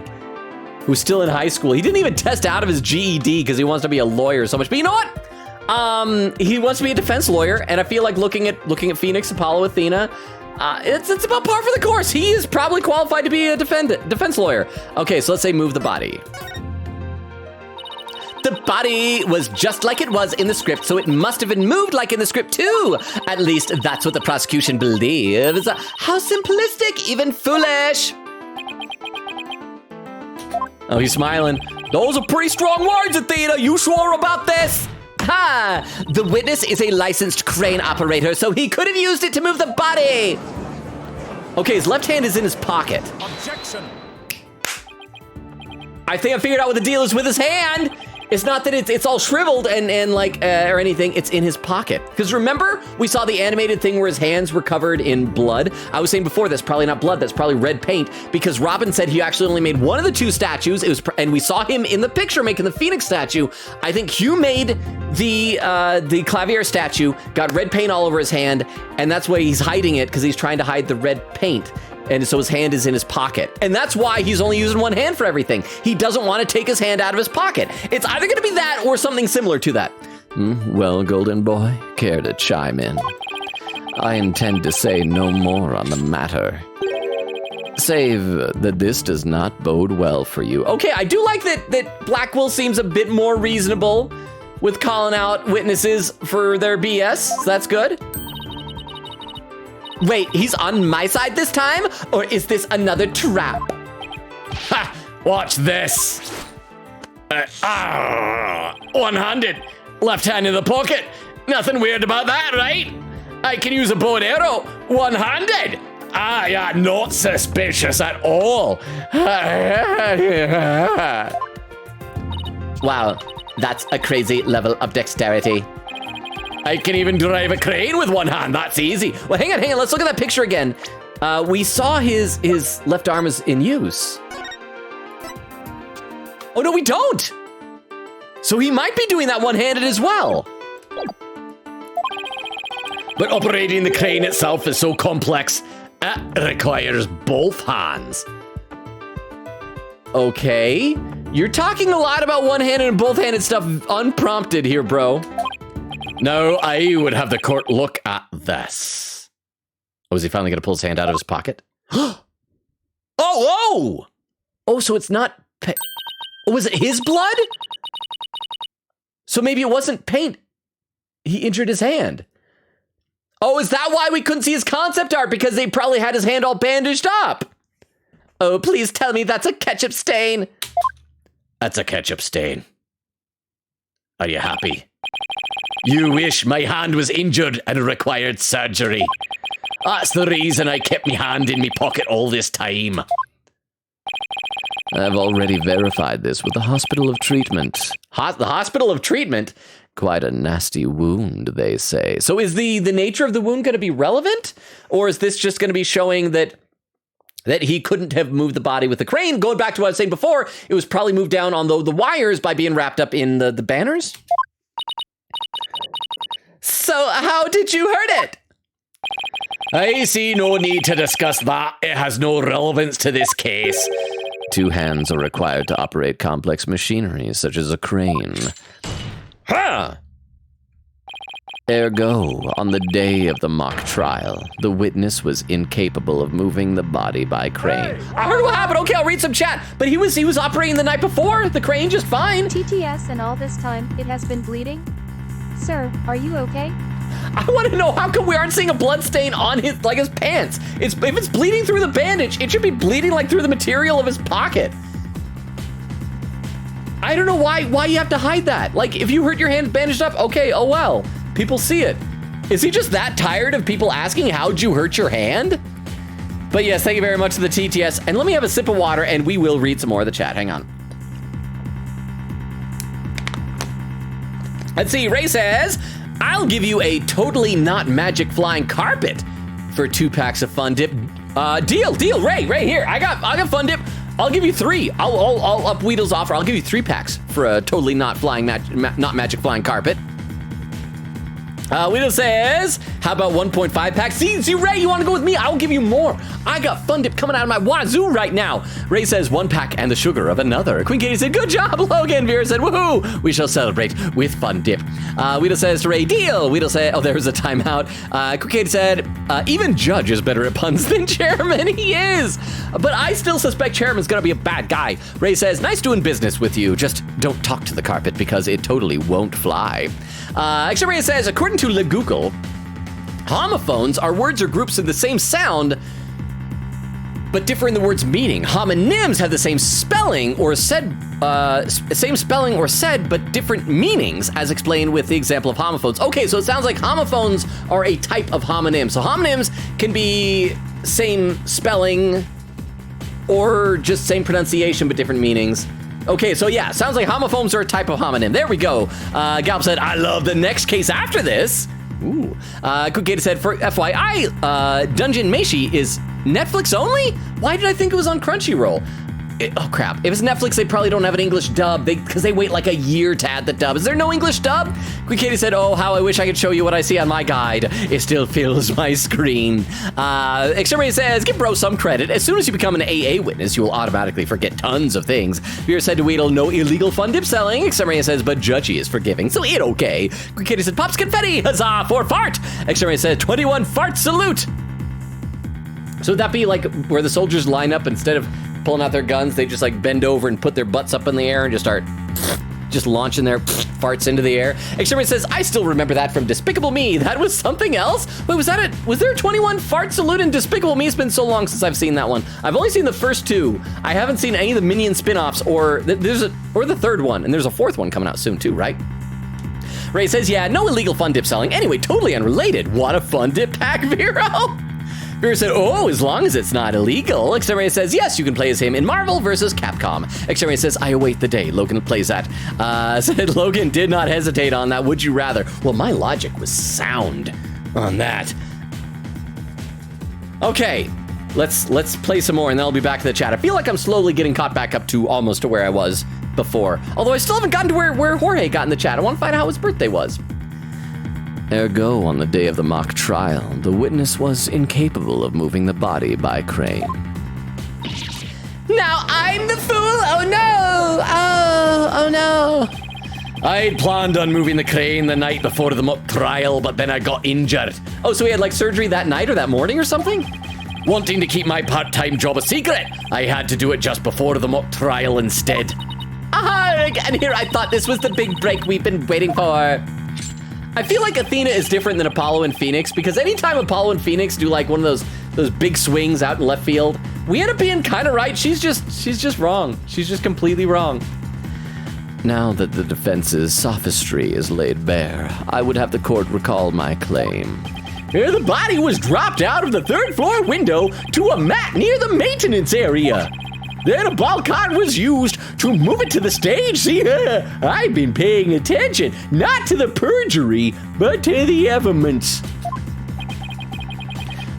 who's still in high school. He didn't even test out of his GED because he wants to be a lawyer so much. But you know what? He wants to be a defense lawyer, and I feel like looking at Phoenix, Apollo, Athena, it's about par for the course. He is probably qualified to be a defense lawyer. Okay, so let's say move the body. The body was just like it was in the script, so it must have been moved like in the script too. At least that's what the prosecution believes. How simplistic, even foolish. Oh, he's smiling. Those are pretty strong words, Athena. You sure about this? Ha! The witness is a licensed crane operator, so he could have used it to move the body. Okay, his left hand is in his pocket. Objection. I think I figured out what the deal is with his hand. It's not that it's all shriveled and like or anything. It's in his pocket. Because remember, we saw the animated thing where his hands were covered in blood. I was saying before, that's probably not blood. That's probably red paint. Because Robin said he actually only made one of the two statues. And we saw him in the picture making the Phoenix statue. I think Hugh made the Clavier statue, got red paint all over his hand, and that's why he's hiding it because he's trying to hide the red paint. And so his hand is in his pocket. And that's why he's only using one hand for everything. He doesn't want to take his hand out of his pocket. It's either going to be that or something similar to that. Well, Golden Boy, care to chime in? I intend to say no more on the matter, save that this does not bode well for you. Okay, I do like that Blackwell seems a bit more reasonable with calling out witnesses for their BS. So that's good. Wait, he's on my side this time? Or is this another trap? Ha! Watch this. One-handed. Left hand in the pocket. Nothing weird about that, right? I can use a bow and arrow one-handed. Yeah, not suspicious at all. Wow, that's a crazy level of dexterity. I can even drive a crane with one hand. That's easy. Well, hang on. Let's look at that picture again. We saw his left arm is in use. Oh, no, we don't. So he might be doing that one-handed as well. But operating the crane itself is so complex, it requires both hands. Okay. You're talking a lot about one-handed and both-handed stuff unprompted here, bro. Now I would have the court look at this. Oh, is he finally going to pull his hand out of his pocket? Oh, so it's not... was it his blood? So maybe it wasn't paint. He injured his hand. Oh, is that why we couldn't see his concept art? Because they probably had his hand all bandaged up. Oh, please tell me that's a ketchup stain. That's a ketchup stain. Are you happy? You wish my hand was injured and required surgery. That's the reason I kept my hand in my pocket all this time. I've already verified this with the hospital of treatment. The hospital of treatment? Quite a nasty wound, they say. So is the nature of the wound going to be relevant? Or is this just going to be showing that he couldn't have moved the body with the crane? Going back to what I was saying before, it was probably moved down on the wires by being wrapped up in the banners? So how did you hurt it? I see no need to discuss that. It has no relevance to this case. 2 hands are required to operate complex machinery, such as a crane. Huh! Ergo, on the day of the mock trial, the witness was incapable of moving the body by crane. I heard what happened. Okay, I'll read some chat. But he was operating the night before. The crane just fine. TTS, and all this time, it has been bleeding? Sir, are you okay? I want to know, how come we aren't seeing a blood stain on his pants? If it's bleeding through the bandage, it should be bleeding like through the material of his pocket. I don't know why you have to hide that. Like, if you hurt your hand bandaged up, okay, oh well. People see it. Is he just that tired of people asking, how'd you hurt your hand? But yes, thank you very much to the TTS. And let me have a sip of water and we will read some more of the chat. Hang on. Let's see, Ray says, I'll give you a totally not magic flying carpet for 2 packs of Fun Dip. Deal, Ray, here. I got Fun Dip. I'll give you 3. I'll up Weedle's offer. I'll give you 3 packs for a totally not not magic flying carpet. Weedle says, how about 1.5 packs? See, Ray, you want to go with me? I'll give you more. I got Fun Dip coming out of my wazoo right now. Ray says 1 pack and the sugar of another. Queen Katie said, good job, Logan. Vera said, woohoo. We shall celebrate with Fun Dip. Weedle says to Ray, deal. Weedle said, oh, there's a timeout. Queen Katie said, even Judge is better at puns than Chairman. He is. But I still suspect Chairman's going to be a bad guy. Ray says, nice doing business with you. Just don't talk to the carpet because it totally won't fly. Actually, Ray says, according to Google, homophones are words or groups of the same sound, but differ in the word's meaning. Homonyms have the same spelling or said, but different meanings, as explained with the example of homophones. Okay, so it sounds like homophones are a type of homonym. So homonyms can be same spelling or just same pronunciation, but different meanings. Okay, so yeah, sounds like homophones are a type of homonym. There we go. Galp said, I love the next case after this. Ooh. Kukata said, for FYI, Dungeon Meshi is Netflix only? Why did I think it was on Crunchyroll? Oh crap, if it's Netflix, they probably don't have an English dub because they wait like a year to add the dub. Is there no English dub? Katie said, oh, how I wish I could show you what I see on my guide. It still fills my screen. Exterminator says, give bro some credit. As soon as you become an AA witness, you will automatically forget tons of things. Vera said to Weedle, no illegal Fun Dip selling. Exterminator says, but Judgy is forgiving, so it okay. Katie said, pops confetti, huzzah for fart. Exterminator said, 21 fart salute. So would that be like where the soldiers line up instead of pulling out their guns, they just like bend over and put their butts up in the air and just start just launching their farts into the air. Exterminator says, I still remember that from Despicable Me. That was something else? Wait, was that it? Was there a 21 fart salute in Despicable Me? It's been so long since I've seen that one. I've only seen the first 2. I haven't seen any of the Minion spin-offs or the 3rd one, and there's a 4th one coming out soon too, right? Ray says, yeah, no illegal Fun Dip selling. Anyway, totally unrelated. Want a Fun Dip pack, Vero? Vera said, oh, as long as it's not illegal. Exterminator says, yes, you can play as him in Marvel vs. Capcom. Exterminator says, I await the day Logan plays that. Said Logan did not hesitate on that. Would you rather? Well, my logic was sound on that. Okay, let's play some more and then I'll be back to the chat. I feel like I'm slowly getting caught back up to almost to where I was before. Although I still haven't gotten to where Jorge got in the chat. I want to find out how his birthday was. Ergo, on the day of the mock trial, the witness was incapable of moving the body by crane. Now I'm the fool! Oh no! Oh no! I'd planned on moving the crane the night before the mock trial, but then I got injured. Oh, so he had like surgery that night or that morning or something? Wanting to keep my part-time job a secret, I had to do it just before the mock trial instead. And here I thought this was the big break we've been waiting for. I feel like Athena is different than Apollo and Phoenix because anytime Apollo and Phoenix do like one of those big swings out in left field, we end up being kind of right. She's just wrong. She's just completely wrong. Now that the defense's sophistry is laid bare, I would have the court recall my claim. Here the body was dropped out of the 3rd floor window to a mat near the maintenance area. Then a ball cart was used to move it to the stage. See, I've been paying attention, not to the perjury, but to the evidence.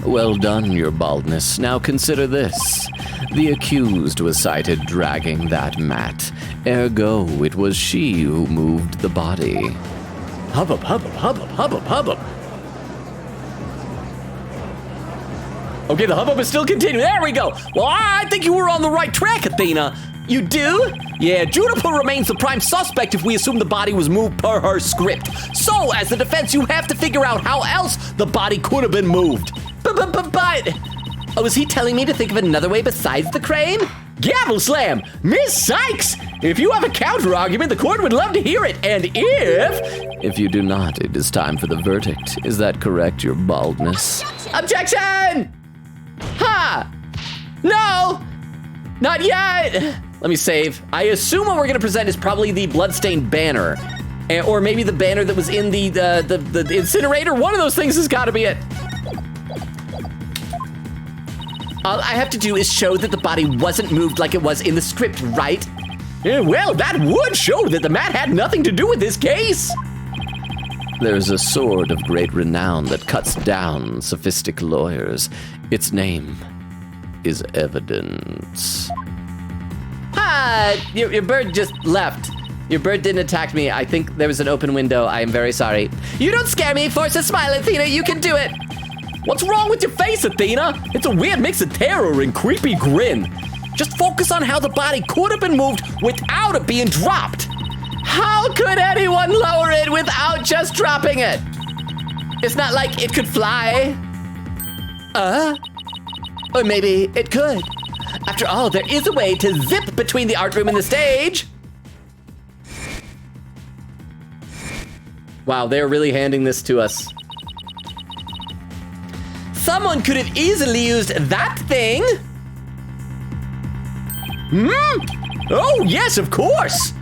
Well done, your baldness. Now consider this. The accused was sighted dragging that mat. Ergo, it was she who moved the body. Hubbub, hubbub, hubbub, hubbub, hubbub. Okay, the hubbub is still continuing. There we go. Well, I think you were on the right track, Athena. You do? Yeah, Juniper remains the prime suspect if we assume the body was moved per her script. So, as the defense, you have to figure out how else the body could have been moved. But... Oh, is he telling me to think of another way besides the crane? Gavel slam! Miss Sykes! If you have a counter-argument, the court would love to hear it. And if you do not, it is time for the verdict. Is that correct, your baldness? Objection! Ha! No! Not yet! Let me save. I assume what we're gonna present is probably the bloodstained banner. Or maybe the banner that was in the incinerator. One of those things has gotta be it. All I have to do is show that the body wasn't moved like it was in the script, right? Well, that would show that the mat had nothing to do with this case. There's a sword of great renown that cuts down sophistic lawyers. Its name is evidence. Your bird just left. Your bird didn't attack me. I think there was an open window. I am very sorry. You don't scare me. Force a smile, Athena. You can do it. What's wrong with your face, Athena? It's a weird mix of terror and creepy grin. Just focus on how the body could have been moved without it being dropped. How could anyone lower it without just dropping it? It's not like it could fly. Or maybe it could. After all, there is a way to zip between the art room and the stage. Wow, they're really handing this to us. Someone could have easily used that thing. Oh, yes, of course.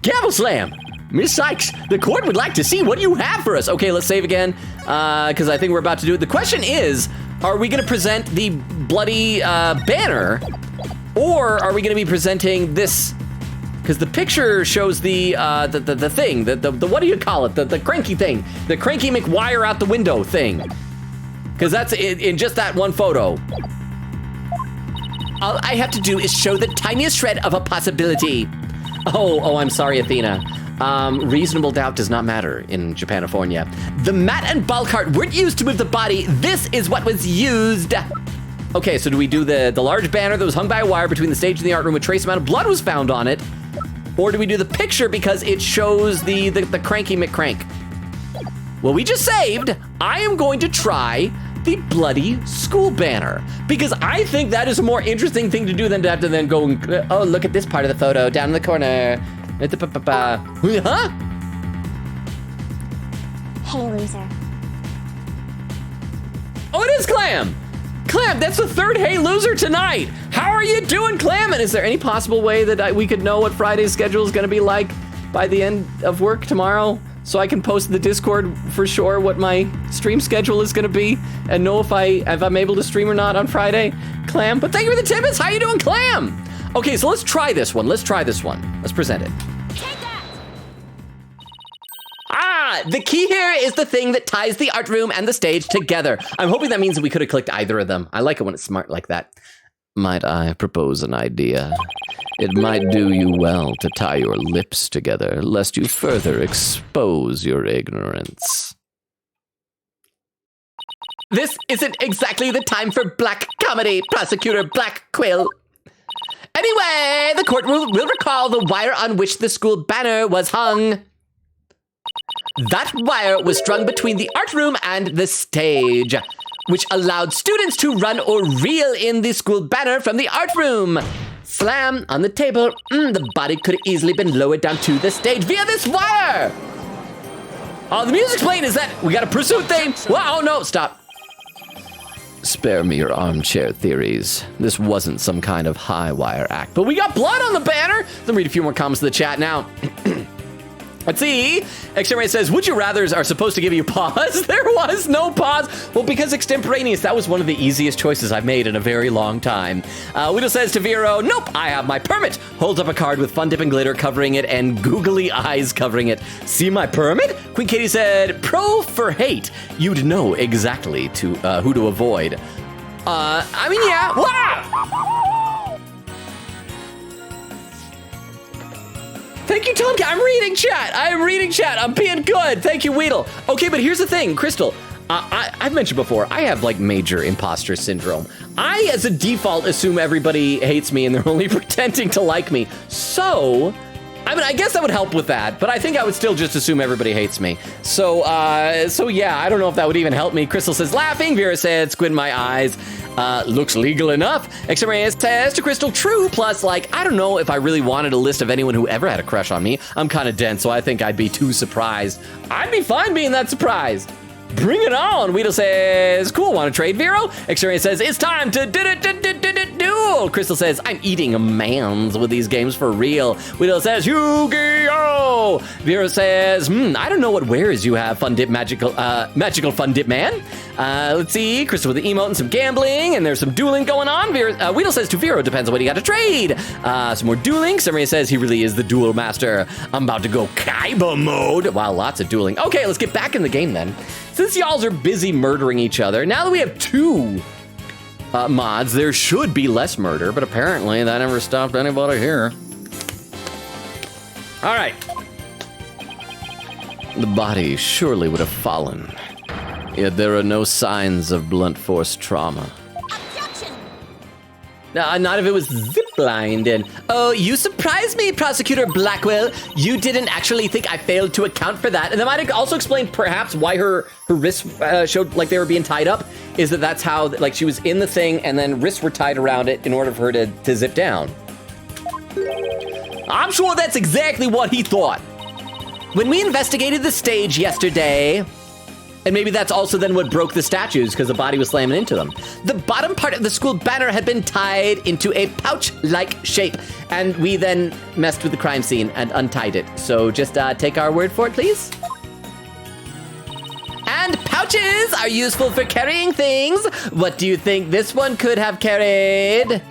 Gavel slam. Miss Sykes, the court would like to see what you have for us. Okay, let's save again, because I think we're about to do it. The question is, are we going to present the bloody banner, or are we going to be presenting this? Because the picture shows the thing, the what do you call it? The cranky thing, the cranky McWire out the window thing. Because that's in just that one photo. All I have to do is show the tiniest shred of a possibility. Oh, I'm sorry, Athena. Reasonable doubt does not matter in Japanifornia. The mat and ball cart weren't used to move the body. This is what was used. Okay, so do we do the large banner that was hung by a wire between the stage and the art room? A trace amount of blood was found on it. Or do we do the picture because it shows the cranky McCrank? Well, we just saved. I am going to try the bloody school banner because I think that is a more interesting thing to do than to have to then go and, oh, look at this part of the photo down in the corner. Huh? Hey, loser. Oh, it is Clam. Clam, that's the third Hey Loser tonight. How are you doing, Clam? And is there any possible way that we could know what Friday's schedule is going to be like by the end of work tomorrow? So I can post in the Discord for sure what my stream schedule is going to be and know if I'm able to stream or not on Friday. Clam, but thank you for the tippets. How you doing, Clam? Okay, so let's try this one. Let's present it. The key here is the thing that ties the art room and the stage together. I'm hoping that means that we could have clicked either of them. I like it when it's smart like that. Might I propose an idea? It might do you well to tie your lips together, lest you further expose your ignorance. This isn't exactly the time for black comedy, Prosecutor Black Quill. Anyway, the court will recall the wire on which the school banner was hung. That wire was strung between the art room and the stage, which allowed students to run or reel in the school banner from the art room. Slam on the table. The body could have easily been lowered down to the stage via this wire. Oh, the music's playing. Is that we got a pursuit theme? Wow, oh no, stop. Spare me your armchair theories. This wasn't some kind of high wire act, but we got blood on the banner. Let me read a few more comments in the chat now. Let's see. Extremity says, would you rathers are supposed to give you pause? There was no pause. Well, because extemporaneous, that was one of the easiest choices I've made in a very long time. Widow says to Vero, nope, I have my permit. Holds up a card with fun dip and glitter covering it and googly eyes covering it. See my permit? Queen Katie said, pro for hate. You'd know exactly who to avoid. I mean, yeah. Wow! Thank you, Tom. I'm reading chat. I'm being good. Thank you, Weedle. Okay, but here's the thing, Crystal. I've mentioned before, I have like major imposter syndrome. I, as a default, assume everybody hates me and they're only pretending to like me. So, I mean, I guess that would help with that, but I think I would still just assume everybody hates me. So yeah, I don't know if that would even help me. Crystal says, laughing. Vera said, squint my eyes. Looks legal enough. XMRA says to Crystal, true. Plus, like, I don't know if I really wanted a list of anyone who ever had a crush on me. I'm kind of dense, so I think I'd be too surprised. I'd be fine being that surprised. Bring it on. Weedle says, cool, want to trade, Vero? Xavier says, it's time to duel. Crystal says, I'm eating a man's with these games for real. Weedle says, Yu-Gi-Oh! Vero says, I don't know what wares you have, Fun Dip magical Fun Dip man. Let's see, Crystal with the emote and some gambling, and there's some dueling going on. Weedle says to Vero, depends on what you got to trade. Some more dueling. Xavier says, he really is the duel master. I'm about to go Kaiba mode. Wow, lots of dueling. Okay, let's get back in the game then. Since y'all are busy murdering each other, now that we have two mods, there should be less murder, but apparently that never stopped anybody here. All right. The body surely would have fallen, yet there are no signs of blunt force trauma. No, not if it was ziplined in. Oh, you surprised me, Prosecutor Blackwell. You didn't actually think I failed to account for that. And that might also explain perhaps why her wrists showed like they were being tied up, is that's how, like, she was in the thing and then wrists were tied around it in order for her to zip down. I'm sure that's exactly what he thought. When we investigated the stage yesterday, and maybe that's also then what broke the statues, because the body was slamming into them. The bottom part of the school banner had been tied into a pouch-like shape, and we then messed with the crime scene and untied it. So just take our word for it, please. And pouches are useful for carrying things. What do you think this one could have carried?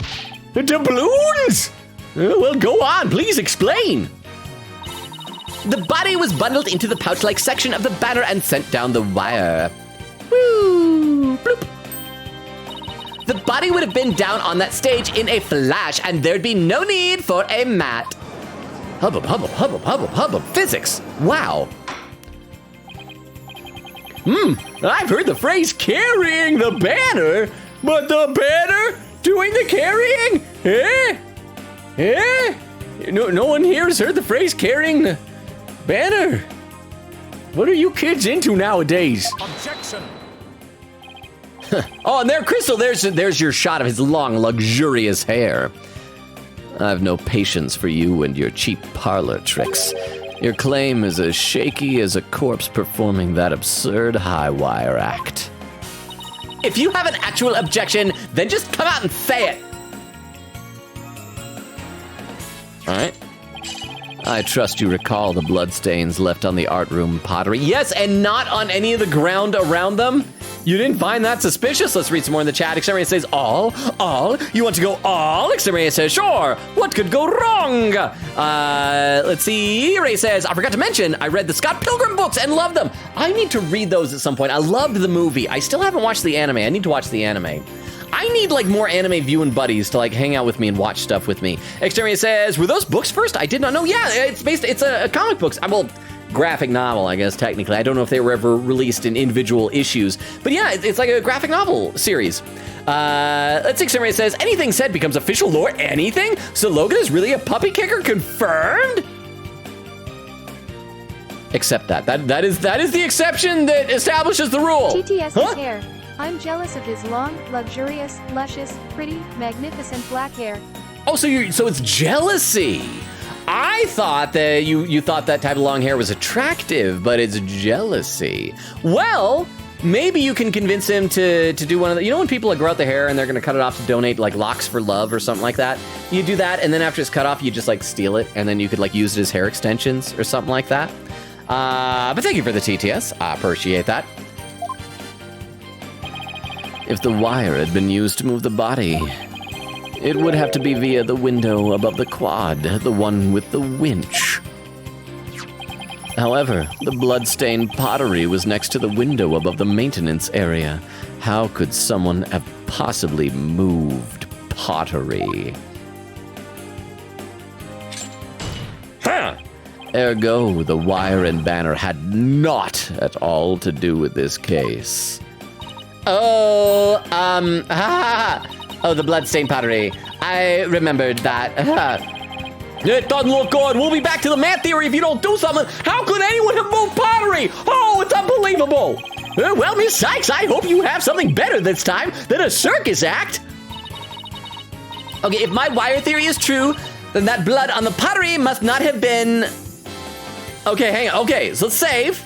The balloons! Well, go on, please explain. The body was bundled into the pouch-like section of the banner and sent down the wire. Woo! Bloop. The body would have been down on that stage in a flash, and there'd be no need for a mat. Hubbub, hubbub, hubbub, hubbub, hubbub. Physics. Wow. I've heard the phrase carrying the banner, but the banner doing the carrying? No one here has heard the phrase carrying the banner. What are you kids into nowadays? Objection. Oh, and there, Crystal, there's your shot of his long, luxurious hair. I've no patience for you and your cheap parlor tricks. Your claim is as shaky as a corpse performing that absurd high wire act. If you have an actual objection, then just come out and say it. All right. I trust you recall the bloodstains left on the art room pottery. Yes, and not on any of the ground around them. You didn't find that suspicious? Let's read some more in the chat. Exterminator says, all? You want to go all? Exterminator says, sure. What could go wrong? Let's see. Ray says, I forgot to mention, I read the Scott Pilgrim books and loved them. I need to read those at some point. I loved the movie. I still haven't watched the anime. I need to watch the anime. I need like more anime viewing buddies to like hang out with me and watch stuff with me. Exterminator says, were those books first? I did not know. Yeah, it's a comic books. Well, graphic novel, I guess, technically. I don't know if they were ever released in individual issues. But yeah, it's like a graphic novel series. Let's see, Exterminator says, anything said becomes official lore? Anything? So Logan is really a puppy kicker? Confirmed? Except that is the exception that establishes the rule. TTS's hair. I'm jealous of his long, luxurious, luscious, pretty, magnificent black hair. Oh, so it's jealousy. I thought that you thought that type of long hair was attractive, but it's jealousy. Well, maybe you can convince him to do one of the, you know when people like grow out the hair and they're gonna cut it off to donate like locks for love or something like that? You do that, and then after it's cut off, you just like steal it, and then you could like use it as hair extensions or something like that. But thank you for the TTS. I appreciate that. If the wire had been used to move the body, it would have to be via the window above the quad, the one with the winch. However, the blood-stained pottery was next to the window above the maintenance area. How could someone have possibly moved pottery? Huh. Ergo, the wire and banner had not at all to do with this case. Oh, the bloodstained pottery. I remembered that. It doesn't look good. We'll be back to the man theory if you don't do something. How could anyone have moved pottery? Oh, it's unbelievable. Well, Miss Sykes, I hope you have something better this time than a circus act. Okay, if my wire theory is true, then that blood on the pottery must not have been... Okay, hang on. Okay, so let's save.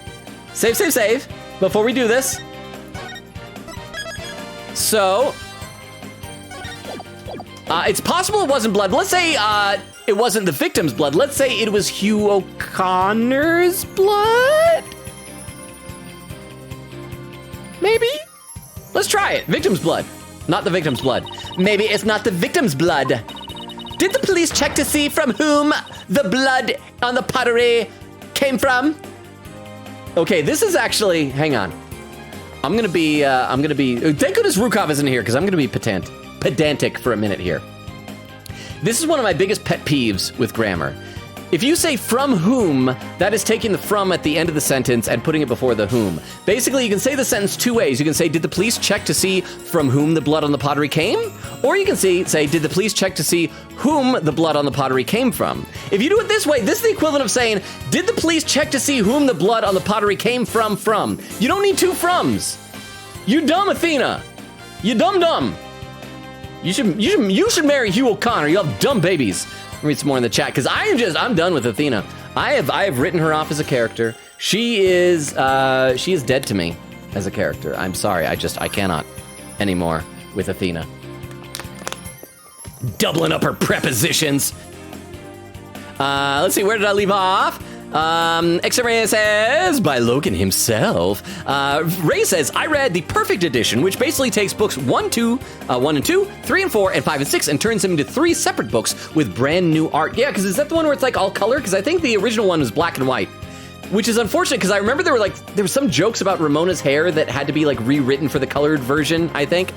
Save. Before we do this. So, it's possible it wasn't blood. Let's say it wasn't the victim's blood. Let's say it was Hugh O'Connor's blood? Maybe? Let's try it. Victim's blood. Not the victim's blood. Maybe it's not the victim's blood. Did the police check to see from whom the blood on the pottery came from? Okay, this is actually, hang on. I'm gonna be, thank goodness Rukov isn't here, because I'm gonna be pedantic for a minute here. This is one of my biggest pet peeves with grammar, If you say from whom, that is taking the from at the end of the sentence and putting it before the whom. Basically, you can say the sentence two ways. You can say, did the police check to see from whom the blood on the pottery came? Or you can say, did the police check to see whom the blood on the pottery came from? If you do it this way, this is the equivalent of saying, did the police check to see whom the blood on the pottery came from? You don't need two froms. You dumb Athena. You dumb. You should marry Hugh O'Connor. You have dumb babies. Read some more in the chat because I'm done with Athena. I have written her off as a character. She is dead to me as a character. I'm sorry. I cannot anymore with Athena. Doubling up her prepositions. Let's see, where did I leave off? X-Ray says, by Logan himself. Ray says, I read the Perfect Edition, which basically takes books 1 and 2, 3 and 4, and 5 and 6, and turns them into 3 separate books with brand new art. Yeah, because is that the one where it's like all color? Because I think the original one was black and white. Which is unfortunate, because I remember there were some jokes about Ramona's hair that had to be like rewritten for the colored version, I think.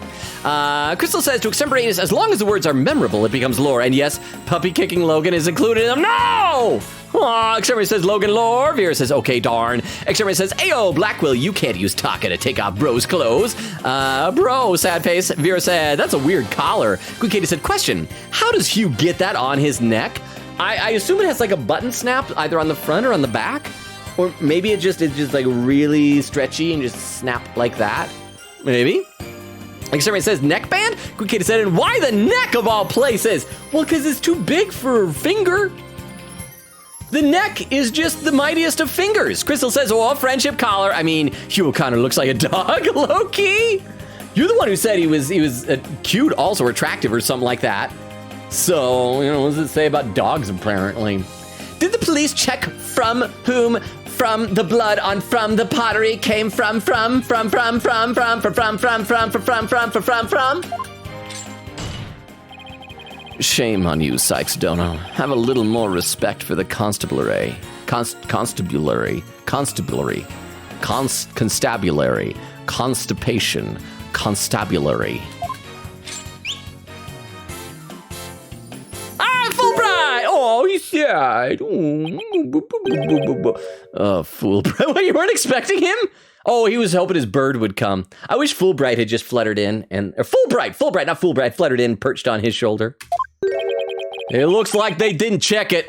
Crystal says, to extemporaneous, as long as the words are memorable, it becomes lore. And yes, puppy kicking Logan is included in them. No! Exterminator says Logan lore. Vera says, okay, darn. Exterminator says, ayo, Blackwell, you can't use Taka to take off bro's clothes. Bro, sad face. Vera said, that's a weird collar. Good Katie said, question, how does Hugh get that on his neck? I assume it has like a button snap either on the front or on the back. Or maybe it's just like really stretchy and just snap like that. Maybe. Exterminator says neckband? Good Katie said, and why the neck of all places? Well, because it's too big for a finger. The neck is just the mightiest of fingers. Crystal says, oh, friendship collar. I mean, Hugh O'Connor looks like a dog, low-key. You're the one who said he was cute, also attractive or something like that. So, what does it say about dogs, apparently? Did the police check from whom from the blood on from the pottery came from? Shame on you, Sykes Dono. Have a little more respect for the constabulary. Constabulary. Constipation. Constabulary. Fulbright! Oh, he's sad. Oh, Fulbright. What, you weren't expecting him? Oh, he was hoping his bird would come. I wish Fulbright had just fluttered in or Fulbright, not Fulbright, fluttered in, perched on his shoulder. It looks like they didn't check it.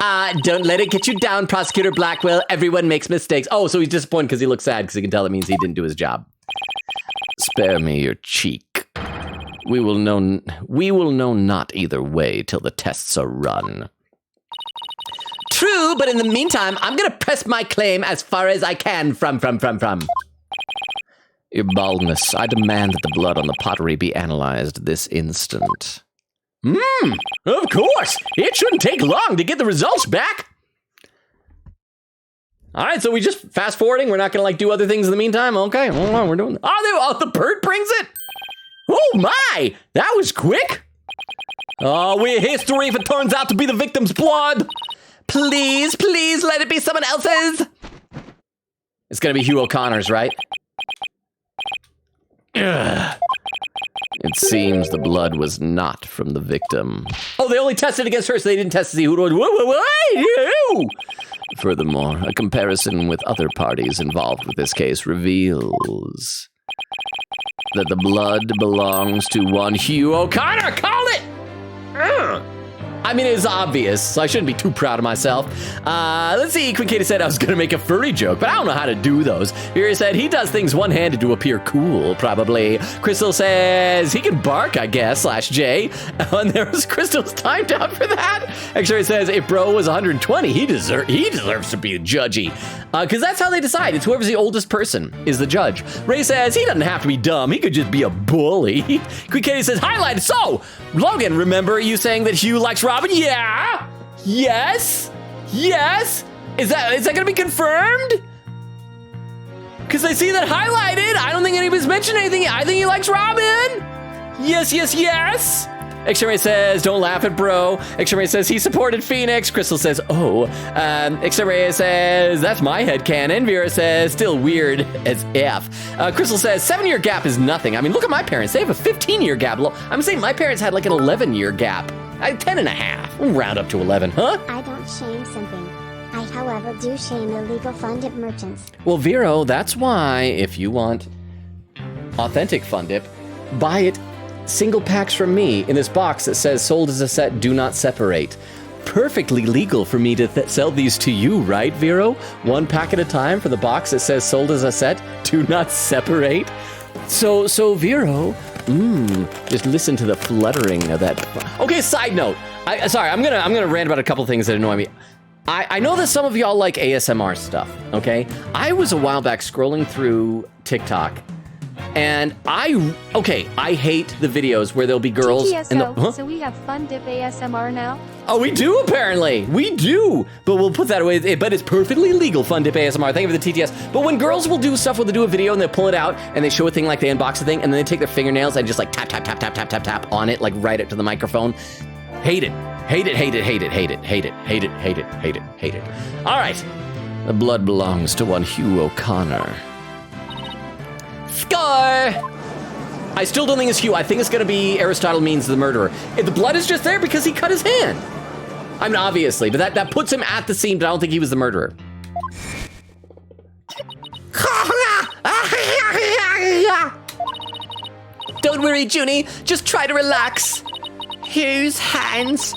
Don't let it get you down, Prosecutor Blackwell. Everyone makes mistakes. Oh, so he's disappointed because he looks sad because he can tell it means he didn't do his job. Spare me your cheek. We will know not either way till the tests are run. True, but in the meantime, I'm gonna press my claim as far as I can from. Your baldness, I demand that the blood on the pottery be analyzed this instant. Of course! It shouldn't take long to get the results back! Alright, so we just fast forwarding, we're not gonna do other things in the meantime? Okay, we're doing that. Oh, the bird brings it? Oh my! That was quick! Oh, we're history if it turns out to be the victim's blood! Please let it be someone else's! It's gonna be Hugh O'Connor's, right? Ugh. It seems the blood was not from the victim. Oh, they only tested against her, so they didn't test to see who it was. Furthermore, a comparison with other parties involved with this case reveals that the blood belongs to one Hugh O'Connor. Call it! Ugh. I mean, it's obvious, so I shouldn't be too proud of myself. Let's see, Quick Katie said I was gonna make a furry joke, but I don't know how to do those. Fury said he does things one-handed to appear cool, probably. Crystal says he can bark, I guess, /J. And there was Crystal's timed out for that. X-Ray says if bro was 120, he deserves to be judgy. Because that's how they decide. It's whoever's the oldest person is the judge. Ray says he doesn't have to be dumb. He could just be a bully. Quick Katie says, highlighted. So, Logan, remember you saying that Hugh likes Robin? Yeah. Yes. Is that gonna be confirmed? Because I see that highlighted. I don't think anybody's mentioned anything. I think he likes Robin. Yes. X-Ray says, don't laugh at bro. X-Ray says he supported Phoenix. Crystal says, oh. X-Ray says, that's my headcanon. Vera says, still weird as F. Crystal says, 7-year gap is nothing. I mean, look at my parents. They have a 15-year gap. I'm saying my parents had like an 11-year gap. 10 and a half. We'll round up to 11, huh? I don't shame simping. I, however, do shame illegal fun dip merchants. Well, Vero, that's why if you want authentic fun dip, buy it single packs from me in this box that says sold as a set, do not separate. Perfectly legal for me to sell these to you, right, Vero? 1 pack at a time for the box that says sold as a set, do not separate. So Vero, just listen to the fluttering of that. Okay, side note. I'm gonna rant about a couple things that annoy me. I know that some of y'all like ASMR stuff, okay? I was a while back scrolling through TikTok, and I hate the videos where there'll be girls TTSO, so we have fun dip ASMR now? Oh, we do apparently. We do. But we'll put that away. But it's perfectly legal fun dip ASMR. Thank you for the TTS. But when girls will do stuff, they'll do a video and they'll pull it out and they show a thing like they unbox a thing and then they take their fingernails and just like tap, tap, tap, tap, tap, tap, tap on it, like right up to the microphone. Hate it. Hate it, hate it, hate it, hate it, hate it, hate it, hate it, hate it, hate it. All right. The blood belongs to one Hugh O'Connor. Score! I still don't think it's Hugh. I think it's going to be Aristotle means the murderer. If the blood is just there because he cut his hand. I mean, obviously, but that puts him at the scene, but I don't think he was the murderer. Don't worry, Junie. Just try to relax. His hands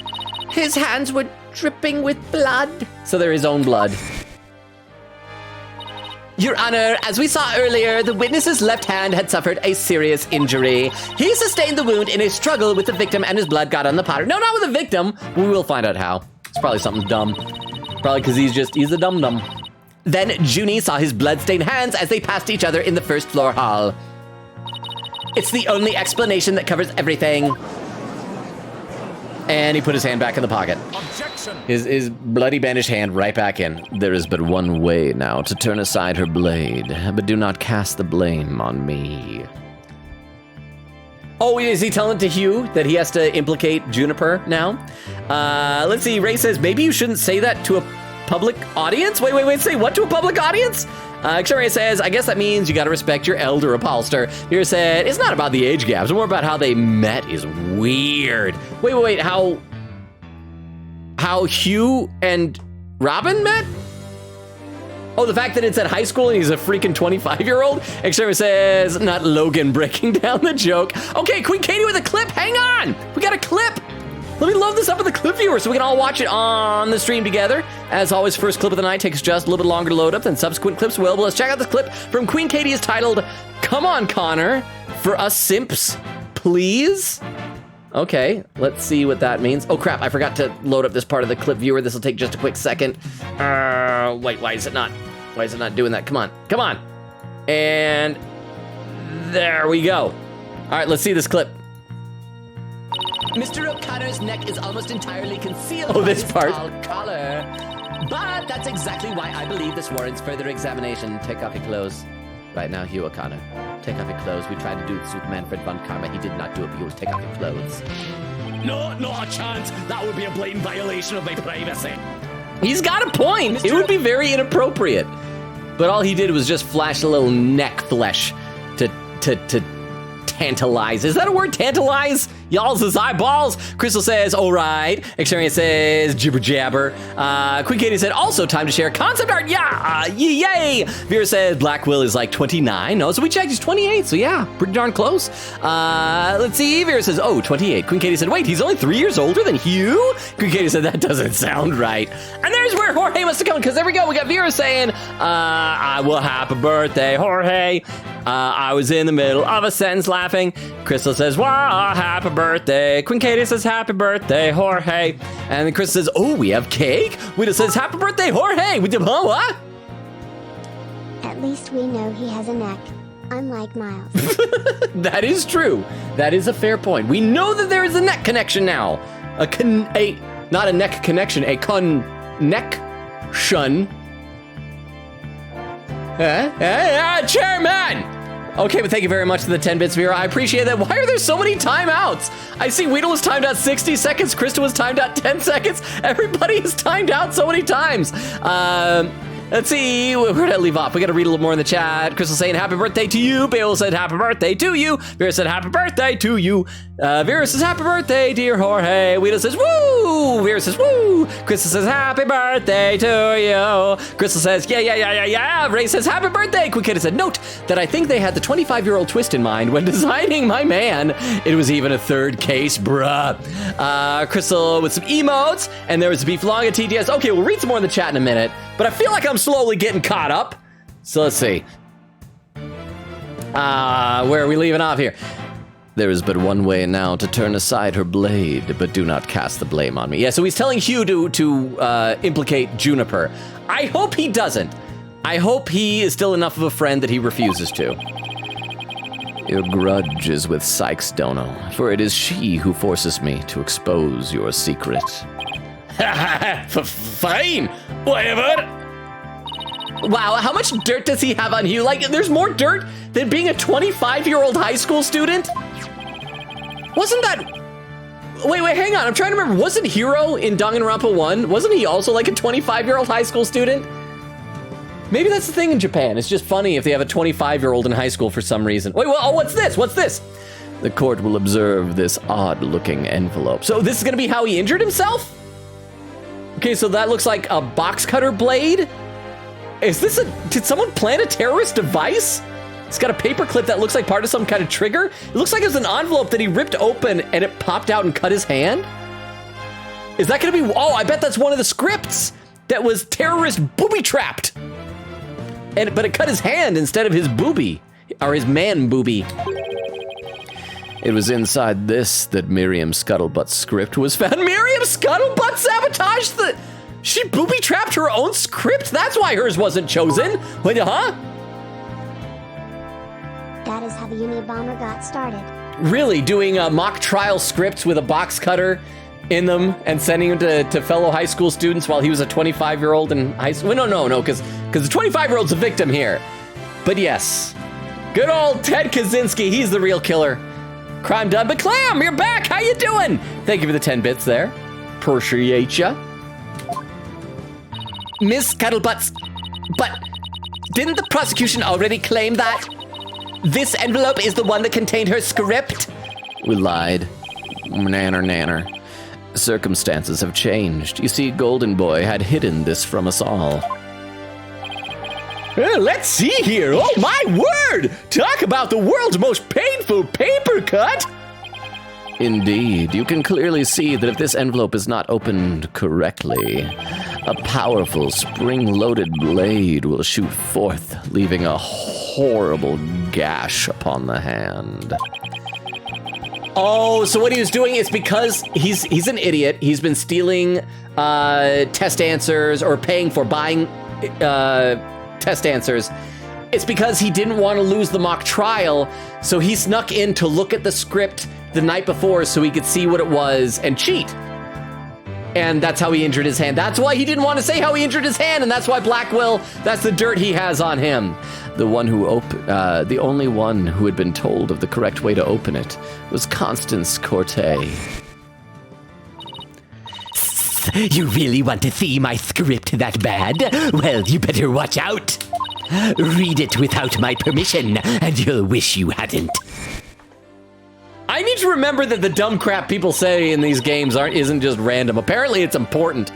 were dripping with blood. So they're his own blood. Your Honor, as we saw earlier, the witness's left hand had suffered a serious injury. He sustained the wound in a struggle with the victim and his blood got on the powder. No, not with the victim. We will find out how. It's probably something dumb. Probably because he's a dum-dum. Then Junie saw his blood-stained hands as they passed each other in the first floor hall. It's the only explanation that covers everything. And he put his hand back in the pocket. Objection. His bloody bandaged hand right back in. There is but one way now to turn aside her blade, but do not cast the blame on me. Oh, is he telling to Hugh that he has to implicate Juniper now? Let's see, Ray says, maybe you shouldn't say that to a public audience? Wait, say what to a public audience? Xavier says, I guess that means you gotta respect your elder upholster. Here said, it's not about the age gaps, more about how they met is weird. Wait, how Hugh and Robin met? Oh, the fact that it's at high school and he's a freaking 25-year-old? Xavier says, not Logan breaking down the joke. Okay, Queen Katie with a clip, hang on! We got a clip! Let me load this up in the clip viewer so we can all watch it on the stream together. As always, first clip of the night takes just a little bit longer to load up than subsequent clips will. But let's check out this clip from Queen Katie. Is titled, Come on, Connor, for us simps, please? Okay, let's see what that means. Oh crap, I forgot to load up this part of the clip viewer. This will take just a quick second. Wait, why is it not doing that? Come on. And there we go. All right, let's see this clip. Mr. O'Connor's neck is almost entirely concealed by his tall collar. But that's exactly why I believe this warrants further examination. Take off your clothes. Right now, Hugh O'Connor. Take off your clothes. We tried to do this with Manfred von Karma. He did not do it, but you will take off your clothes. No, not a chance. That would be a blatant violation of my privacy. He's got a point. Mr. It would be very inappropriate. But all he did was just flash a little neck flesh to tantalize. Is that a word, tantalize? Y'all's his eyeballs. Crystal says, all right. Experience says, jibber jabber. Queen Katie said, also time to share concept art. Yeah, yay. Vera says, Black Will is like 29. No, so we checked, he's 28. So yeah, pretty darn close. Let's see. Vera says, oh, 28. Queen Katie said, wait, he's only 3 years older than Hugh? Queen Katie said, that doesn't sound right. And there's where Jorge must have come, because there we go. We got Vera saying, well, happy birthday, Jorge. I was in the middle of a sentence laughing. Crystal says, wow, happy birthday. Queen Katie says, happy birthday, Jorge. And then Crystal says, oh, we have cake? Wita says, happy birthday, Jorge. We did, what? At least we know he has a neck, unlike Miles. That is true. That is a fair point. We know that there is a neck connection now. Not a neck connection, a connection. Chairman! Okay, but thank you very much for the 10 bits, Vera. I appreciate that. Why are there so many timeouts? I see Weedle was timed out 60 seconds. Krista was timed out 10 seconds. Everybody is timed out so many times. Let's see, where did I leave off? We gotta read a little more in the chat. Crystal saying happy birthday to you. Bill said happy birthday to you. Vera said happy birthday to you. Vera says happy birthday, dear Jorge. Wheatle says woo. Vera says woo. Crystal says happy birthday to you. Crystal says yeah. Ray says happy birthday. Quick Kid said note that I think they had the 25-year-old twist in mind when designing my man. It was even a third case, bruh. Crystal with some emotes, and there was a beef long at TTS. Okay, we'll read some more in the chat in a minute, but I feel like I'm slowly getting caught up. So let's see. Where are we leaving off here? There is but one way now to turn aside her blade, but do not cast the blame on me. Yeah, so he's telling Hugh to implicate Juniper. I hope he doesn't. I hope he is still enough of a friend that he refuses to. Your grudge is with Sykes Dono, for it is she who forces me to expose your secret. Fine, whatever. Wow, how much dirt does he have on Hugh? Like, there's more dirt than being a 25-year-old high school student? Wasn't that... Wait, hang on. I'm trying to remember. Wasn't Hero in Danganronpa 1? Wasn't he also like a 25-year-old high school student? Maybe that's the thing in Japan. It's just funny if they have a 25-year-old in high school for some reason. Wait, well, oh, what's this? What's this? The court will observe this odd-looking envelope. So this is going to be how he injured himself? Okay, so that looks like a box cutter blade? Is this did someone plant a terrorist device? It's got a paper clip that looks like part of some kind of trigger. It looks like it was an envelope that he ripped open and it popped out and cut his hand. Is that gonna be, oh, I bet that's one of the scripts that was terrorist booby-trapped. But it cut his hand instead of his boobie, or his man boobie. It was inside this that Miriam Scuttlebutt's script was found. Miriam Scuttlebutt sabotaged the... She booby-trapped her own script? That's why hers wasn't chosen. Wait, huh? That is how the Unabomber got started. Really? Doing mock trial scripts with a box cutter in them and sending them to fellow high school students while he was a 25-year-old in high school? Well, no, because the 25-year-old's a victim here. But yes, good old Ted Kaczynski, he's the real killer. Crime done. But Clam, you're back. How you doing? Thank you for the 10 bits there. Appreciate ya. Miss Scuttlebutts, but didn't the prosecution already claim that this envelope is the one that contained her script? We lied. Nanner. Circumstances have changed. You see, Golden Boy had hidden this from us all. Let's see here. Oh, my word! Talk about the world's most painful paper cut! Indeed, you can clearly see that if this envelope is not opened correctly, a powerful spring-loaded blade will shoot forth, leaving a horrible gash upon the hand. Oh, so what he was doing is because he's an idiot. He's been stealing test answers or paying for buying test answers. It's because he didn't want to lose the mock trial, so he snuck in to look at the script the night before so he could see what it was and cheat. And that's how he injured his hand. That's why he didn't want to say how he injured his hand, and that's why Blackwell, that's the dirt he has on him. The only one who had been told of the correct way to open it was Constance Cortez. You really want to see my script that bad? Well, you better watch out. Read it without my permission, and you'll wish you hadn't. I need to remember that the dumb crap people say in these games isn't just random. Apparently, it's important.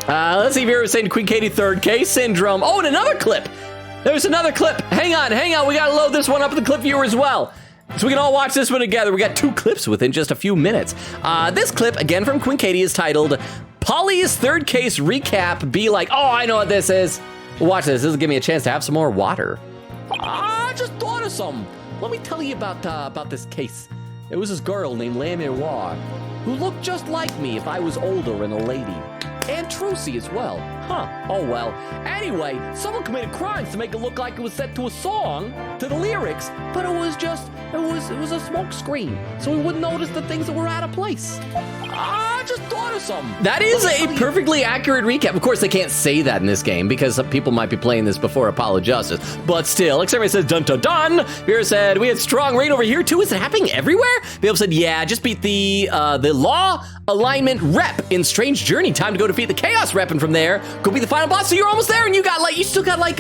Let's see if you're saying Queen Katie 3rd case syndrome. Oh, and another clip. There's another clip. Hang on. We gotta load this one up in the clip viewer as well, so we can all watch this one together. We got 2 clips within just a few minutes. This clip, again from Queen Katie, is titled Polly's 3rd case recap. Be like, oh, I know what this is. Watch this. This will give me a chance to have some more water. I just thought of something. Let me tell you about this case. There was this girl named Lamiroir who looked just like me if I was older and a lady. And Trucy as well. Huh. Oh well. Anyway, someone committed crimes to make it look like it was set to a song, to the lyrics, but it was a smoke screen, so we wouldn't notice the things that were out of place. I just thought of awesome. That is a perfectly accurate recap. Of course, they can't say that in this game because people might be playing this before Apollo Justice. But still, like everybody says, dun dun dun. Vera said, we had strong rain over here too. Is it happening everywhere? Bill said, yeah, just beat the law alignment rep in Strange Journey. Time to go defeat the chaos rep, and from there, go be the final boss. So you're almost there, and you still got like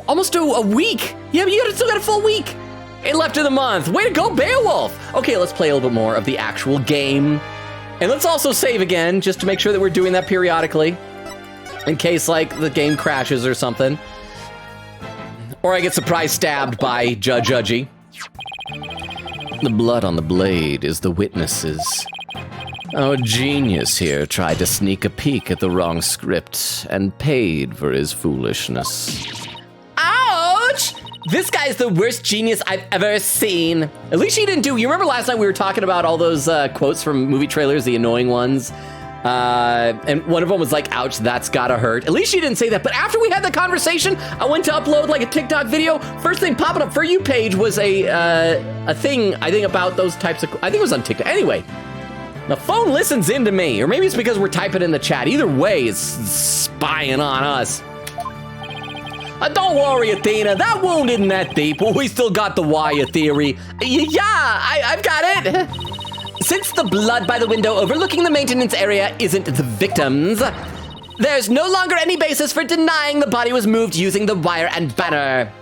almost a week. Yeah, but you still got a full week left in the month. Way to go, Beowulf. Okay, let's play a little bit more of the actual game. And let's also save again, just to make sure that we're doing that periodically. In case, like, the game crashes or something. Or I get surprise stabbed by Judgy. The blood on the blade is the witnesses. Our genius here tried to sneak a peek at the wrong script and paid for his foolishness. Ouch! This guy's the worst genius I've ever seen. At least he didn't do, you remember last night we were talking about all those quotes from movie trailers, the annoying ones? And one of them was like, ouch, that's gotta hurt. At least she didn't say that. But after we had the conversation, I went to upload like a TikTok video. First thing popping up For You page was a thing, I think, about those types of, I think it was on TikTok. Anyway, the phone listens into me, or maybe it's because we're typing in the chat. Either way, it's spying on us. Don't worry, Athena, that wound isn't that deep. We still got the wire theory. Yeah, I've got it. Since the blood by the window overlooking the maintenance area isn't the victim's, there's no longer any basis for denying the body was moved using the wire and banner.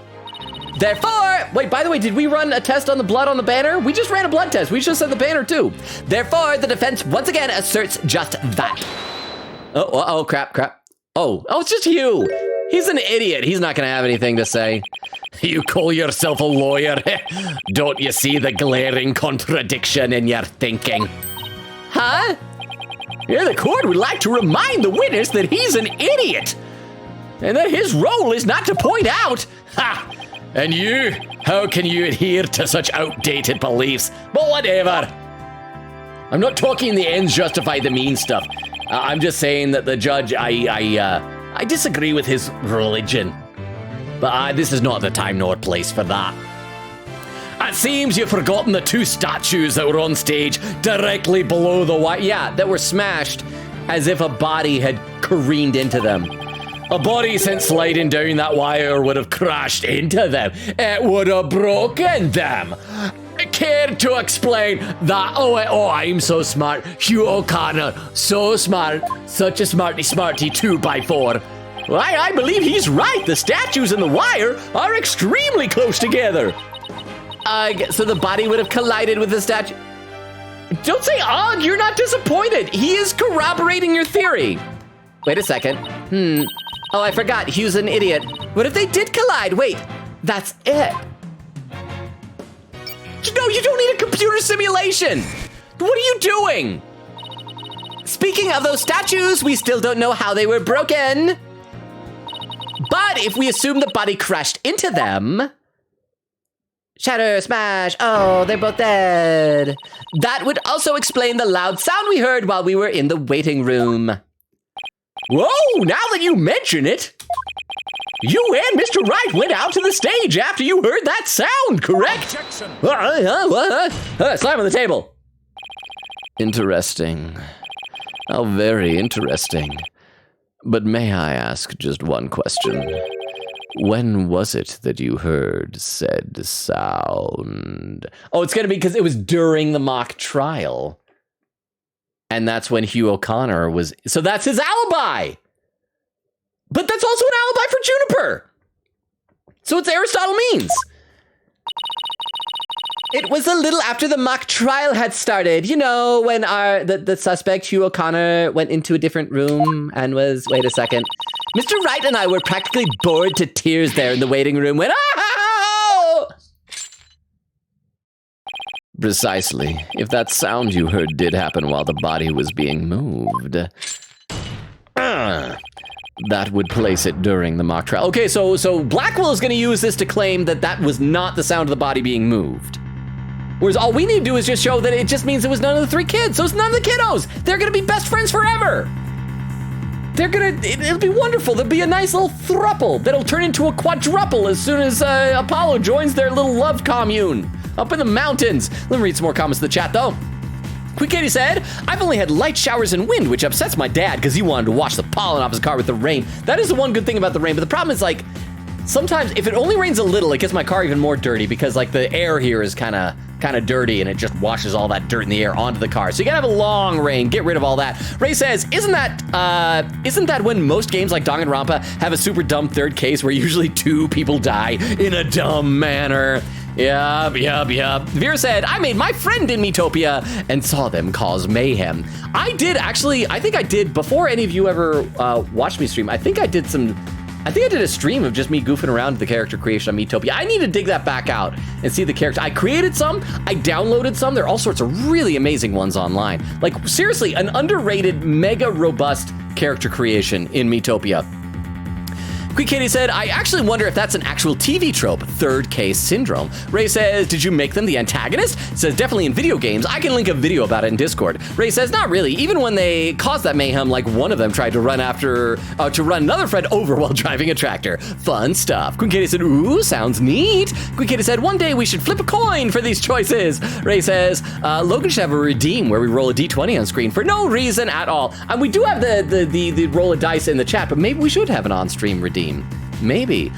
Therefore, wait, by the way, did we run a test on the blood on the banner? We just ran a blood test. We should have said the banner too. Therefore, the defense once again asserts just that. Oh, crap. Oh, it's just Hugh. He's an idiot. He's not going to have anything to say. You call yourself a lawyer? Don't you see the glaring contradiction in your thinking? Huh? Yeah, the court would like to remind the witness that he's an idiot, and that his role is not to point out. Ha! And you? How can you adhere to such outdated beliefs? But whatever. I'm not talking the ends justify the means stuff. I'm just saying that the judge, I disagree with his religion. But this is not the time nor place for that. It seems you've forgotten the two statues that were on stage directly below the wire. Yeah, that were smashed as if a body had careened into them. A body sent sliding down that wire would have crashed into them. It would have broken them. Care to explain that? Oh, I'm so smart. Hugh O'Connor, so smart. Such a smarty 2x4. Well, I believe he's right. The statues and the wire are extremely close together. So the body would have collided with the statue. Don't say, ugh, you're not disappointed. He is corroborating your theory. Wait a second. Oh, I forgot. Hugh's an idiot. What if they did collide? Wait, that's it. No, you don't need a computer simulation. What are you doing? Speaking of those statues, we still don't know how they were broken. But if we assume the body crashed into them... Shatter, smash, oh, they're both dead. That would also explain the loud sound we heard while we were in the waiting room. Whoa, now that you mention it, you and Mr. Wright went out to the stage after you heard that sound, correct? Slam on the table. Interesting. How very interesting. But may I ask just one question? When was it that you heard said sound? Oh, it's going to be because it was during the mock trial. And that's when Hugh O'Connor was... So that's his alibi! But that's also an alibi for Juniper! So it's Aristotle means. It was a little after the mock trial had started. You know, when the suspect, Hugh O'Connor, went into a different room and was... Wait a second. Mr. Wright and I were practically bored to tears there in the waiting room when... Oh! Precisely. If that sound you heard did happen while the body was being moved... that would place it during the mock trial. Okay, so Blackwell is going to use this to claim that that was not the sound of the body being moved. Whereas all we need to do is just show that it just means it was none of the three kids. So it's none of the kiddos. They're going to be best friends forever. It'll be wonderful. There'll be a nice little thruple that'll turn into a quadruple as soon as Apollo joins their little love commune up in the mountains. Let me read some more comments in the chat, though. Queen Katie said, I've only had light showers and wind, which upsets my dad because he wanted to wash the pollen off his car with the rain. That is the one good thing about the rain, but the problem is like, sometimes if it only rains a little, it gets my car even more dirty because like the air here is kind of dirty and it just washes all that dirt in the air onto the car. So you gotta have a long rain, get rid of all that. Ray says, isn't that when most games like Danganronpa have a super dumb third case where usually 2 people die in a dumb manner? Yup. Vera said, I made my friend in Metopia and saw them cause mayhem. I think I did, before any of you ever watched me stream, I think I did a stream of just me goofing around with the character creation on Metopia. I need to dig that back out and see the character. I created some, I downloaded some. There are all sorts of really amazing ones online. Like, seriously, an underrated, mega robust character creation in Metopia. Queen Katie said, I actually wonder if that's an actual TV trope, third case syndrome. Ray says, did you make them the antagonist? Says, definitely in video games. I can link a video about it in Discord. Ray says, not really. Even when they caused that mayhem, like one of them tried to run another friend over while driving a tractor. Fun stuff. Queen Katie said, ooh, sounds neat. Queen Katie said, one day we should flip a coin for these choices. Ray says, Logan should have a redeem where we roll a d20 on screen for no reason at all. And we do have the roll of dice in the chat, but maybe we should have an on-stream redeem. Maybe.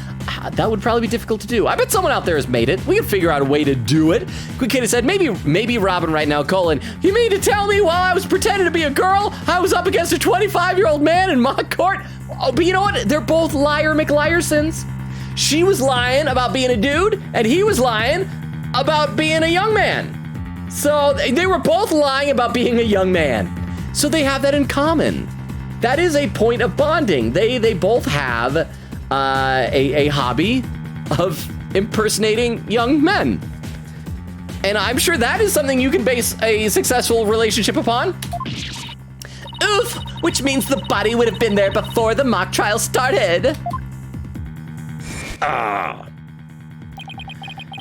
That would probably be difficult to do. I bet someone out there has made it. We can figure out a way to do it. Queen Katie said, maybe Robin right now, colon, you mean to tell me while I was pretending to be a girl, I was up against a 25-year-old man in mock court? Oh, but you know what? They're both liar McLiersons. She was lying about being a dude, and he was lying about being a young man. So they were both lying about being a young man. So they have that in common. That is a point of bonding. They both have a hobby of impersonating young men. And I'm sure that is something you can base a successful relationship upon. Oof, which means the body would have been there before the mock trial started.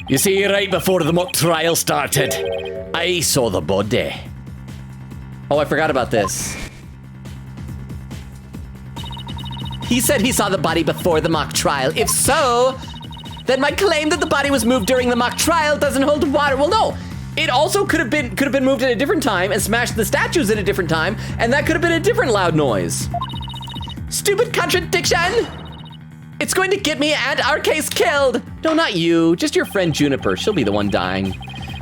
You see, right before the mock trial started, I saw the body. Oh, I forgot about this. He said he saw the body before the mock trial. If so, then my claim that the body was moved during the mock trial doesn't hold water. Well, no. It also could have been moved at a different time and smashed the statues at a different time, and that could have been a different loud noise. Stupid contradiction! It's going to get me and our case killed. No, not you. Just your friend Juniper. She'll be the one dying.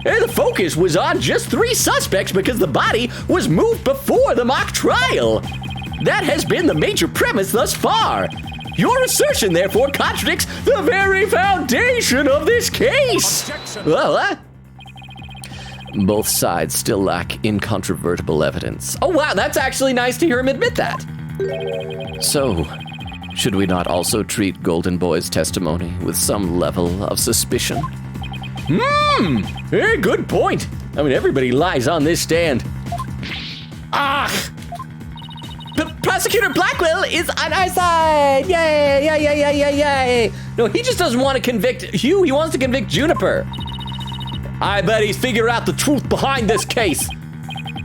And the focus was on just 3 suspects because the body was moved before the mock trial. That has been the major premise thus far. Your assertion, therefore, contradicts the very foundation of this case. Well, both sides still lack incontrovertible evidence. Oh, wow, that's actually nice to hear him admit that. So, should we not also treat Golden Boy's testimony with some level of suspicion? Hey, good point. I mean, everybody lies on this stand. Prosecutor Blackwell is on our side. Yay. No, he just doesn't want to convict Hugh. He wants to convict Juniper. I bet he's figured out the truth behind this case.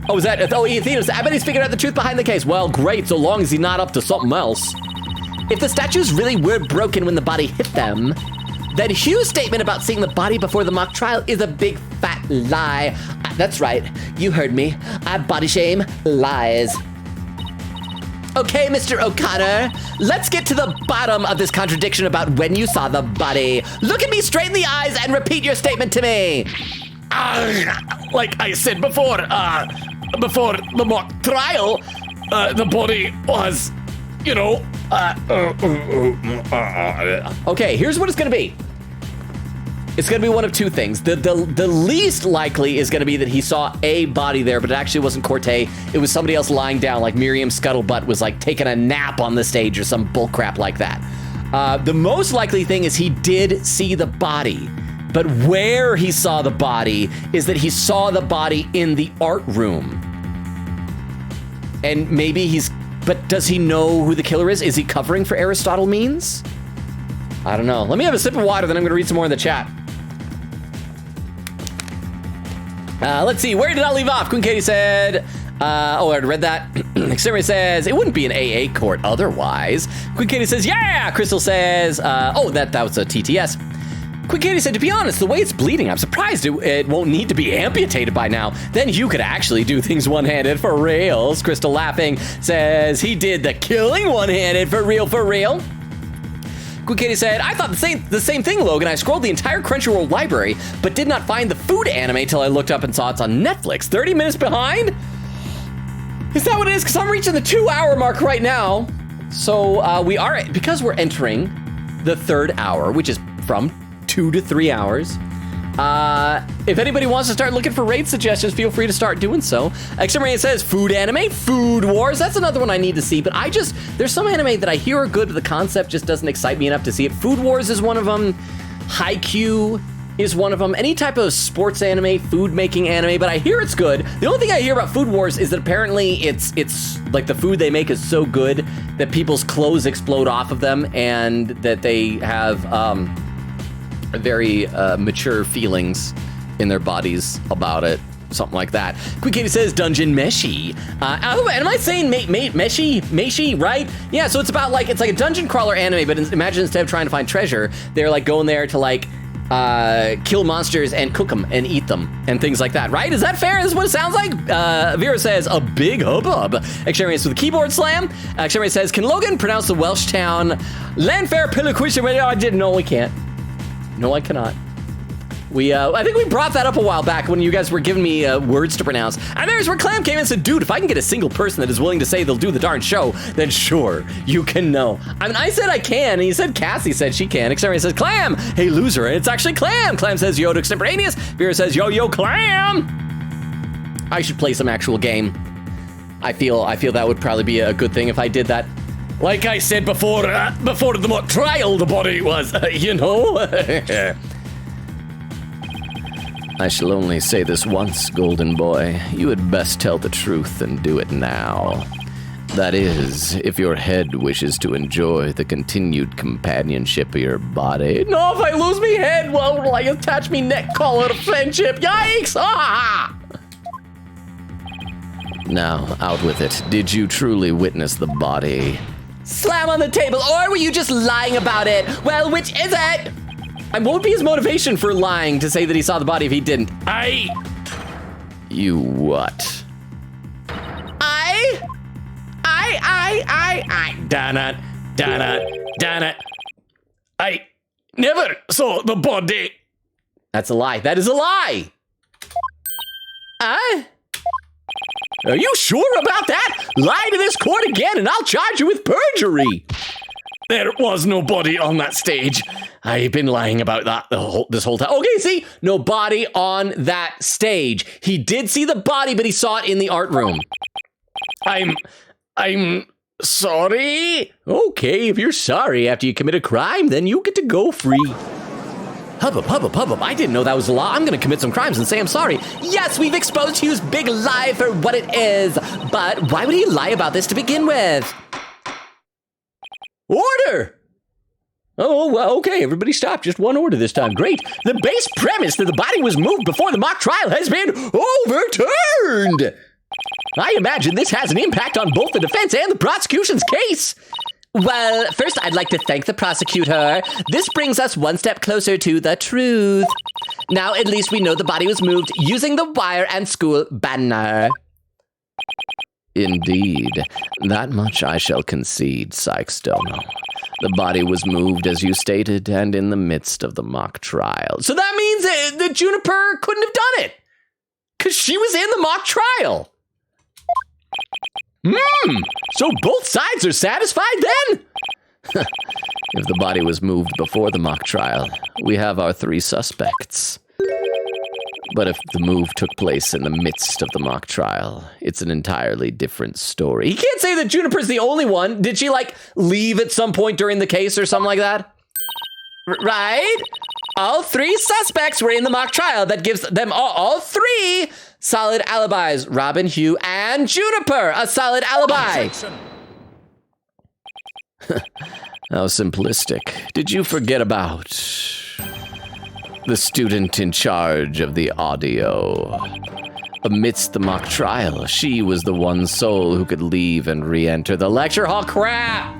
Athena, I bet he's figured out the truth behind the case. Well, great, so long as he's not up to something else. If the statues really were broken when the body hit them, then Hugh's statement about seeing the body before the mock trial is a big fat lie. That's right, you heard me. I body shame lies. Okay, Mr. O'Connor, let's get to the bottom of this contradiction about when you saw the body. Look at me straight in the eyes and repeat your statement to me. Like I said before the mock trial, the body was, Okay, here's what it's gonna be. It's gonna be one of 2 things. The least likely is gonna be that he saw a body there, but it actually wasn't Cortez. It was somebody else lying down, like Miriam Scuttlebutt was like taking a nap on the stage or some bullcrap like that. The most likely thing is he did see the body, but where he saw the body is that he saw the body in the art room. And maybe but does he know who the killer is? Is he covering for Aristotle Means? I don't know. Let me have a sip of water, then I'm gonna read some more in the chat. Let's see, where did I leave off? Queen Katie said, I already read that. Exterminator says, it wouldn't be an AA court otherwise. Queen Katie says, yeah! Crystal says, that was a TTS. Quick Katie said, to be honest, the way it's bleeding, I'm surprised it won't need to be amputated by now. Then you could actually do things one-handed for reals. Crystal laughing says he did the killing one-handed for real, for real. Quick Katie said, I thought the same thing, Logan. I scrolled the entire Crunchyroll library, but did not find the food anime till I looked up and saw it's on Netflix. 30 minutes behind? Is that what it is? Because I'm reaching the 2-hour mark right now. So we are, because we're entering the 3rd hour, which is from 2 to 3 hours. If anybody wants to start looking for raid suggestions, feel free to start doing so. Extremity says, food anime, Food Wars. That's another one I need to see, but there's some anime that I hear are good, but the concept just doesn't excite me enough to see it. Food Wars is one of them. Haikyuu is one of them. Any type of sports anime, food making anime, but I hear it's good. The only thing I hear about Food Wars is that apparently it's like the food they make is so good that people's clothes explode off of them and that they have very mature feelings in their bodies about it. Something like that. Quick Katie says Dungeon Meshi. Am I saying Meshi, right? Yeah, so it's about it's like a dungeon crawler anime, but imagine instead of trying to find treasure, they're like going there to kill monsters and cook them and eat them and things like that, right? Is that fair? This is what it sounds like? Vera says, a big hubbub. Extremius with a keyboard slam. Extremius says, can Logan pronounce the Welsh town Landfair Pillaquisha? I didn't. No, we can't. No, I cannot. I think we brought that up a while back when you guys were giving me words to pronounce. And there's where Clam came in and said, dude, if I can get a single person that is willing to say they'll do the darn show, then sure, you can know. I mean, I said I can, and he said Cassie said she can. Extremity says, Clam, hey, loser, and it's actually Clam. Clam says, yo to Extemporaneous. Vera says, yo, Clam. I should play some actual game. I feel that would probably be a good thing if I did that. Like I said before the mock trial, the body was, I shall only say this once, golden boy. You had best tell the truth and do it now. That is, if your head wishes to enjoy the continued companionship of your body. No, if I lose me head, well, attach me neck collar to friendship. Yikes! Ah! Now, out with it. Did you truly witness the body? Slam on the table, or were you just lying about it? Well, which is it? And what would be his motivation for lying to say that he saw the body if he didn't? You what? Damn it. I never saw the body. That's a lie. That is a lie. Are you sure about that? Lie to this court again and I'll charge you with perjury. There was no body on that stage. I've been lying about that this whole time. Okay, see? No body on that stage. He did see the body, but he saw it in the art room. I'm sorry. Okay, if you're sorry after you commit a crime, then you get to go free. Hubbub. I didn't know that was a law. I'm gonna commit some crimes and say I'm sorry. Yes, we've exposed Hugh's big lie for what it is. But why would he lie about this to begin with? Order! Oh, well, okay, everybody stop. Just one order this time. Great. The base premise that the body was moved before the mock trial has been overturned. I imagine this has an impact on both the defense and the prosecution's case. Well, first I'd like to thank the prosecutor. This brings us one step closer to the truth. Now at least we know the body was moved using the wire and school banner. Indeed. That much I shall concede, Sykes-Dono. The body was moved, as you stated, and in the midst of the mock trial. So that means that Juniper couldn't have done it, because she was in the mock trial. So both sides are satisfied then? If the body was moved before the mock trial, we have our 3 suspects. But if the move took place in the midst of the mock trial, it's an entirely different story. He can't say that Juniper's the only one. Did she, leave at some point during the case or something like that? Right? All 3 suspects were in the mock trial. That gives them all 3 solid alibis. Robin, Hugh, and Juniper, a solid alibi. How simplistic. Did you forget about the student in charge of the audio? Amidst the mock trial, she was the one soul who could leave and re-enter the lecture hall. Crap!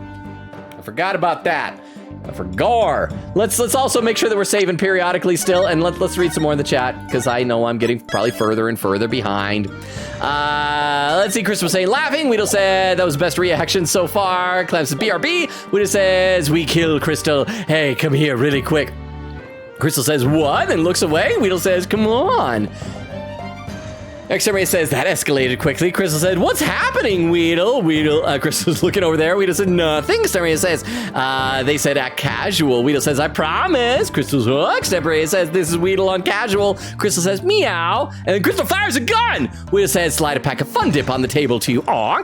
I forgot about that. For gore. Let's also make sure that we're saving periodically still, and let's read some more in the chat, because I know I'm getting probably further and further behind. Let's see, Chris was saying laughing. Weedle said that was best reaction so far. Clem says BRB. Weedle says we killed Crystal. Hey, come here really quick. Crystal says what? And looks away. Weedle says come on. Exterminator says that escalated quickly. Crystal said, what's happening, Weedle? Crystal's looking over there. Weedle said nothing. Exterminator says, they said act casual. Weedle says, I promise. Crystal's hook. Exterminator says, this is Weedle on casual. Crystal says, meow. And then Crystal fires a gun. Weedle says, slide a pack of fun dip on the table to you. Aw.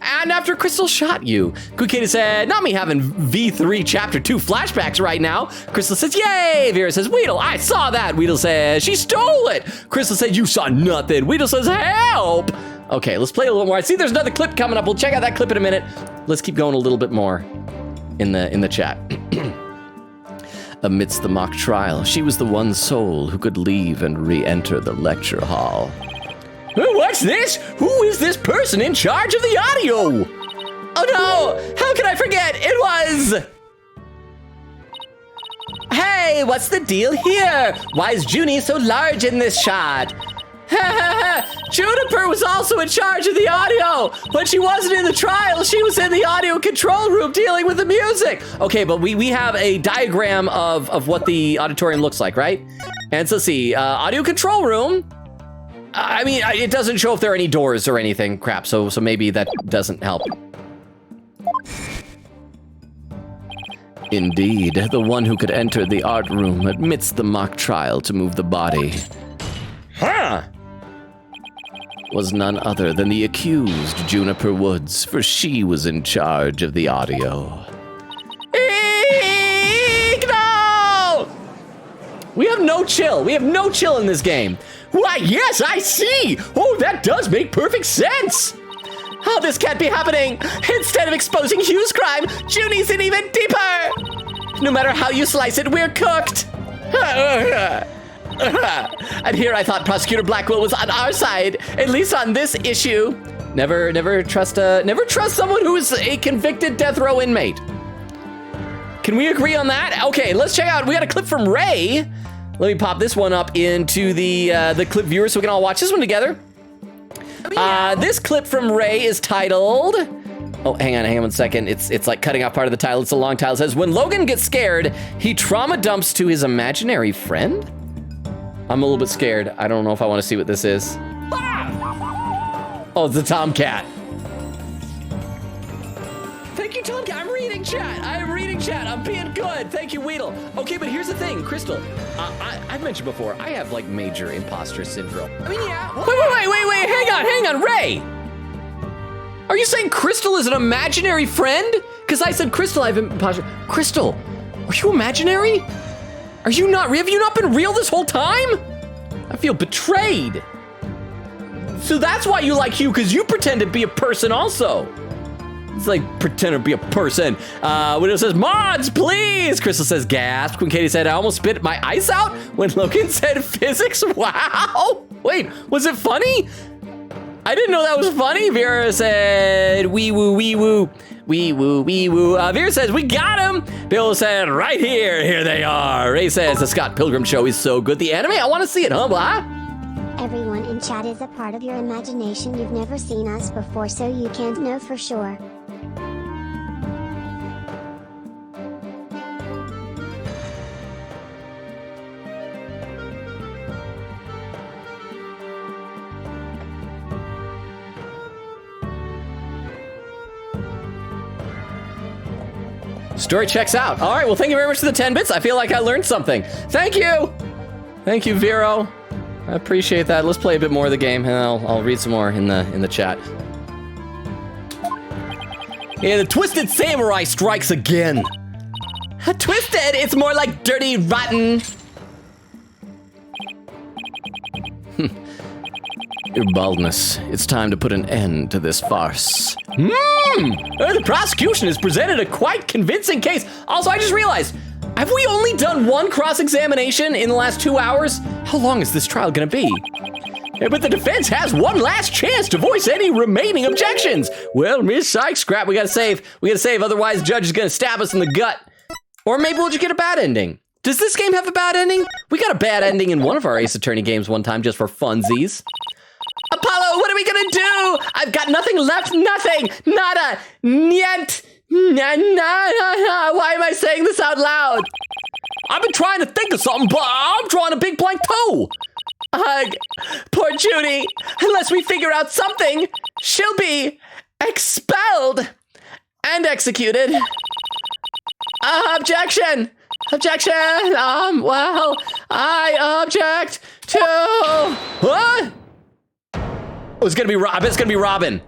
And after Crystal shot you, Kukita said, not me having V3 Chapter 2 flashbacks right now. Crystal says, yay! Vera says, Weedle, I saw that. Weedle says, she stole it. Crystal said, you saw nothing. Weedle says, help! Okay, let's play a little more. I see there's another clip coming up. We'll check out that clip in a minute. Let's keep going a little bit more in the chat. Amidst the mock trial, she was the one soul who could leave and re-enter the lecture hall. What's this? Who is this person in charge of the audio? Oh no! How can I forget? It was... Hey, what's the deal here? Why is Junie so large in this shot? Juniper was also in charge of the audio, but she wasn't in the trial. She was in the audio control room dealing with the music. Okay, but we have a diagram of what the auditorium looks like, right? And so let's see, audio control room. I mean, it doesn't show if there are any doors or anything. Crap, so maybe that doesn't help. Indeed, the one who could enter the art room amidst the mock trial to move the body. Huh! Was none other than the accused Juniper Woods, for she was in charge of the audio. No! We have no chill. We have no chill in this game. Why, yes, I see! Oh, that does make perfect sense! Oh, this can't be happening! Instead of exposing Hugh's crime, Junie's in even deeper! No matter how you slice it, we're cooked! And here I thought Prosecutor Blackwell was on our side, at least on this issue. Never trust someone who is a convicted death row inmate. Can we agree on that? Okay, let's check out, we got a clip from Ray. Let me pop this one up into the clip viewer so we can all watch this one together. This clip from Ray is titled... Oh, hang on 1 second. It's like cutting off part of the title. It's a long title. It says, when Logan gets scared, he trauma dumps to his imaginary friend? I'm a little bit scared. I don't know if I want to see what this is. Oh, it's the Tomcat. Thank you, Tomcat. I'm reading chat. I'm being good. Thank you, Weedle. Okay, but here's the thing, Crystal. I've mentioned before, I have like major imposter syndrome. I mean, yeah. Wait. Hang on, Ray. Are you saying Crystal is an imaginary friend? Because I said Crystal, I have imposter. Crystal, are you imaginary? Have you not been real this whole time? I feel betrayed. So that's why you like Hugh, because you pretend to be a person also. It's like pretend to be a person. Widow says, mods, please. Crystal says, gasp. When Katie said, I almost spit my ice out. When Logan said physics, wow. Wait, was it funny? I didn't know that was funny. Vera said, wee woo, wee woo. Wee woo, wee woo. Vera says, we got him. Bill said, right here. Here they are. Ray says, the Scott Pilgrim show is so good. The anime, I want to see it, huh, blah? Everyone in chat is a part of your imagination. You've never seen us before, so you can't know for sure. Story checks out. All right, well, thank you very much for the 10 bits. I feel like I learned something. Thank you. Thank you, Vero. I appreciate that. Let's play a bit more of the game, and I'll read some more in the chat. Yeah, the Twisted Samurai strikes again. Twisted, it's more like dirty, rotten. Your baldness. It's time to put an end to this farce. The prosecution has presented a quite convincing case. Also, I just realized, have we only done one cross-examination in the last 2 hours? How long is this trial gonna be? Yeah, but the defense has one last chance to voice any remaining objections. Well, Miss Sykes, scrap, we gotta save. Otherwise, the judge is gonna stab us in the gut. Or maybe we'll just get a bad ending. Does this game have a bad ending? We got a bad ending in one of our Ace Attorney games one time just for funsies. Apollo, what are we gonna do? I've got nothing left, nothing, nada, niet, why am I saying this out loud? I've been trying to think of something, but I'm drawing a big blank too. Poor Judy, unless we figure out something, she'll be expelled and executed. Objection! Objection! Well, I object to... What? Oh, it's gonna be Robin. It's gonna be Robin.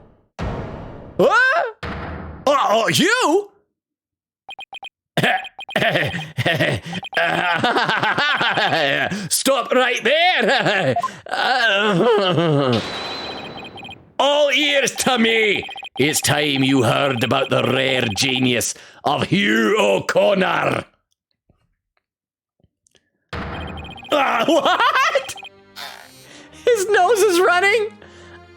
What? Oh, you? Stop right there. All ears to me. It's time you heard about the rare genius of Hugh O'Connor. What? His nose is running?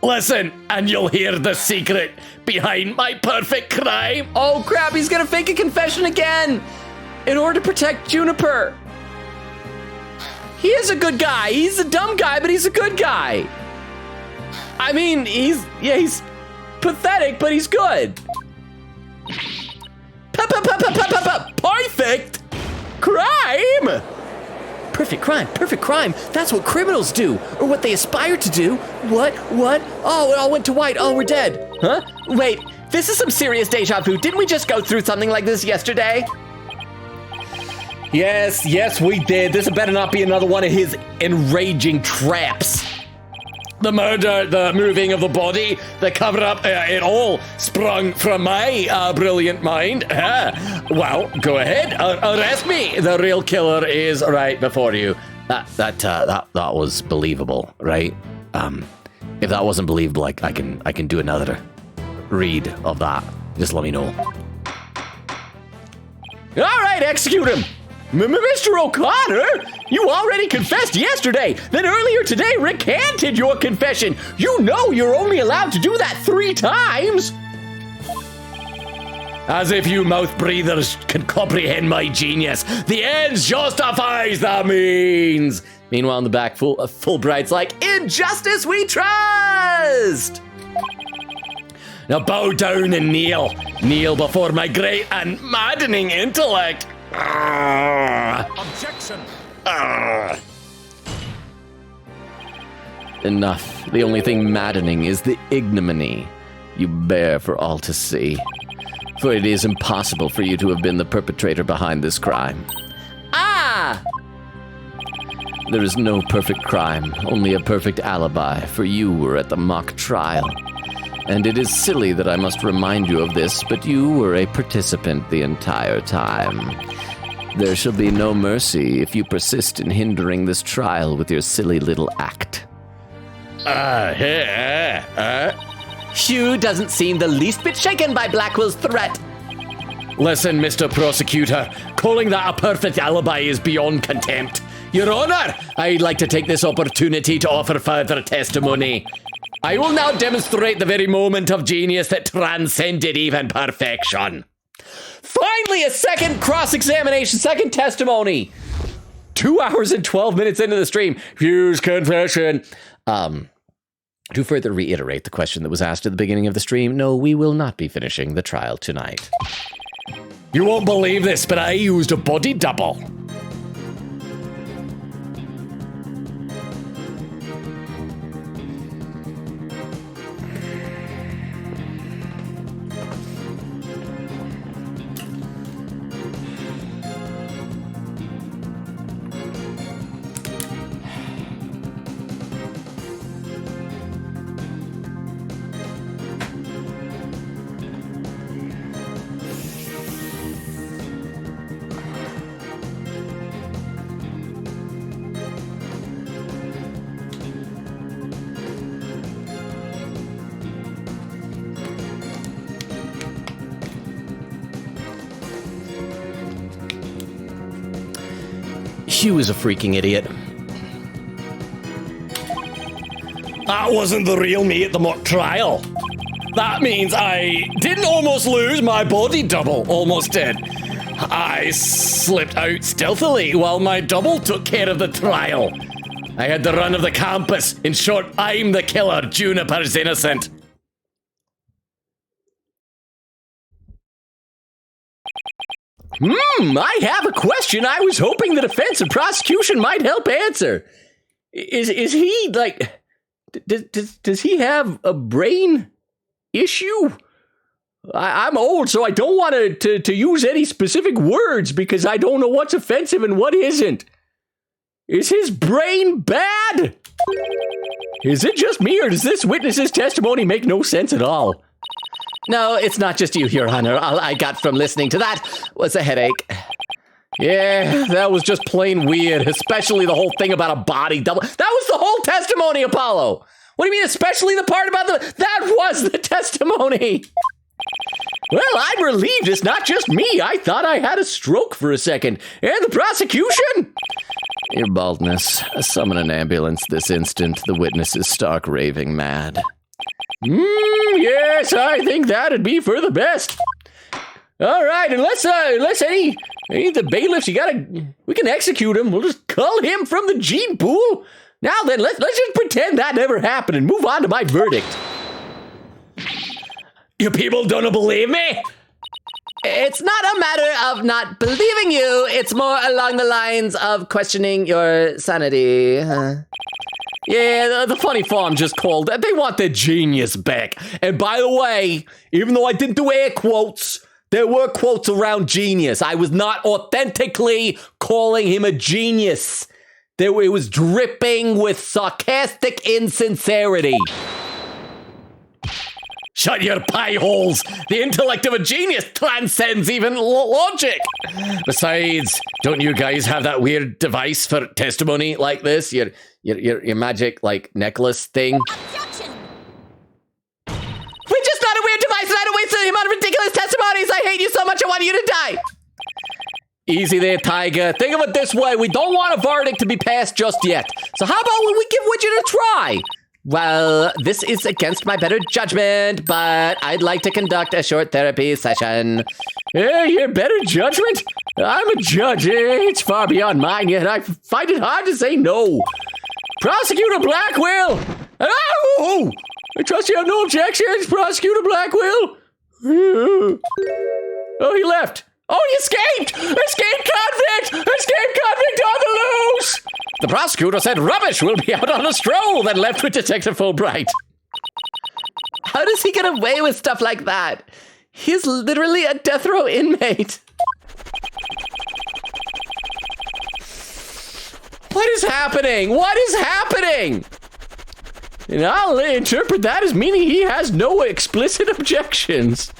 Listen, and you'll hear the secret behind my perfect crime. Oh crap, he's gonna fake a confession again in order to protect Juniper. He is a good guy. He's a dumb guy, but he's a good guy. I mean, he's pathetic, but he's good. Perfect crime? Perfect crime. That's what criminals do, or what they aspire to do. What? Oh, it all went to white. Oh, we're dead. Huh? Wait, this is some serious deja vu. Didn't we just go through something like this yesterday? Yes, we did. This better not be another one of his enraging traps. The murder, the moving of the body, the cover-up, it all sprung from my brilliant mind. Well, go ahead, arrest me. The real killer is right before you. That was believable, right? If that wasn't believable, I can do another read of that. Just let me know. All right, execute him. Mr. O'Connor, you already confessed yesterday, then earlier today recanted your confession. You know you're only allowed to do that 3 times. As if you mouth breathers can comprehend my genius. The ends justifies the means. Meanwhile, in the back, Fulbright's like, in justice we trust. Now bow down and kneel. Kneel before my great and maddening intellect. Objection! Enough. The only thing maddening is the ignominy you bear for all to see. For it is impossible for you to have been the perpetrator behind this crime. There is no perfect crime, only a perfect alibi, for you were at the mock trial. And it is silly that I must remind you of this, but you were a participant the entire time. There shall be no mercy if you persist in hindering this trial with your silly little act. Hugh doesn't seem the least bit shaken by Blackwell's threat. Listen, Mr. Prosecutor, calling that a perfect alibi is beyond contempt. Your Honor, I'd like to take this opportunity to offer further testimony. I will now demonstrate the very moment of genius that transcended even perfection. Finally, a second cross-examination, second testimony. 2 hours and 12 minutes into the stream. Hugh's confession. To further reiterate the question that was asked at the beginning of the stream, no, we will not be finishing the trial tonight. You won't believe this, but I used a body double. Hugh is a freaking idiot. That wasn't the real me at the mock trial. That means I didn't almost lose my body double. Almost did. I slipped out stealthily while my double took care of the trial. I had the run of the campus. In short, I'm the killer. Juniper's innocent. I have a question I was hoping the defense and prosecution might help answer. Is he, like, does he have a brain issue? I'm old, so I don't want to use any specific words because I don't know what's offensive and what isn't. Is his brain bad? Is it just me, or does this witness's testimony make no sense at all? No, it's not just you, Your Honor. All I got from listening to that was a headache. Yeah, that was just plain weird, especially the whole thing about a body double. That was the whole testimony, Apollo. What do you mean, especially the part about that was the testimony? Well, I'm relieved it's not just me. I thought I had a stroke for a second. And the prosecution? Your baldness. Summon an ambulance this instant. The witness is stark raving mad. Yes, I think that'd be for the best. All right, unless any the bailiffs, we can execute him. We'll just cull him from the gene pool. Now then, let's just pretend that never happened and move on to my verdict. You people don't believe me? It's not a matter of not believing you. It's more along the lines of questioning your sanity. Yeah, the funny farm just called. They want their genius back. And by the way, even though I didn't do air quotes, there were quotes around genius. I was not authentically calling him a genius. It was dripping with sarcastic insincerity. Shut your pie holes! The intellect of a genius transcends even logic! Besides, don't you guys have that weird device for testimony like this? Your magic, like, necklace thing? Objection! We're just not a weird device, and I don't waste the amount of ridiculous testimonies. I hate you so much, I want you to die. Easy there, Tiger. Think of it this way. We don't want a verdict to be passed just yet. So how about we give Widget a try? Well, this is against my better judgment, but I'd like to conduct a short therapy session. Your better judgment? I'm a judge. It's far beyond mine, yet I find it hard to say no. Prosecutor Blackwell! Oh! I trust you have no objections, Prosecutor Blackwell. Oh, he left. Oh, he escaped! Escaped convict! Escaped convict on the loose! The prosecutor said rubbish will be out on a stroll, then left with Detective Fulbright. How does he get away with stuff like that? He's literally a death row inmate. What is happening? What is happening? And I'll interpret that as meaning he has no explicit objections.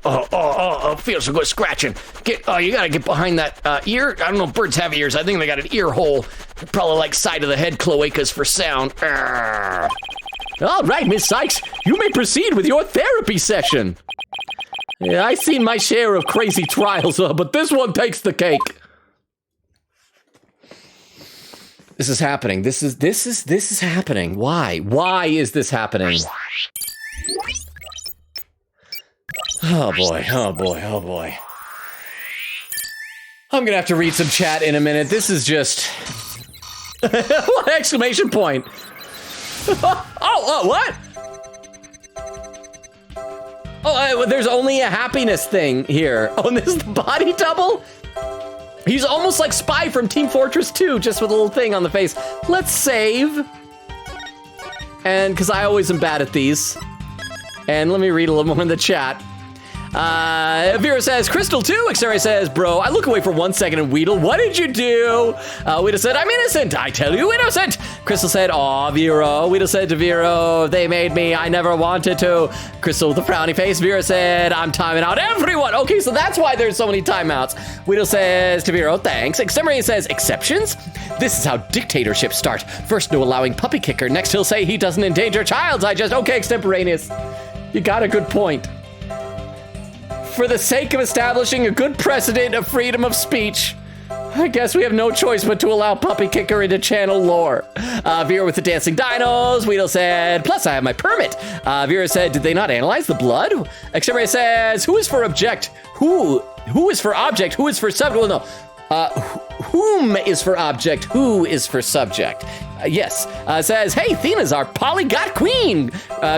Oh, feels so good scratching. You gotta get behind that ear. I don't know if birds have ears. I think they got an ear hole. Probably like side of the head cloacas for sound. All right, Miss Sykes, you may proceed with your therapy session. Yeah, I've seen my share of crazy trials, but this one takes the cake. This is happening. This is happening. Why? Why is this happening? Oh boy, oh boy, oh boy. I'm gonna have to read some chat in a minute. This is just... What exclamation point? What? Oh, there's only a happiness thing here. Oh, and this is the body double? He's almost like Spy from Team Fortress 2, just with a little thing on the face. Let's save. And, because I always am bad at these. And let me read a little more in the chat. Vera says, Crystal 2. Xeri says, bro, I look away for 1 second and Weedle, what did you do? Weedle said, I'm innocent. I tell you, innocent. Crystal said, aw, Vero. Weedle said to Vero, they made me. I never wanted to. Crystal with a frowny face. Vera said, I'm timing out everyone. Okay, so that's why there's so many timeouts. Weedle says to Vero, thanks. Xeri says, exceptions? This is how dictatorships start. First, no allowing puppy kicker. Next, he'll say he doesn't endanger childs. Okay, extemporaneous. You got a good point. For the sake of establishing a good precedent of freedom of speech, I guess we have no choice but to allow Puppy Kicker into channel lore. Vera with the dancing dinos. Weedle said, plus I have my permit. Vera said, did they not analyze the blood? Xeri says, who is for object? Who who is for object, who is for subject? Well, no. Whom is for object, who is for subject? Yes. Says, hey, Thena's our polyglot queen.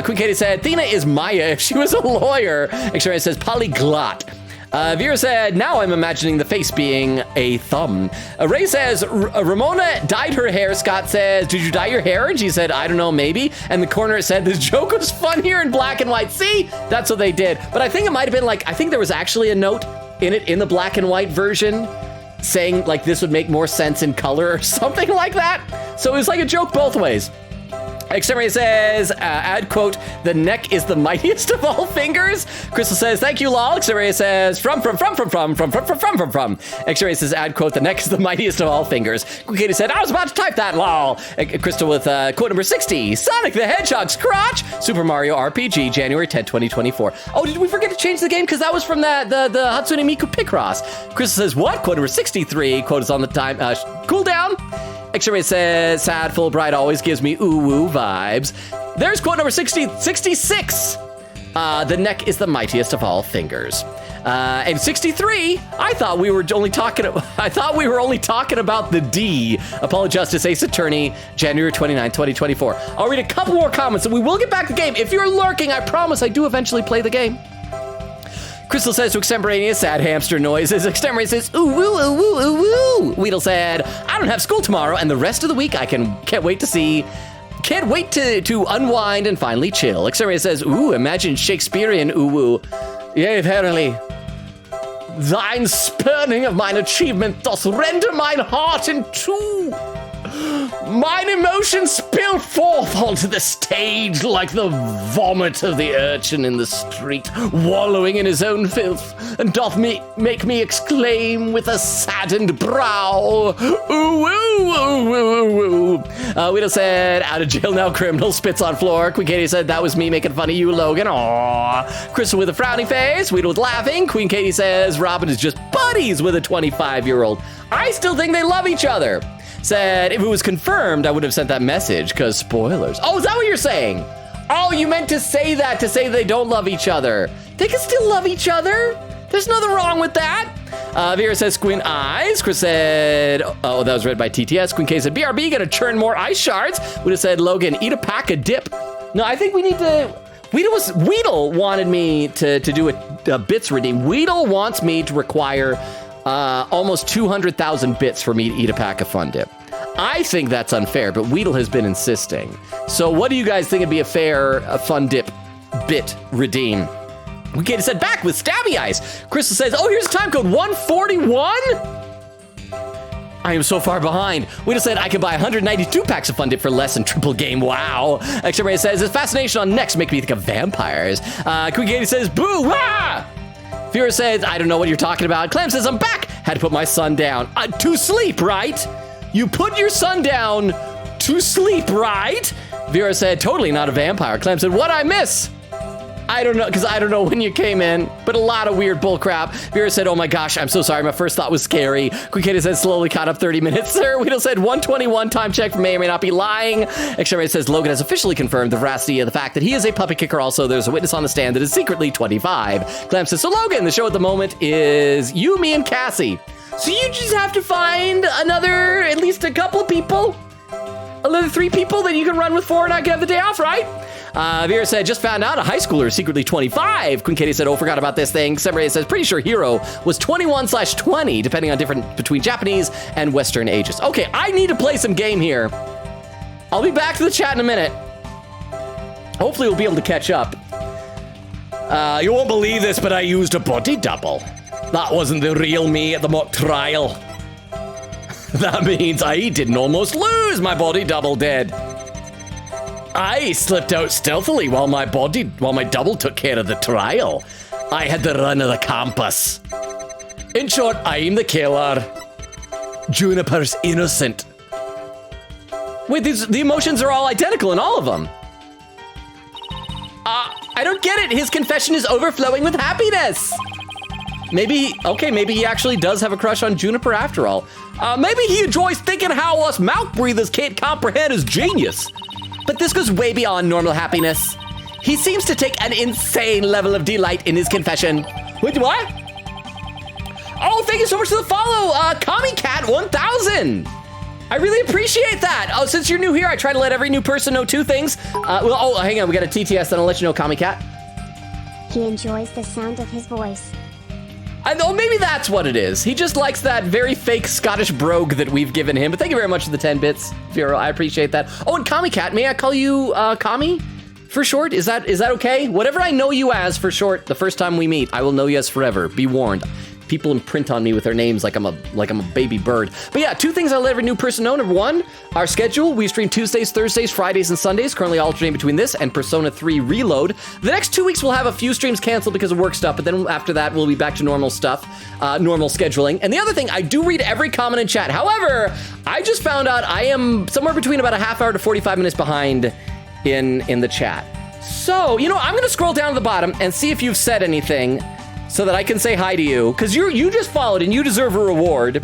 Queen Katie said, Thena is Maya if she was a lawyer. Extraordinary says, polyglot. Vera said, now I'm imagining the face being a thumb. Ray says, Ramona dyed her hair. Scott says, did you dye your hair? And she said, I don't know, maybe. And the corner said, this joke was funnier in black and white. See, that's what they did. But I think it might have been like, I think there was actually a note in it in the black and white version saying like this would make more sense in color or something like that. So it was like a joke both ways. Extremity says, add quote, the neck is the mightiest of all fingers. Crystal says, thank you, lol. Extremity says, from. Extremity says, add quote, the neck is the mightiest of all fingers. Katie said, I was about to type that, lol. Crystal with quote number 60, Sonic the Hedgehog's crotch. Super Mario RPG, January 10, 2024. Oh, did we forget to change the game? Because that was from the Hatsune Miku Picross. Crystal says, what? Quote number 63. Quote is on the time, cooldown. X-Ray says, sad Fulbright always gives me ooh-woo vibes. There's quote number 66. The neck is the mightiest of all fingers. And 63, I thought we were only talking about the D. Apollo Justice Ace Attorney, January 29, 2024. I'll read a couple more comments and we will get back to the game. If you're lurking, I promise I do eventually play the game. Crystal says to Extemporaneous, sad hamster noises. Extemporaneous says, ooh, woo, ooh, woo, ooh, woo. Weedle said, I don't have school tomorrow, and the rest of the week I can't wait to unwind and finally chill. Extemporaneous says, ooh, imagine Shakespearean ooh, woo. Yea, verily. Thine spurning of mine achievement doth render mine heart in two. Mine emotions spill forth onto the stage like the vomit of the urchin in the street, wallowing in his own filth, and doth make me exclaim with a saddened brow, ooh, ooh, ooh, ooh, ooh. Widow said, out of jail now, criminal, spits on floor. Queen Katie said, that was me making fun of you, Logan. Aww. Crystal with a frowny face. Widow with laughing. Queen Katie says, Robin is just buddies with a 25-year-old. I still think they love each other. Said, if it was confirmed, I would have sent that message, because spoilers. Oh, is that what you're saying? Oh, you meant to say that, to say they don't love each other. They can still love each other. There's nothing wrong with that. Vera says, squint eyes. Chris said, oh, that was read by TTS. Queen K said, BRB, gonna churn more ice shards. Would have said, Logan, eat a pack of dip. No, I think we need to... Weedle wanted me to do a bits redeem. Weedle wants me to require... almost 200,000 bits for me to eat a pack of Fun Dip. I think that's unfair, but Weedle has been insisting. So what do you guys think would be a fair Fun Dip bit redeem? Katie said, back with Stabby Ice. Crystal says, oh, here's a time code 141? I am so far behind. Weedle said, I can buy 192 packs of Fun Dip for less than triple game. Wow. Extra says, his fascination on necks make me think of vampires. Queen Katie says, boo, ah! Vera says, I don't know what you're talking about. Clem says, I'm back. Had to put my son down. To sleep, right? You put your son down to sleep, right? Vera said, totally not a vampire. Clem said, what'd I miss? I don't know, because I don't know when you came in, but a lot of weird bull crap. Vera said, oh my gosh, I'm so sorry. My first thought was scary. Quickita said, slowly caught up 30 minutes, sir. Weedle said, 121 time check, may or may not be lying. Extremity says, Logan has officially confirmed the veracity of the fact that he is a puppet kicker. Also, there's a witness on the stand that is secretly 25. Clem says, so Logan, the show at the moment is you, me, and Cassie. So you just have to find at least a couple of people, another 3 people that you can run with 4 and I can have the day off, right? Vera said, just found out a high schooler is secretly 25. Queen Katie said, oh, forgot about this thing. Somebody says, pretty sure Hero was 21/20, depending on between Japanese and Western ages. Okay, I need to play some game here. I'll be back to the chat in a minute. Hopefully we'll be able to catch up. You won't believe this, but I used a body double. That wasn't the real me at the mock trial. That means I didn't almost lose, my body double did. I slipped out stealthily while my double took care of the trial. I had the run of the campus. In short, I'm the killer. Juniper's innocent. Wait, the emotions are all identical in all of them. I don't get it. His confession is overflowing with happiness. Maybe he actually does have a crush on Juniper after all. Maybe he enjoys thinking how us mouth breathers can't comprehend his genius. But this goes way beyond normal happiness. He seems to take an insane level of delight in his confession. Wait, what? Oh, thank you so much for the follow, KamiCat1000. I really appreciate that. Oh, since you're new here, I try to let every new person know 2 things. Hang on, we got a TTS, then I'll let you know, KamiCat. He enjoys the sound of his voice. I know, maybe that's what it is. He just likes that very fake Scottish brogue that we've given him. But thank you very much for the 10 bits, Vero. I appreciate that. Oh, and KamiCat, may I call you Kami for short? Is that okay? Whatever I know you as for short, the first time we meet, I will know you as forever. Be warned. People imprint on me with their names like I'm a baby bird. But yeah, 2 things I'll let every new person know. Number 1, our schedule. We stream Tuesdays, Thursdays, Fridays, and Sundays, currently alternating between this and Persona 3 Reload. The next 2 weeks we'll have a few streams canceled because of work stuff, but then after that we'll be back to normal stuff, normal scheduling. And the other thing, I do read every comment in chat. However, I just found out I am somewhere between about a half hour to 45 minutes behind in the chat. So, I'm gonna scroll down to the bottom and see if you've said anything so that I can say hi to you, because you just followed and you deserve a reward.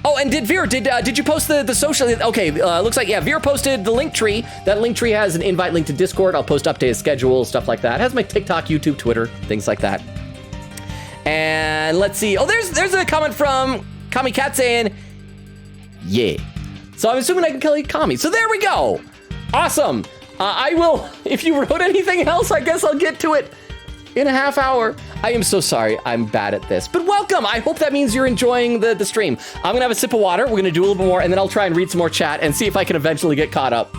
Oh, and did you post the social? Okay, looks like, yeah, Vera posted the link tree. That link tree has an invite link to Discord. I'll post updated schedule, stuff like that. It has my TikTok, YouTube, Twitter, things like that. And let's see. Oh, there's a comment from KamiCat saying, yeah. So I'm assuming I can call you Kami. So there we go. Awesome. I will, if you wrote anything else, I guess I'll get to it in a half hour. I am so sorry, I'm bad at this. But welcome, I hope that means you're enjoying the stream. I'm gonna have a sip of water, we're gonna do a little bit more, and then I'll try and read some more chat and see if I can eventually get caught up.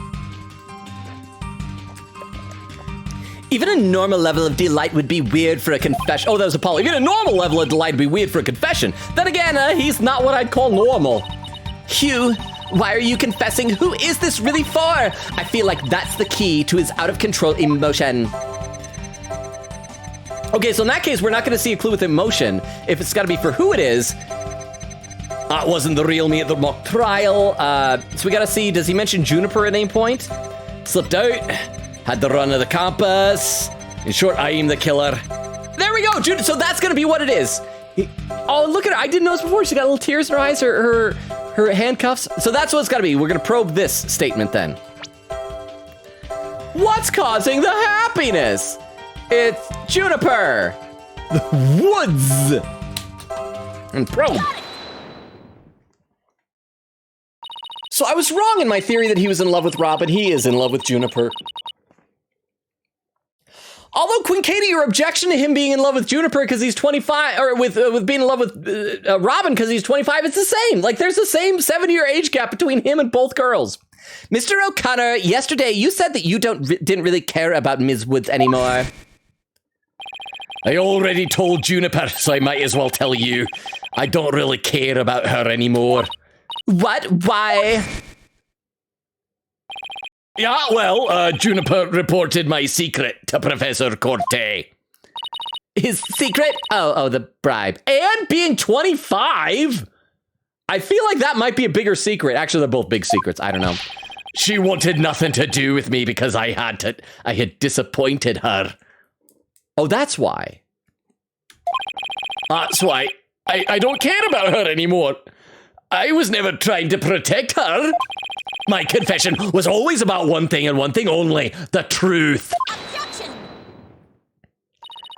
Even a normal level of delight would be weird for a confession. Oh, that was Apollo. Even a normal level of delight would be weird for a confession. Then again, he's not what I'd call normal. Hugh, why are you confessing? Who is this really for? I feel like that's the key to his out of control emotion. Okay, so in that case, we're not going to see a clue with emotion. If it's got to be for who it is, it wasn't the real me at the mock trial. So we got to see, does he mention Juniper at any point? Slipped out, had the run of the campus. In short, I'm the killer. There we go, Juniper. So that's going to be what it is. Oh, look at her. I didn't notice before. She got little tears in her eyes, her handcuffs. So that's what it's got to be. We're going to probe this statement then. What's causing the happiness? It's Juniper, the woods, and probe. So I was wrong in my theory that he was in love with Robin. He is in love with Juniper. Although, Quinkady, your objection to him being in love with Juniper because he's 25, or with being in love with Robin because he's 25, it's the same. Like, there's the same 7-year age gap between him and both girls. Mr. O'Connor, yesterday you said that you didn't really care about Ms. Woods anymore. I already told Juniper, so I might as well tell you. I don't really care about her anymore. What? Why? Yeah, well, Juniper reported my secret to Professor Corte. His secret? Oh, the bribe. And being 25? I feel like that might be a bigger secret. Actually, they're both big secrets. I don't know. She wanted nothing to do with me because I had disappointed her. Oh, that's why. That's why I don't care about her anymore. I was never trying to protect her. My confession was always about one thing and one thing only, the truth. Objection!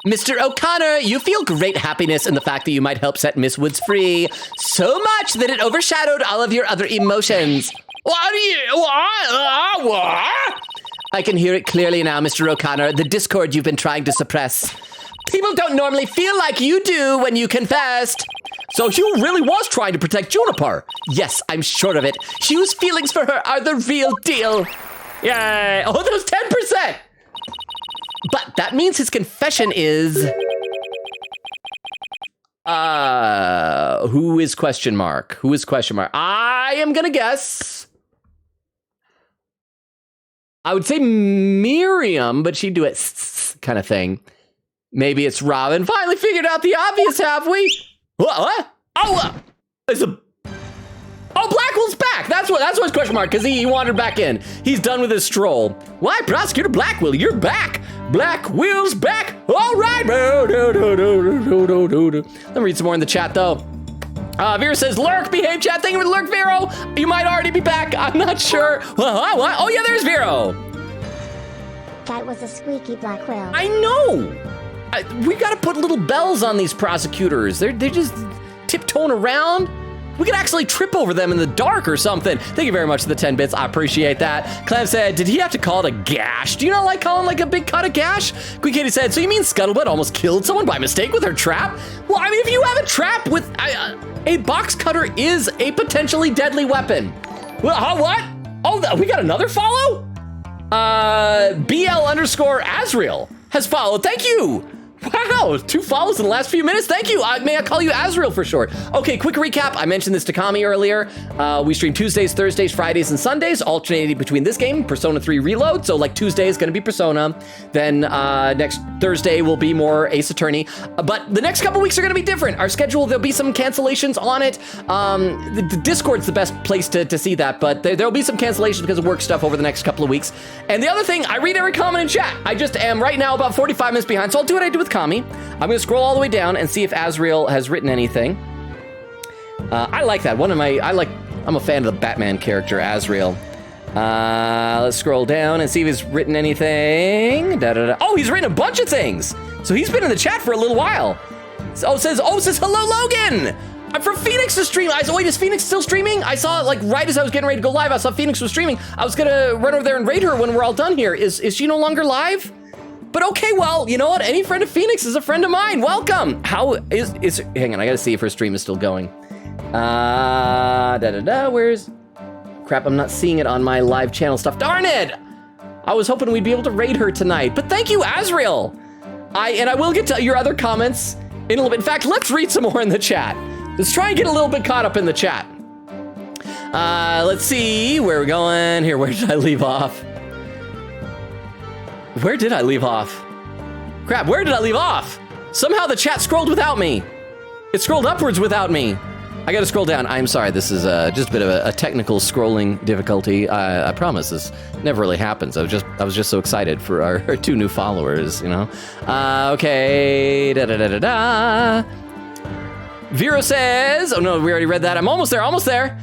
Mr. O'Connor, you feel great happiness in the fact that you might help set Miss Woods free. So much that it overshadowed all of your other emotions. What? I can hear it clearly now, Mr. O'Connor, the discord you've been trying to suppress. People don't normally feel like you do when you confessed. So Hugh really was trying to protect Juniper. Yes, I'm sure of it. Hugh's feelings for her are the real deal. Yay. Oh, that was 10%. But that means his confession is... who is question mark? Who is question mark? I am gonna guess... I would say Miriam, but she'd do it kind of thing. Maybe it's Robin. Finally figured out the obvious, have we? What? Oh, Blackwell's back. That's what's question mark, because he wandered back in. He's done with his stroll. Why, Prosecutor Blackwell, you're back. Blackwell's back. All right. Let me read some more in the chat, though. Vera says, Lurk, behave, chat. Thank you for the Lurk, Vero. You might already be back. I'm not sure. What? Oh, yeah, there's Vero. That was a squeaky Blackwell. I know. We got to put little bells on these prosecutors. They're just phone around, we could actually trip over them in the dark or something. Thank you very much for the 10 bits. I appreciate that. Clem said, did he have to call it a gash? Do you not like calling like a big cut a gash? Queen Katie said, so you mean Scuttlebutt almost killed someone by mistake with her trap? Well, I mean, if you have a trap with a box cutter is a potentially deadly weapon. Well, what? Oh, we got another follow? BL_ Azrael has followed. Thank you. Wow, 2 follows in the last few minutes. Thank you. May I call you Azrael for short? Okay, quick recap. I mentioned this to Kami earlier. We stream Tuesdays, Thursdays, Fridays, and Sundays, alternating between this game, Persona 3 Reload. So like Tuesday is going to be Persona. Then next Thursday will be more Ace Attorney. But the next couple weeks are going to be different. Our schedule, there'll be some cancellations on it. The Discord's the best place to see that, but there'll be some cancellations because of work stuff over the next couple of weeks. And the other thing, I read every comment in chat. I just am right now about 45 minutes behind, so I'll do what I do with Kami. I'm going to scroll all the way down and see if Azrael has written anything. I like that. I'm a fan of the Batman character, Azrael. Let's scroll down and see if he's written anything. Oh, he's written a bunch of things. So he's been in the chat for a little while. It says, hello, Logan. I'm from Phoenix to stream. Wait, is Phoenix still streaming? I saw, like, right as I was getting ready to go live, I saw Phoenix was streaming. I was going to run over there and raid her when we're all done here. Is she no longer live? But okay, well, you know what? Any friend of Phoenix is a friend of mine. Welcome. How is hang on, I gotta see if her stream is still going. Where's, crap, I'm not seeing it on my live channel stuff. Darn it! I was hoping we'd be able to raid her tonight, but thank you, Azrael. I will get to your other comments in a little bit. In fact, let's read some more in the chat. Let's try and get a little bit caught up in the chat. Let's see, where are we going? Here, where did I leave off? Where did I leave off? Crap, where did I leave off? Somehow the chat scrolled without me. It scrolled upwards without me. I gotta scroll down. I'm sorry, this is just a bit of a technical scrolling difficulty. I promise this never really happens. I was just so excited for our 2 new followers, you know? Okay, Vera says, oh no, we already read that. I'm almost there.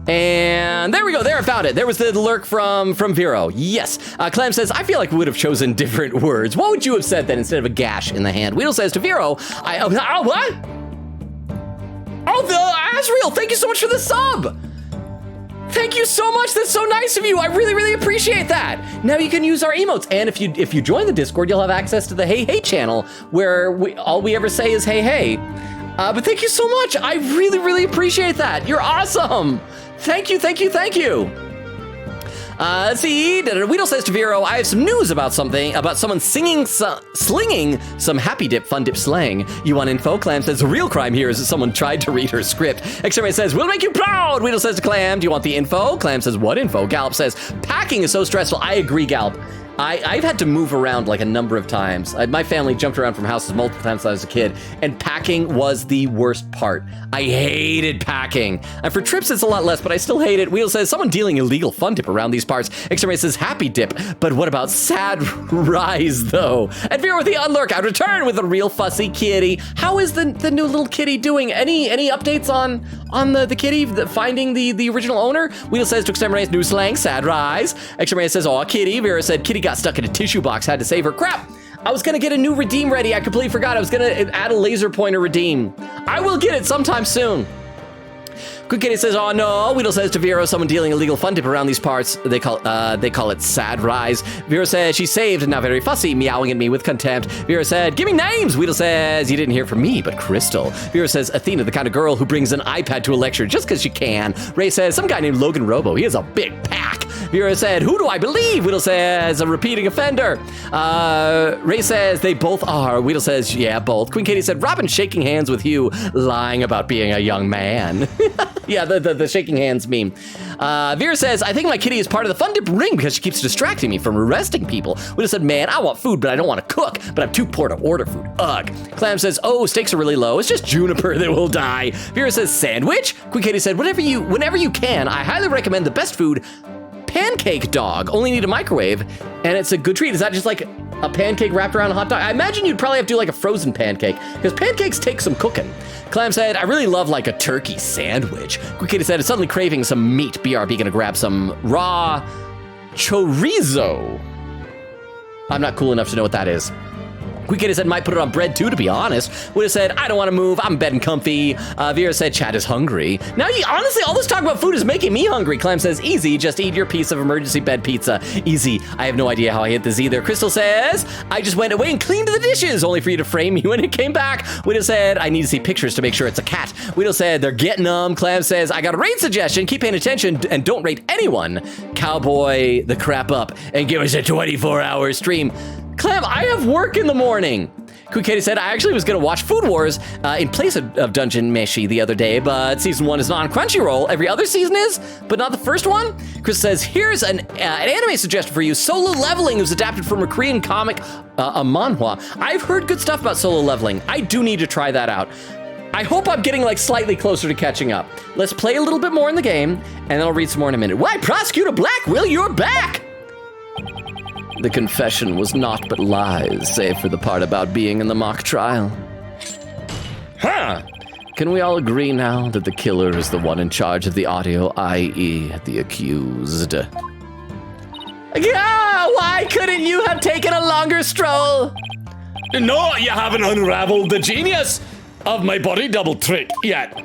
And there we go, there I found it. There was the lurk from Vero. Yes. Clem says, I feel like we would have chosen different words. What would you have said then instead of a gash in the hand? Weedle says to Vero, what? Oh, the Azrael, thank you so much for the sub. Thank you so much, that's so nice of you. I really, really appreciate that. Now you can use our emotes. And if you join the Discord, you'll have access to the Hey Hey channel where all we ever say is hey hey. But thank you so much. I really, really appreciate that. You're awesome. Thank you. Let's see. Weedle says to Vero, I have some news about someone slinging some happy dip, fun dip slang. You want info? Clam says, the real crime here is that someone tried to read her script. Exterminate says, we'll make you proud. Weedle says to Clam, do you want the info? Clam says, what info? Gallop says, packing is so stressful. I agree, Gallop. I've had to move around like a number of times. My family jumped around from houses multiple times when I was a kid, and packing was the worst part. I hated packing. And for trips, it's a lot less, but I still hate it. Wheel says, someone dealing illegal fun dip around these parts. Exterminate says, happy dip, but what about sad rise, though? And Vera with the unlurk, I return with a real fussy kitty. How is the new little kitty doing? Any updates on the kitty, finding the original owner? Wheel says to Exterminate, new slang, sad rise. Exterminate says, aw, kitty. Vera said, kitty got stuck in a tissue box, had to save her. Crap! I was gonna get a new redeem ready. I completely forgot. I was gonna add a laser pointer redeem. I will get it sometime soon. Quick Kitty says, oh no. Weedle says to Vero, someone dealing illegal fun dip around these parts. They call it sad rise. Vero says, she's saved and now very fussy, meowing at me with contempt. Vero said, give me names. Weedle says, you didn't hear from me, but Crystal. Vero says, Athena, the kind of girl who brings an iPad to a lecture just because she can. Ray says, some guy named Logan Robo. He has a big pack. Vera said, who do I believe? Weedle says, a repeating offender. Ray says, they both are. Weedle says, yeah, both. Queen Katie said, Robin shaking hands with you, lying about being a young man. Yeah, the shaking hands meme. Vera says, I think my kitty is part of the fun dip ring because she keeps distracting me from arresting people. Weedle said, man, I want food, but I don't want to cook, but I'm too poor to order food. Ugh. Clam says, oh, stakes are really low. It's just Juniper that will die. Vera says, sandwich? Queen Katie said, whenever you can, I highly recommend the best food, pancake dog. Only need a microwave, and it's a good treat. Is that just like a pancake wrapped around a hot dog? I imagine you'd probably have to do like a frozen pancake, because pancakes take some cooking. Clam said, I really love like a turkey sandwich. Quick Kitty said, it's suddenly craving some meat. BRB gonna grab some raw chorizo. I'm not cool enough to know what that is. Quick Kitty said, might put it on bread too, to be honest. Would have said, I don't want to move, I'm bed and comfy. Vera said, Chad is hungry. Now, honestly, all this talk about food is making me hungry. Clem says, easy, just eat your piece of emergency bed pizza. Easy. I have no idea how I hit this either. Crystal says, I just went away and cleaned the dishes, only for you to frame me when it came back. Widow said, I need to see pictures to make sure it's a cat. Widow said, they're getting them. Clem says, I got a raid suggestion. Keep paying attention and don't rate anyone. Cowboy the crap up and give us a 24-hour stream. Clem, I have work in the morning. Quick Katie said, I actually was going to watch Food Wars in place of Dungeon Meshi the other day, but season 1 is not on Crunchyroll. Every other season is, but not the first one. Chris says, here's an anime suggestion for you. Solo Leveling was adapted from a Korean comic, a manhwa. I've heard good stuff about Solo Leveling. I do need to try that out. I hope I'm getting like slightly closer to catching up. Let's play a little bit more in the game, and then I'll read some more in a minute. Why, Prosecutor Blackwill, you're back! The confession was naught but lies, save for the part about being in the mock trial. Huh! Can we all agree now that the killer is the one in charge of the audio, i.e. the accused? Yeah, why couldn't you have taken a longer stroll? No, you haven't unraveled the genius of my body double trick yet.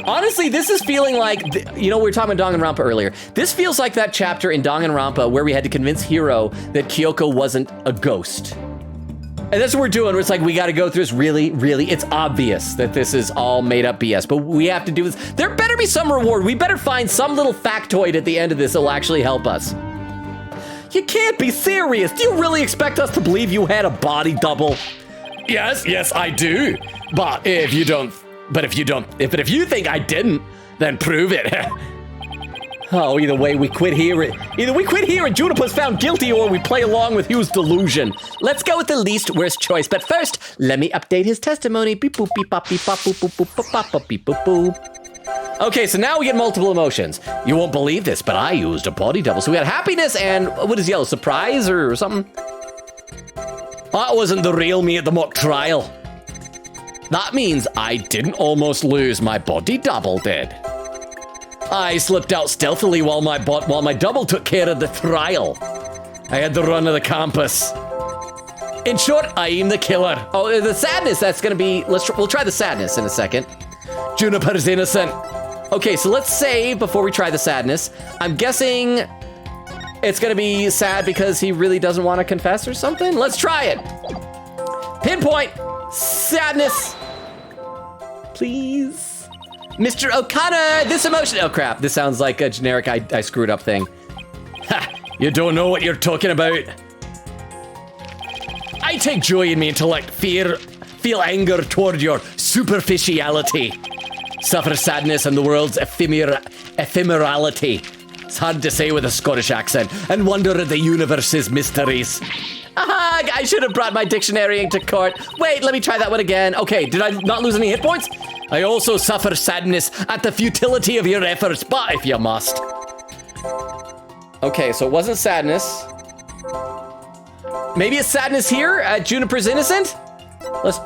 Honestly, this is feeling like, we were talking about Danganronpa earlier. This feels like that chapter in Danganronpa where we had to convince Hiro that Kyoko wasn't a ghost. And that's what we're doing. It's like, we got to go through this really, it's obvious that this is all made up BS, but we have to do this. There better be some reward. We better find some little factoid at the end of this that will actually help us. You can't be serious. Do you really expect us to believe you had a body double? Yes, I do. But if you think I didn't, then prove it. Oh, either way, we quit here. Either we quit here and Juniper's found guilty, or we play along with Hugh's delusion. Let's go with the least worst choice. But first, let me update his testimony. Beep boop beep bop beep bop boop boop boop boop bop bop beep boop boop. Okay, so now we get multiple emotions. You won't believe this, but I used a body double. So we had happiness and what is yellow? Surprise or something? That wasn't the real me at the mock trial. That means I didn't almost lose, my body double did. I slipped out stealthily while my double took care of the trial. I had the run of the campus. In short, I'm the killer. Oh, the sadness, that's gonna be, we'll try the sadness in a second. Juniper's innocent. Okay, so let's save before we try the sadness. I'm guessing it's gonna be sad because he really doesn't want to confess or something. Let's try it. Pinpoint, sadness. Please. Mr. O'Connor, this emotion. Oh crap, this sounds like a generic I screwed up thing. Ha, you don't know what you're talking about. I take joy in my intellect, feel anger toward your superficiality, suffer sadness in the world's ephemerality. It's hard to say with a Scottish accent, and wonder at the universe's mysteries. Aha, I should have brought my dictionary into court. Wait, let me try that one again. Okay, did I not lose any hit points? I also suffer sadness at the futility of your efforts, but if you must. Okay, so it wasn't sadness. Maybe it's sadness here at Juniper's innocent? Let's...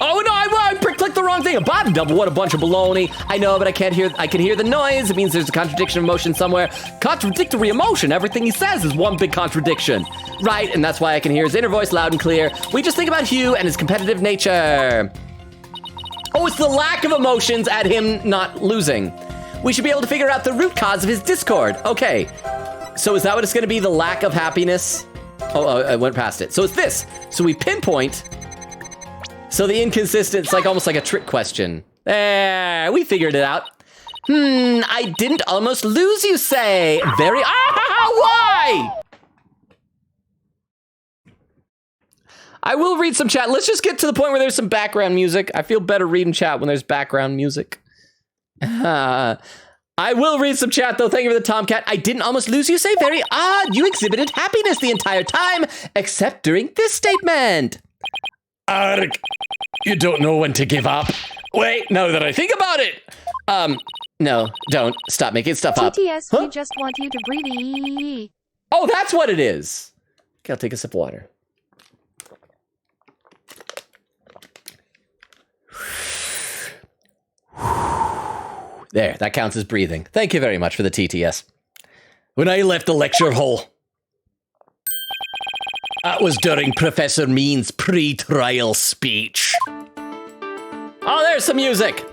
Oh no, I clicked the wrong thing. A body double, what a bunch of baloney. I know, but I can hear the noise. It means there's a contradiction of emotion somewhere. Contradictory emotion, everything he says is one big contradiction. Right, and that's why I can hear his inner voice loud and clear. We just think about Hugh and his competitive nature. Oh, it's the lack of emotions at him not losing. We should be able to figure out the root cause of his discord. Okay, so is that what it's gonna be, the lack of happiness? Oh, I went past it. So it's this. So we pinpoint. So the inconsistent, it's like almost like a trick question. We figured it out. I didn't almost lose, you say. Why? I will read some chat. Let's just get to the point where there's some background music. I feel better reading chat when there's background music. I will read some chat though. Thank you for the Tomcat. I didn't almost lose, you say. Very odd. You exhibited happiness the entire time, except during this statement. Arg, you don't know when to give up. Wait, now that I think about it. No, don't. Stop making stuff up. TTS, Huh? we just want you to breathe. Oh, that's what it is. Okay, I'll take a sip of water. There, that counts as breathing. Thank you very much for the TTS. When I left the lecture hall, That was during Professor Mean's pre-trial speech. Oh, there's some music.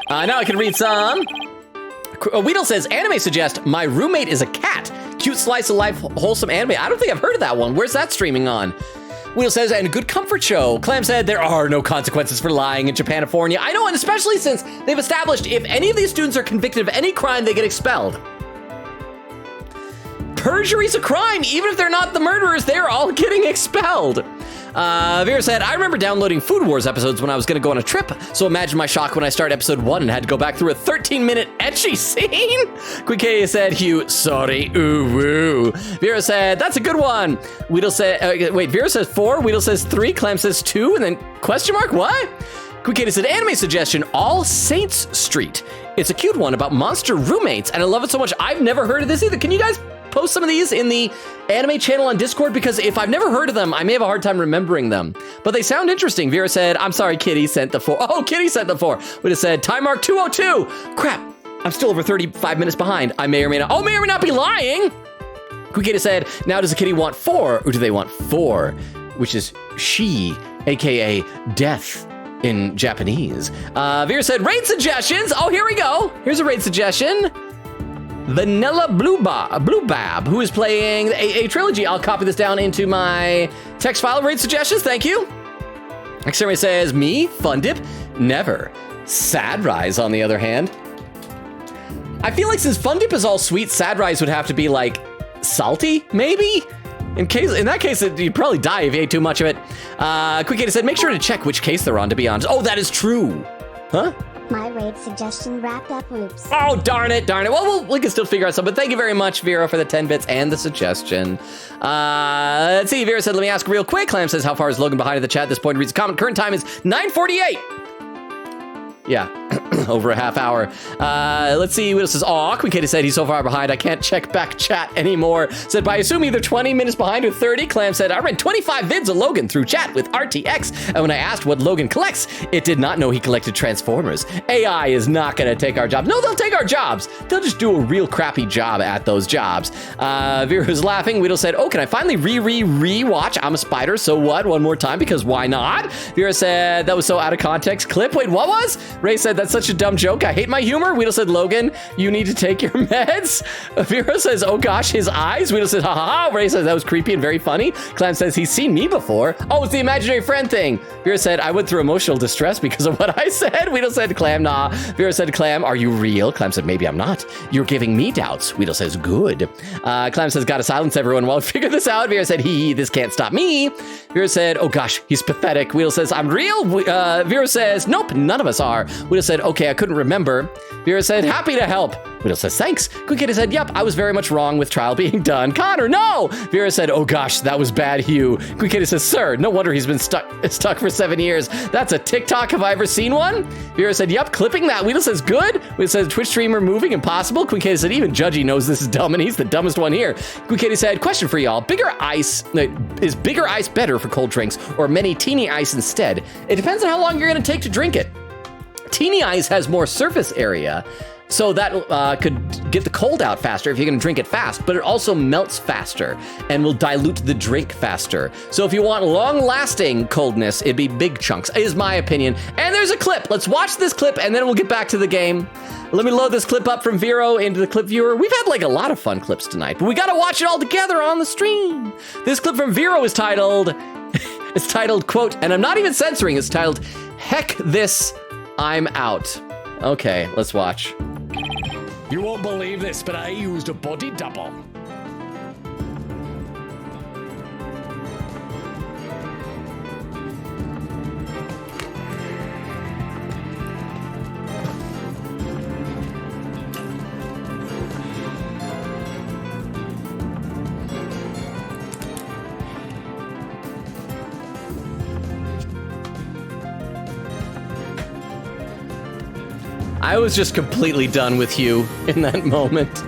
Now I can read some. Weedle says, anime suggest my roommate is a cat. Cute slice of life, wholesome anime. I don't think I've heard of that one. Where's that streaming on? Weedle says, and a good comfort show. Clam said, there are no consequences for lying in Japanifornia. I know, and especially since they've established if any of these students are convicted of any crime, they get expelled. Perjury's a crime. Even if they're not the murderers, they're all getting expelled. Vera said, I remember downloading Food Wars episodes when I was gonna go on a trip, so imagine my shock when I started episode 1 and had to go back through a 13-minute ecchi scene. Quick K said, Hugh, sorry, ooh woo. Vera said, that's a good one. Weedle said, wait, Vera says 4, Weedle says 3, Clam says 2, and then question mark, what? Quick K said, anime suggestion, All Saints Street. It's a cute one about monster roommates, and I love it so much. I've never heard of this either. Can you guys post some of these in the anime channel on Discord? Because if I've never heard of them, I may have a hard time remembering them. But they sound interesting. Vera said, I'm sorry, Kitty sent the 4. Oh, Kitty sent the 4. We just said, time mark 202. Crap, I'm still over 35 minutes behind. I may or may not be lying. Kukita said, now does a kitty want 4 or do they want 4? Which is she, AKA death in Japanese. Vera said, raid suggestions. Oh, here we go. Here's a raid suggestion. Vanilla Blue Bab, who is playing a trilogy. I'll copy this down into my text file. Raid suggestions, thank you. Exterminator says, me, Fun Dip, never. Sad Rise, on the other hand. I feel like since Fun Dip is all sweet, Sad Rise would have to be like salty, maybe? In that case, you'd probably die if you ate too much of it. Quick said, make sure to check which case they're on, to be honest. Oh, that is true. Huh? My raid suggestion wrapped up loops. Oh, darn it. Well, we can still figure out something. But thank you very much, Vera, for the 10 bits and the suggestion. Let's see. Vera said, let me ask real quick. Clam says, how far is Logan behind in the chat at this point? Reads a comment. Current time is 9:48. Yeah, over a half hour. Let's see what else is. Oh, Quinkata said he's so far behind, I can't check back chat anymore. Said, but I assume either 20 minutes behind or 30. Clam said, I read 25 vids of Logan through chat with RTX. And when I asked what Logan collects, it did not know he collected Transformers. AI is not gonna take our jobs. No, they'll take our jobs. They'll just do a real crappy job at those jobs. Vera was laughing. Weedle said, oh, can I finally re-watch I'm a Spider, so what? One more time, because why not? Vera said, that was so out of context clip. Wait, what was? Ray said, that's such a dumb joke. I hate my humor. Weedle said, Logan, you need to take your meds. Vera says, oh gosh, his eyes. Weedle said, ha ha ha. Ray says, that was creepy and very funny. Clam says, he's seen me before. Oh, it's the imaginary friend thing. Vera said, I went through emotional distress because of what I said. Weedle said, Clam, nah. Vera said, Clam, are you real? Clam said, maybe I'm not. You're giving me doubts. Weedle says, good. Clam says, gotta silence everyone while I figure this out. Vera said, hee, this can't stop me. Vera said, oh gosh, he's pathetic. Weedle says, I'm real. Vera says, nope, none of us are. Weedle said, okay, I couldn't remember. Vera said, happy to help. Weedle says, thanks. Quinkita said, yep, I was very much wrong with trial being done. Connor, no! Vera said, oh gosh, that was bad, Hugh. Quinkita says, sir, no wonder he's been stuck for 7 years. That's a TikTok, have I ever seen one? Vera said, yep, clipping that. Weedle says, good. Weedle says, Twitch streamer moving, impossible. Quinkita said, even Judgy knows this is dumb, and he's the dumbest one here. Quinkita said, question for y'all. Is bigger ice better for cold drinks, or many teeny ice instead? It depends on how long you're gonna take to drink it. Teeny ice has more surface area, so that could get the cold out faster if you're gonna drink it fast, but it also melts faster and will dilute the drink faster. So if you want long-lasting coldness, it'd be big chunks, is my opinion. And there's a clip. Let's watch this clip, and then we'll get back to the game. Let me load this clip up from Vero into the clip viewer. We've had like a lot of fun clips tonight, but we gotta watch it all together on the stream. This clip from Vero is titled, quote, and I'm not even censoring, it's titled, Heck This, I'm Out. Okay, let's watch. You won't believe this, but I used a body double. I was just completely done with Hugh in that moment.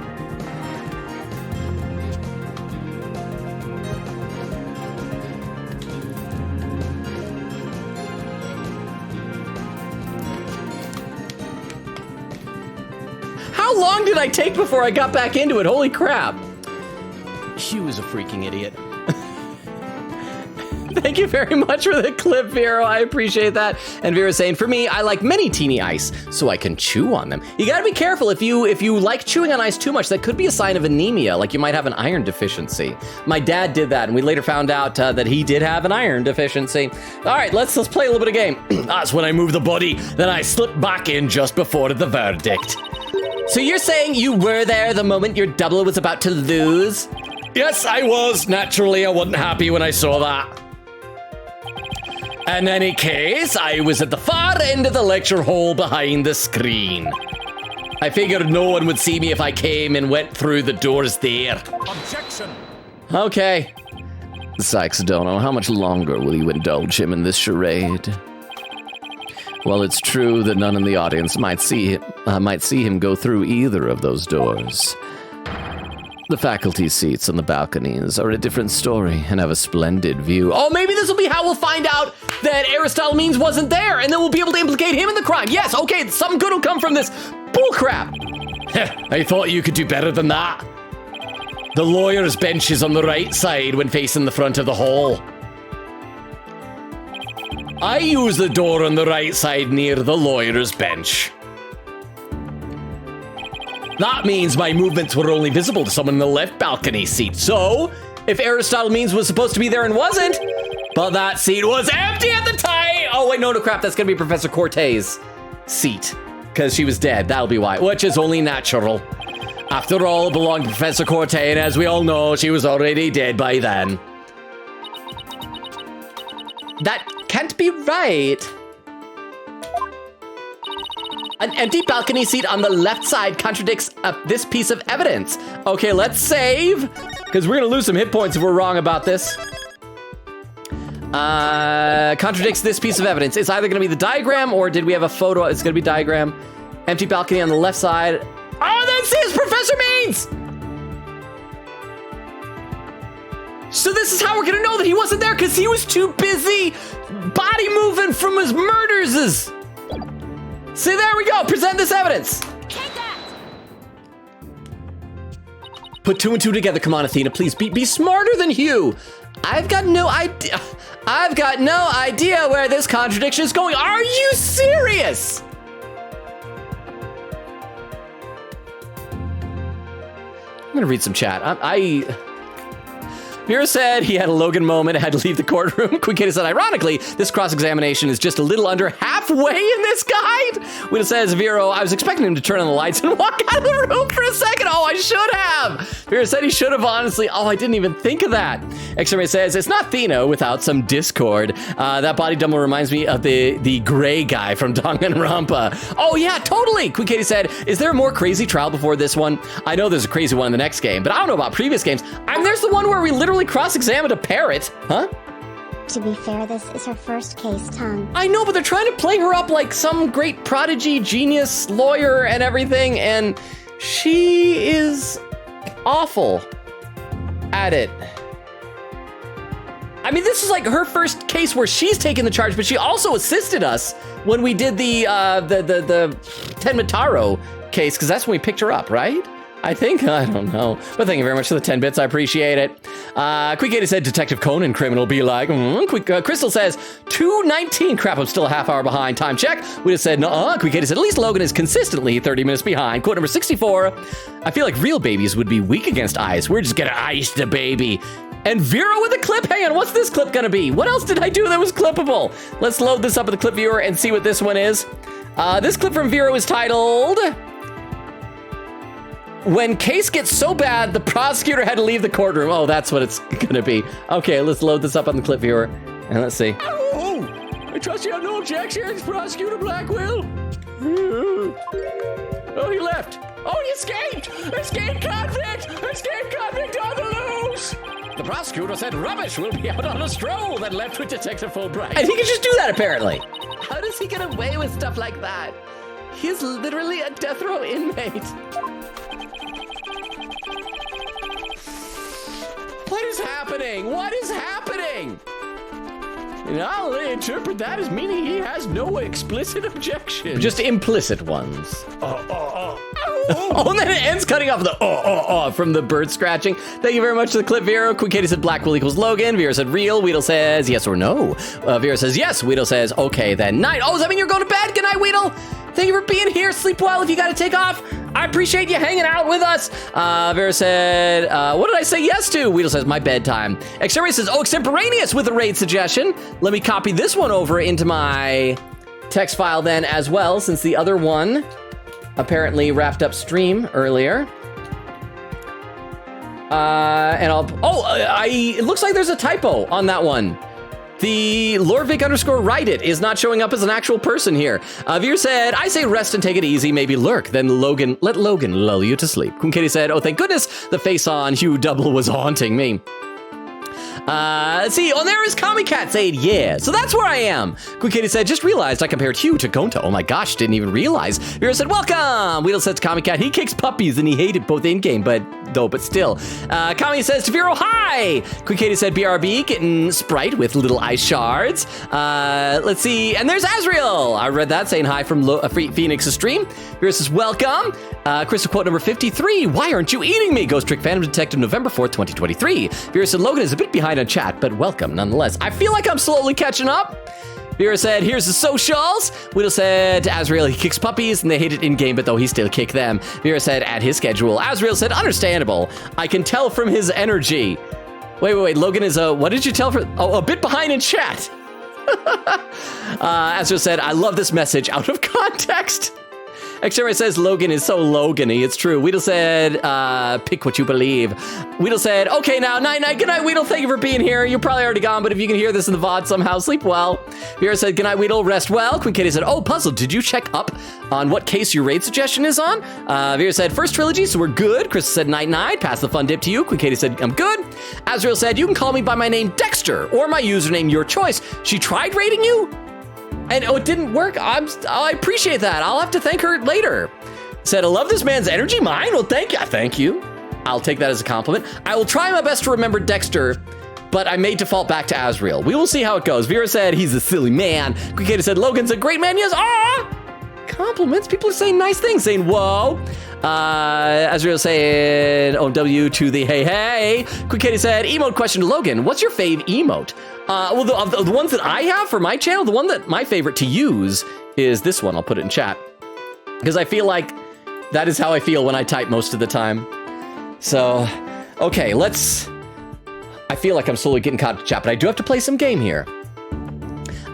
How long did I take before I got back into it? Holy crap. Hugh is a freaking idiot. Thank you very much for the clip, Vero. I appreciate that. And Vera's saying, for me, I like many teeny ice, so I can chew on them. You gotta be careful if you like chewing on ice too much. That could be a sign of anemia, like you might have an iron deficiency. My dad did that, and we later found out that he did have an iron deficiency. All right, let's play a little bit of game. That's when I move the body, then I slip back in just before the verdict. So you're saying you were there the moment your double was about to lose? Yes, I was. Naturally, I wasn't happy when I saw that. In any case, I was at the far end of the lecture hall behind the screen. I figured no one would see me if I came and went through the doors there. Objection! Okay. Sykes Dono, how much longer will you indulge him in this charade? Well, it's true that none in the audience might see him go through either of those doors. The faculty seats on the balconies are a different story and have a splendid view. Oh, maybe this will be how we'll find out that Aristotle Means wasn't there, and then we'll be able to implicate him in the crime. Yes, okay, something good will come from this bullcrap. I thought you could do better than that. The lawyer's bench is on the right side when facing the front of the hall. I use the door on the right side near the lawyer's bench. That means my movements were only visible to someone in the left balcony seat. So, if Aristotle Means was supposed to be there and wasn't, but that seat was empty at the time. Oh, wait, no, crap. That's going to be Professor Cortez' seat because she was dead. That'll be why, which is only natural. After all, it belonged to Professor Cortez, and as we all know, she was already dead by then. That can't be right. An empty balcony seat on the left side contradicts this piece of evidence. Okay, let's save, because we're gonna lose some hit points if we're wrong about this. Contradicts this piece of evidence. It's either gonna be the diagram, or did we have a photo? It's gonna be diagram. Empty balcony on the left side. Oh, this is Professor Means! So this is how we're gonna know that he wasn't there, because he was too busy body moving from his murders. See, there we go. Present this evidence. Put two and two together. Come on, Athena. Please be smarter than Hugh. I've got no idea. I've got no idea where this contradiction is going. Are you serious? I'm gonna read some chat. Vera said he had a Logan moment and had to leave the courtroom. Quickita said, ironically, this cross-examination is just a little under halfway in this guide. Willa says, Vero, I was expecting him to turn on the lights and walk out of the room for a second. Oh, I should have. Vera said he should have, honestly. Oh, I didn't even think of that. X-Ray says, it's not Thino without some discord. That body double reminds me of the gray guy from Danganronpa. Oh, yeah, totally. Quickita said, is there a more crazy trial before this one? I know there's a crazy one in the next game, but I don't know about previous games. There's the one where we literally cross-examined a parrot, huh? To be fair, this is her first case, Tongue. I know, but they're trying to play her up like some great prodigy, genius, lawyer, and everything, and she is awful at it. I mean, this is like her first case where she's taking the charge, but she also assisted us when we did the Tenmataro case, because that's when we picked her up, right? I think, I don't know. But thank you very much for the 10 bits, I appreciate it. Quickgator said Detective Conan criminal be like, Crystal says 2:19, crap, I'm still a half hour behind, time check. We just said, nuh-uh. Quickgator said, at least Logan is consistently 30 minutes behind. Quote number 64, I feel like real babies would be weak against ice. We're just gonna ice the baby. And Vero with a clip, hang on, what's this clip gonna be? What else did I do that was clippable? Let's load this up in the clip viewer and see what this one is. This clip from Vero is titled, when case gets so bad, the prosecutor had to leave the courtroom. Oh, that's what it's gonna be. Okay, let's load this up on the clip viewer, and let's see. Oh, I trust you have no objections, Prosecutor Blackwell. Oh, he left. Oh, he escaped! Escape convict! Escape convict on the loose! The prosecutor said rubbish will be out on a stroll, then left with Detective Fulbright. And he can just do that, apparently. How does he get away with stuff like that? He's literally a death row inmate. What is happening? What is happening? And I'll interpret that as meaning he has no explicit objection. Just implicit ones. Oh. Oh, and then it ends cutting off the from the bird scratching. Thank you very much for the clip, Vero. Quick Katie said Black will equals Logan. Vera said real. Weedle says yes or no. Vera says yes. Weedle says okay then night. Oh, does that mean you're going to bed? Good night, Weedle. Thank you for being here. Sleep well if you got to take off. I appreciate you hanging out with us. Vera said, what did I say yes to? Weedle says, my bedtime. Exteria says, oh, extemporaneous with a raid suggestion. Let me copy this one over into my text file then as well, since the other one apparently wrapped up stream earlier. It looks like there's a typo on that one. The Lorvik_write is not showing up as an actual person here. Veer said, I say rest and take it easy, maybe lurk. Then let Logan lull you to sleep. Queen Katie said, oh, thank goodness the face on Hugh Double was haunting me. Let's see. Oh, there is Kamikat saying, yeah. So that's where I am. Queen Katie said, just realized I compared Hugh to Gonta. Oh my gosh, didn't even realize. Vera said, welcome. Weedle says to Kamikat, he kicks puppies and he hated both in-game, but still. Kami says to Vero, hi. Queen Katie said, BRB, getting Sprite with little ice shards. Let's see. And there's Azriel. I read that saying hi from Phoenix's stream. Vera says, welcome. Crystal quote number 53. Why aren't you eating me? Ghost Trick Phantom Detective November 4th, 2023. Vera said, Logan is a bit behind on chat, but welcome nonetheless. I feel like I'm slowly catching up. Vera said, here's the socials. Weedle said to Azrael, he kicks puppies and they hate it in-game, but though he still kick them. Vera said, at his schedule. Azrael said, understandable. I can tell from his energy. Wait. Logan is what did you tell for? Oh, a bit behind in chat. Azrael said, I love this message out of context. Xterra says Logan is so Logan-y. It's true. Weedle said, pick what you believe. Weedle said, okay, now, night. Good night, Weedle. Thank you for being here. You're probably already gone, but if you can hear this in the VOD somehow, sleep well. Vera said, good night, Weedle. Rest well. Queen Katie said, oh, Puzzle, did you check up on what case your raid suggestion is on? Vera said, first trilogy, so we're good. Chris said, night. Pass the fun dip to you. Queen Katie said, I'm good. Azrael said, you can call me by my name, Dexter, or my username, your choice. She tried raiding you? And it didn't work. I appreciate that. I'll have to thank her later. Said, I love this man's energy. Mine? Well, thank you. Thank you. I'll take that as a compliment. I will try my best to remember Dexter, but I may default back to Azrael. We will see how it goes. Vera said, he's a silly man. Quikata said, Logan's a great man. Yes. Compliments. People are saying nice things, saying, whoa. Azrael said, OW to the hey. Quick Katie said, emote question to Logan. What's your fave emote? Well, the ones that I have for my channel, the one that my favorite to use is this one. I'll put it in chat. Because I feel like that is how I feel when I type most of the time. So, okay, I feel like I'm slowly getting caught up to chat, but I do have to play some game here.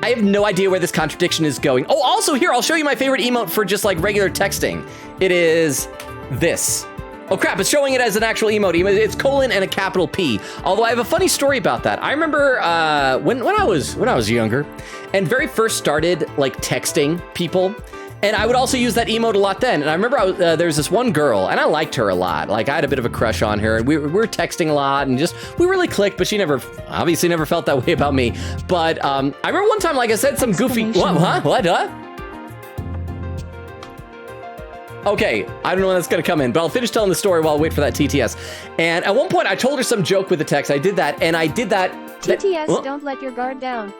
I have no idea where this contradiction is going. Oh, also here, I'll show you my favorite emote for just like regular texting. It is this. Oh crap, it's showing it as an actual emote. It's colon and a capital P. Although I have a funny story about that. I remember when I was younger and very first started like texting people, and I would also use that emote a lot then. And I remember there's this one girl, and I liked her a lot. Like I had a bit of a crush on her, and we were texting a lot, and we really clicked. But she obviously never felt that way about me. But I remember one time, like I said, some goofy. What? Okay, I don't know when that's gonna come in, but I'll finish telling the story while I wait for that TTS. And at one point, I told her some joke with the text. I did that. TTS, don't let your guard down.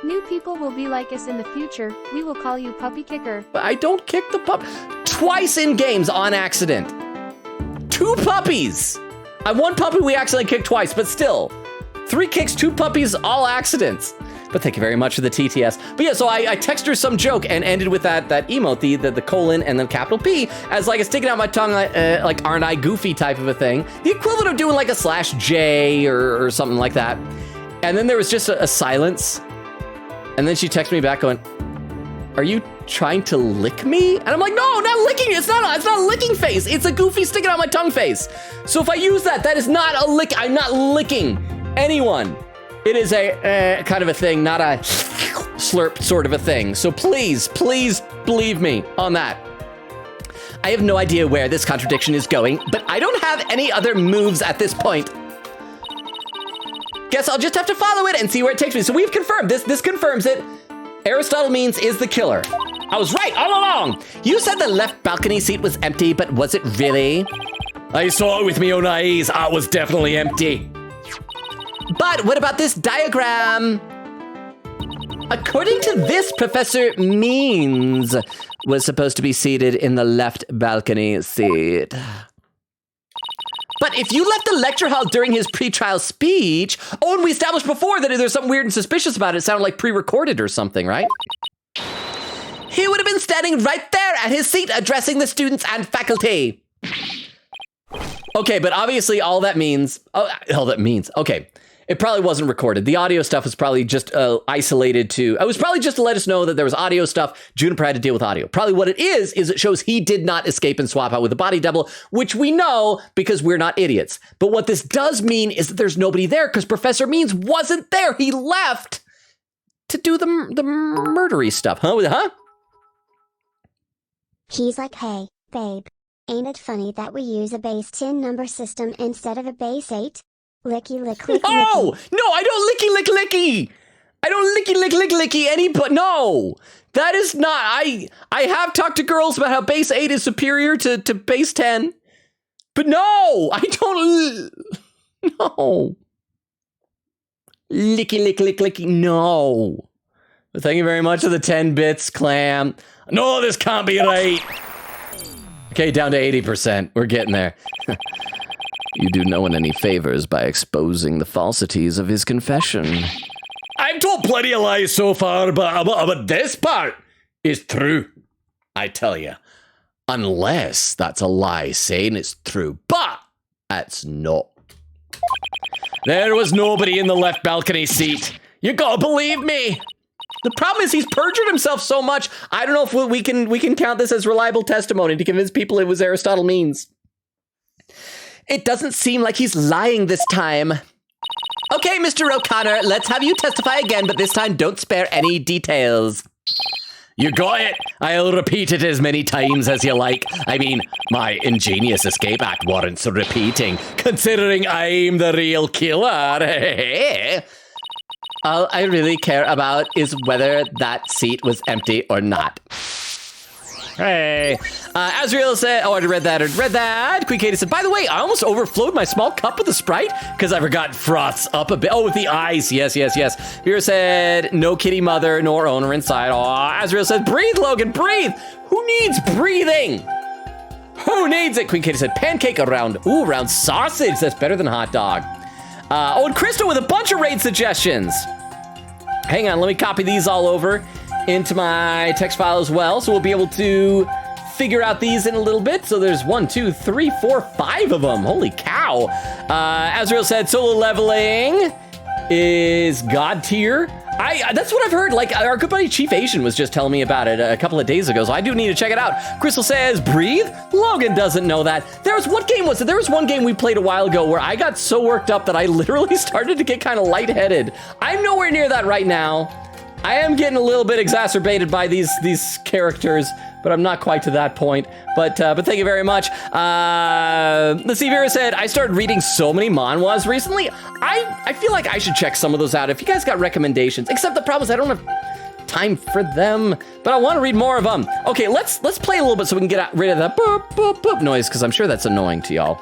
New people will be like us in the future. We will call you puppy kicker. But I don't kick the pup. Twice in games on accident. 2 puppies. One puppy we accidentally kicked twice, but still. 3 kicks, 2 puppies, all accidents. But thank you very much for the TTS. But yeah, so I texted her some joke and ended with that emote, the colon and then capital P, as like a sticking out my tongue, like aren't I goofy type of a thing. The equivalent of doing like a /J or something like that. And then there was just a silence. And then she texted me back going, are you trying to lick me? And I'm like, no, not licking. It's not a licking face. It's a goofy sticking out my tongue face. So if I use that is not a lick. I'm not licking anyone. It is a kind of a thing, not a slurp sort of a thing. So please believe me on that. I have no idea where this contradiction is going, but I don't have any other moves at this point. Guess I'll just have to follow it and see where it takes me. So we've confirmed this confirms it. Aristotle means is the killer. I was right all along. You said the left balcony seat was empty, but was it really? I saw it with my own eyes. It was definitely empty. But what about this diagram? According to this, Professor Means was supposed to be seated in the left balcony seat. But if you left the lecture hall during his pre-trial speech... Oh, and we established before that if there's something weird and suspicious about it, it sounded like pre-recorded or something, right? He would have been standing right there at his seat addressing the students and faculty. Okay, but obviously all that means... Okay. It probably wasn't recorded. The audio stuff was probably just isolated to... It was probably just to let us know that there was audio stuff. Juniper had to deal with audio. Probably what it is it shows he did not escape and swap out with a body double, which we know because we're not idiots. But what this does mean is that there's nobody there because Professor Means wasn't there. He left to do the murdery stuff. Huh? He's like, hey, babe. Ain't it funny that we use a base 10 number system instead of a base 8? Licky lick lick No! licky. No, I don't licky lick licky! I don't licky lick lick licky any, but no! That is not, I have talked to girls about how base 8 is superior to base 10. But no! I don't, no. Licky lick lick licky, no. But thank you very much for the 10 bits, Clam. No, this can't be right. Okay, down to 80%. We're getting there. You do no one any favors by exposing the falsities of his confession. I've told plenty of lies so far, but this part is true. I tell you. Unless that's a lie saying it's true. But that's not. There was nobody in the left balcony seat. You gotta believe me. The problem is he's perjured himself so much. I don't know if we can count this as reliable testimony to convince people it was Aristotle Means. It doesn't seem like he's lying this time. Okay, Mr. O'Connor, let's have you testify again, but this time don't spare any details. You got it. I'll repeat it as many times as you like. I mean, my ingenious escape act warrants repeating, considering I'm the real killer. All I really care about is whether that seat was empty or not. Hey, Azrael said, oh, I read that. Queen Katie said, by the way, I almost overflowed my small cup with the Sprite because I forgot froths up a bit. Oh, with the eyes. Yes. Vera said, no kitty mother nor owner inside. Oh, Azrael said, breathe, Logan, breathe. Who needs breathing? Who needs it? Queen Katie said, pancake around sausage. That's better than hot dog. And Crystal with a bunch of raid suggestions. Hang on, let me copy these all over into my text file as well, so we'll be able to figure out these in a little bit. So there's 1, 2, 3, 4, 5 of them. Holy cow. Azrael said solo leveling is God tier. That's what I've heard. Like, our good buddy Chief Asian was just telling me about it a couple of days ago, so I do need to check it out. Crystal says, breathe? Logan doesn't know that. What game was it? There was one game we played a while ago where I got so worked up that I literally started to get kind of lightheaded. I'm nowhere near that right now. I am getting a little bit exacerbated by these characters, but I'm not quite to that point. But thank you very much. Let's see, Vera said, I started reading so many manhwas recently. I feel like I should check some of those out. If you guys got recommendations, except the problem is I don't have time for them, but I want to read more of them. Okay, let's play a little bit so we can get rid of that boop, boop, boop noise, because I'm sure that's annoying to y'all.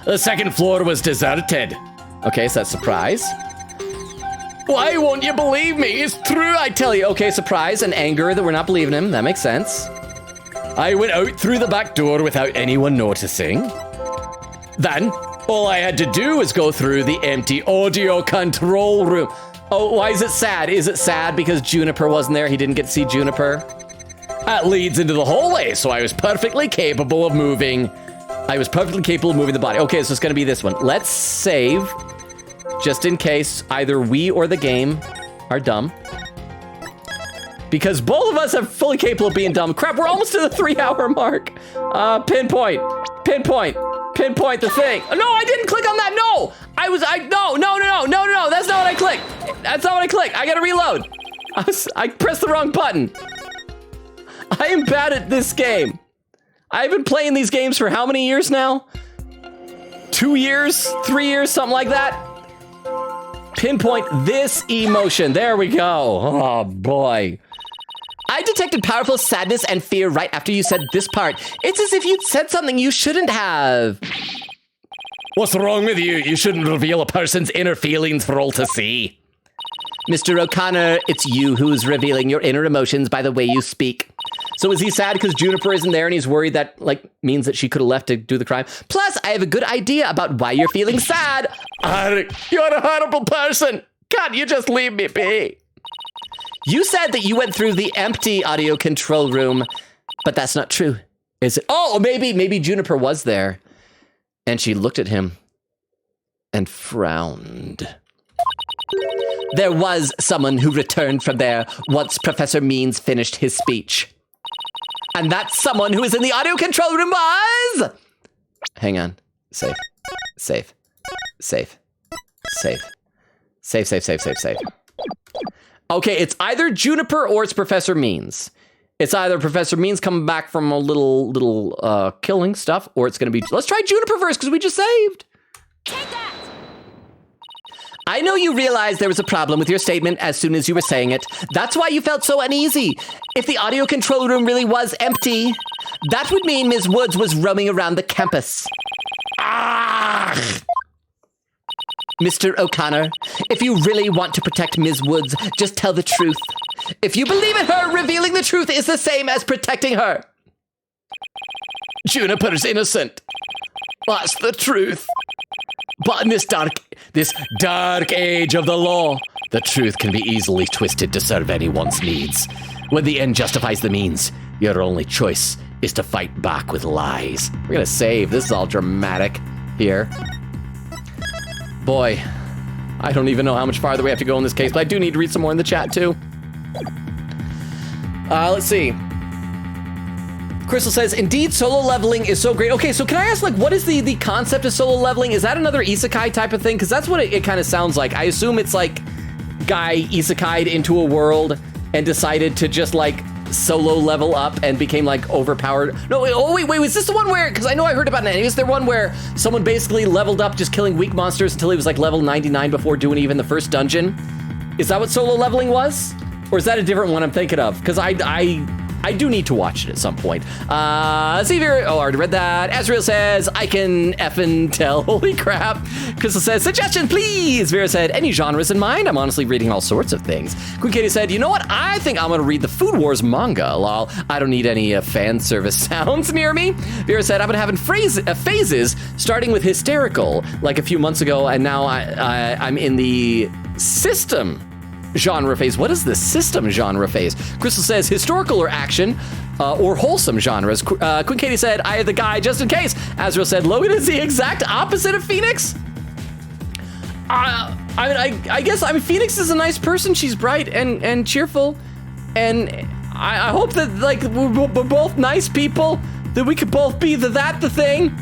The second floor was deserted. Okay, so that's surprise. Why won't you believe me? It's true, I tell you. Okay, surprise and anger that we're not believing him. That makes sense. I went out through the back door without anyone noticing. Then, all I had to do was go through the empty audio control room. Oh, why is it sad? Is it sad because Juniper wasn't there? He didn't get to see Juniper? That leads into the hallway, so I was perfectly capable of moving. the body. Okay, so it's gonna be this one. Let's save. Just in case either we or the game are dumb. Because both of us are fully capable of being dumb. Crap, we're almost to the 3-hour mark. Pinpoint the thing. No, I didn't click on that, no! No, that's not what I clicked. I gotta reload. I pressed the wrong button. I am bad at this game. I've been playing these games for how many years now? 2 years, 3 years, something like that. Pinpoint this emotion. There we go. Oh, boy. I detected powerful sadness and fear right after you said this part. It's as if you'd said something you shouldn't have. What's wrong with you? You shouldn't reveal a person's inner feelings for all to see. Mr. O'Connor, it's you who's revealing your inner emotions by the way you speak. So is he sad because Juniper isn't there and he's worried that, like, means that she could have left to do the crime? Plus, I have a good idea about why you're feeling sad. You're a horrible person. Can't you just leave me be? You said that you went through the empty audio control room, but that's not true, is it? Oh, maybe Juniper was there. And she looked at him and frowned. There was someone who returned from there once Professor Means finished his speech. And that someone who was in the audio control room was... Hang on. Safe. Okay, it's either Juniper or it's Professor Means. It's either Professor Means coming back from a little killing stuff, or it's going to be... Let's try Juniper first, because we just saved. Take that! I know you realized there was a problem with your statement as soon as you were saying it. That's why you felt so uneasy. If the audio control room really was empty, that would mean Ms. Woods was roaming around the campus. Mr. O'Connor, if you really want to protect Ms. Woods, just tell the truth. If you believe in her, revealing the truth is the same as protecting her. Juniper's innocent. That's the truth. But in this dark age of the law, the truth can be easily twisted to serve anyone's needs. When the end justifies the means, your only choice is to fight back with lies. We're gonna save. This is all dramatic here. Boy, I don't even know how much farther we have to go in this case, but I do need to read some more in the chat too. Let's see. Crystal says, indeed, solo leveling is so great. Okay, so can I ask, like, what is the concept of solo leveling? Is that another isekai type of thing? Because that's what it kind of sounds like. I assume it's like guy isekai'd into a world and decided to just like solo level up and became like overpowered. No, wait, was this the one where, because I know I heard about it, is there one where someone basically leveled up just killing weak monsters until he was like level 99 before doing even the first dungeon? Is that what solo leveling was? Or is that a different one I'm thinking of? Because I do need to watch it at some point. See if you're... Oh, I already read that. Azrael says, I can effing tell. Holy crap. Crystal says, suggestion, please. Vera said, any genres in mind? I'm honestly reading all sorts of things. Queen Katie said, you know what? I think I'm going to read the Food Wars manga. Lol. I don't need any fan service sounds near me. Vera said, I've been having phases starting with hysterical like a few months ago, and now I'm in the system genre phase. What is the system genre phase? Crystal says historical or action or wholesome genres. Queen Katie said, I have the guy just in case. Azrael said, Logan is the exact opposite of Phoenix. I guess Phoenix is a nice person. She's bright and cheerful. And I hope that like we're both nice people, that we could both be the thing.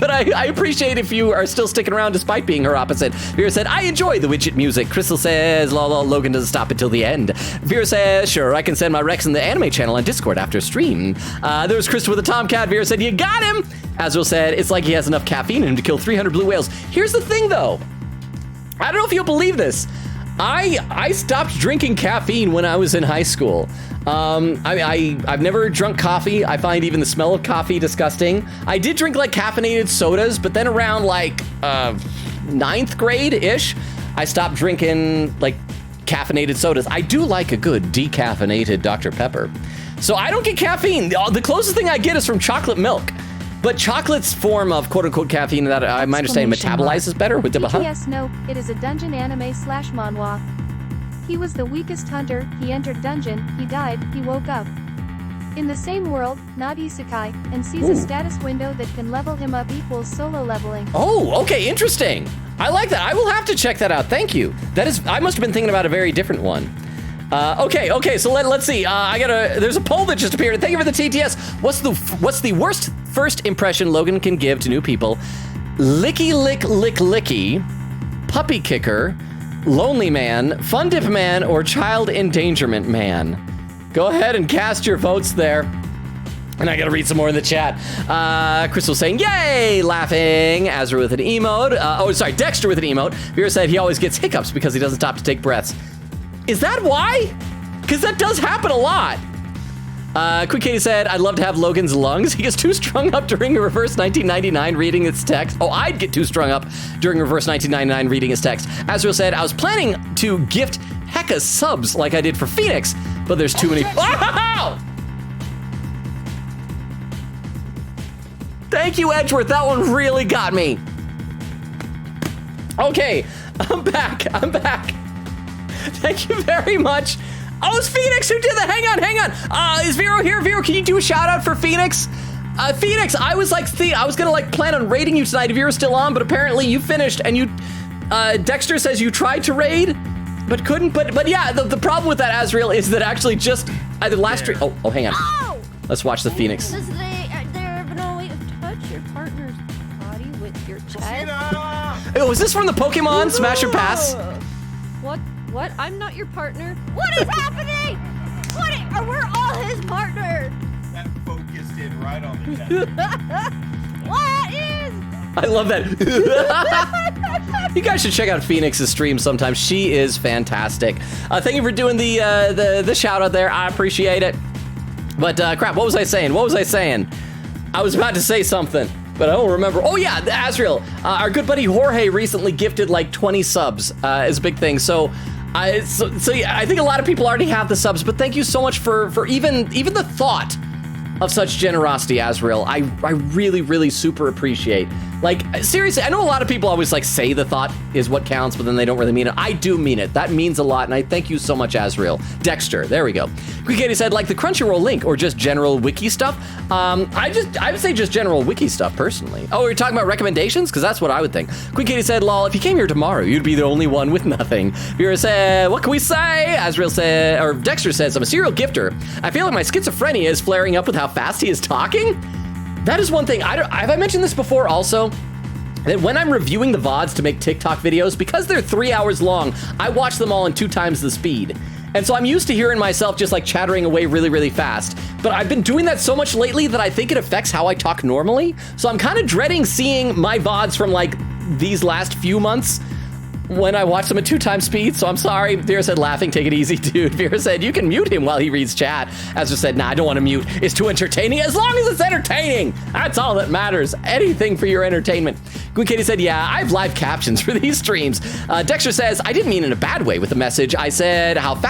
But I appreciate if you are still sticking around despite being her opposite. Vera said, I enjoy the widget music. Crystal says, lol, Logan doesn't stop until the end. Vera says, sure, I can send my Rex in the anime channel on Discord after stream. There was Crystal with a Tomcat. Vera said, you got him. Azrael said, it's like he has enough caffeine in him to kill 300 blue whales. Here's the thing, though. I don't know if you'll believe this. I stopped drinking caffeine when I was in high school. I've never drunk coffee. I find even the smell of coffee disgusting. I did drink like caffeinated sodas, but then around like 9th grade-ish, I stopped drinking like caffeinated sodas. I do like a good decaffeinated Dr. Pepper. So I don't get caffeine. The closest thing I get is from chocolate milk. But chocolate's form of quote-unquote caffeine that my understanding metabolizes better with the... BTS, no, it is a dungeon anime / manhwa. He was the weakest hunter, he entered dungeon, he died, he woke up. In the same world, not isekai, and sees a status window that can level him up equals solo leveling. Oh, okay, interesting. I like that. I will have to check that out. Thank you. I must have been thinking about a very different one. Okay, so let's see. There's a poll that just appeared. Thank you for the TTS. What's the worst first impression Logan can give to new people? Licky lick lick licky, puppy kicker, lonely man, fun dip man, or child endangerment man? Go ahead and cast your votes there. And I gotta read some more in the chat. Crystal saying, yay, laughing. Azra with an emote. Dexter with an emote. Vera said he always gets hiccups because he doesn't stop to take breaths. Is that why? Because that does happen a lot. Quick Katie said, I'd love to have Logan's lungs. He gets too strung up during a reverse 1999 reading its text. Oh, I'd get too strung up during reverse 1999 reading his text. Azrael said, I was planning to gift Hecka subs like I did for Phoenix, but there's too many. Oh! Thank you, Edgeworth. That one really got me. Okay, I'm back. Thank you very much. Oh, it's Phoenix who did that. Hang on. Is Vero here? Vero, can you do a shout out for Phoenix? Phoenix, I was gonna plan on raiding you tonight if you were still on, but apparently you finished and you, Dexter says you tried to raid, but couldn't. But yeah, the problem with that, Azrael, is that actually just either last stream. Oh, hang on. Ow! Let's watch the Phoenix. Does there no way to touch your partner's body with your chest? Oh, is this from the Pokemon Smash and Pass? What? I'm not your partner. What is happening? We're all his partners. That focused in right on the chest. What is? I love that. You guys should check out Phoenix's stream sometime. She is fantastic. Thank you for doing the shout out there. I appreciate it. But crap, what was I saying? I was about to say something, but I don't remember. Oh yeah, Azrael, our good buddy Jorge recently gifted like 20 subs is a big thing. So yeah, I think a lot of people already have the subs, but thank you so much for even the thought of such generosity, Azrael. I really, really super appreciate. Like, seriously, I know a lot of people always like say the thought is what counts, but then they don't really mean it. I do mean it. That means a lot, and I thank you so much, Azrael. Dexter, there we go. Quick Katie said, like the Crunchyroll link or just general wiki stuff. I would say just general wiki stuff personally. Oh, you're talking about recommendations? Because that's what I would think. Quick Katie said, lol, if you came here tomorrow, you'd be the only one with nothing. Vera said, what can we say? Azrael said, or Dexter says, I'm a serial gifter. I feel like my schizophrenia is flaring up with how fast he is talking. That is one thing. Have I mentioned this before also? That when I'm reviewing the VODs to make TikTok videos, because they're 3 hours long, I watch them all in 2 times the speed. And so I'm used to hearing myself just like chattering away really, really fast. But I've been doing that so much lately that I think it affects how I talk normally. So I'm kind of dreading seeing my VODs from like these last few months when I watch them at 2 times speed, so I'm sorry. Vera said, laughing, take it easy, dude. Vera said, you can mute him while he reads chat. Ezra said, nah, I don't want to mute. It's too entertaining. As long as it's entertaining, that's all that matters. Anything for your entertainment. Gwen Katie said, yeah, I have live captions for these streams. Dexter says, I didn't mean in a bad way with the message. I said about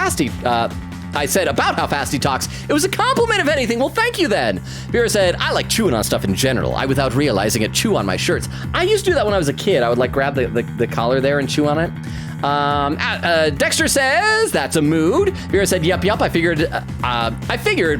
how fast he talks. It was a compliment, if anything. Well, thank you then. Vera said, I like chewing on stuff in general. I, without realizing it, chew on my shirts. I used to do that when I was a kid. I would like grab the collar there and chew on it. Dexter says, that's a mood. Vera said, yup, I figured,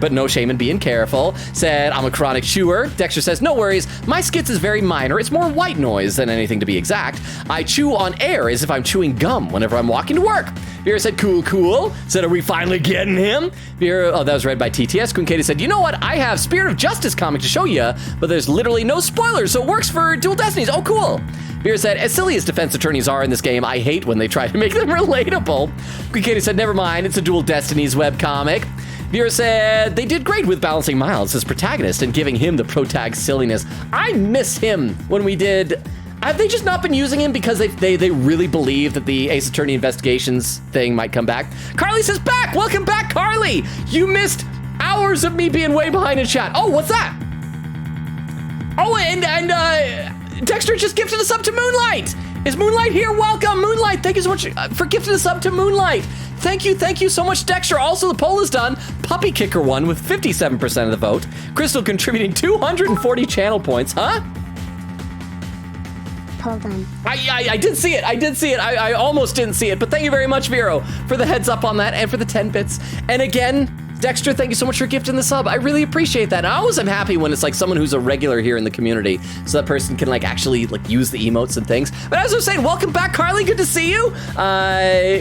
but no shame in being careful. Said, I'm a chronic chewer. Dexter says, no worries. My skits is very minor. It's more white noise than anything to be exact. I chew on air as if I'm chewing gum whenever I'm walking to work. Vera said, cool. Said, are we finally getting him? Vera, oh, that was read by TTS. Queen Katie said, you know what? I have Spirit of Justice comic to show you, but there's literally no spoilers, so it works for Dual Destinies. Oh, cool. Vera said, as silly as defense attorneys are in this game, I hate when they try to make them relatable. Queen Katie said, never mind, it's a Dual Destinies webcomic. Vera said, they did great with balancing Miles as protagonist and giving him the protag silliness. I miss him when we did. Have they just not been using him because they really believe that the Ace Attorney Investigations thing might come back? Carly says, back! Welcome back, Carly! You missed hours of me being way behind in chat. Oh, what's that? Oh, and Dexter just gifted us up to Moonlight. Is Moonlight here? Welcome, Moonlight. Thank you so much for gifting us up to Moonlight. Thank you so much, Dexter. Also, the poll is done. Puppy Kicker won with 57% of the vote. Crystal contributing 240 channel points, huh? Poll done. I did see it. I almost didn't see it, but thank you very much, Vero, for the heads up on that and for the 10 bits. And again, Dexter, thank you so much for gifting the sub. I really appreciate that. And I always am happy when it's like someone who's a regular here in the community, so that person can like actually like use the emotes and things. But as I was saying, welcome back, Carly. Good to see you.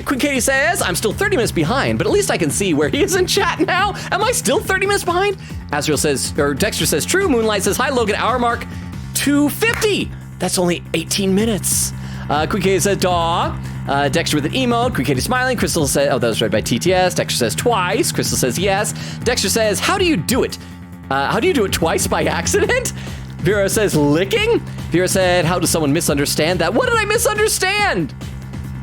Queen Katie says, I'm still 30 minutes behind, but at least I can see where he is in chat now. Am I still 30 minutes behind? Azrael says, or Dexter says, true. Moonlight says, hi, Logan, hour mark 250. That's only 18 minutes. Queen Katie says, daw. Dexter with an emote. Queen Katie smiling. Crystal says, oh, that was read by TTS. Dexter says twice. Crystal says yes. Dexter says, how do you do it? How do you do it twice by accident? Vera says licking. Vera said, how does someone misunderstand that? What did I misunderstand?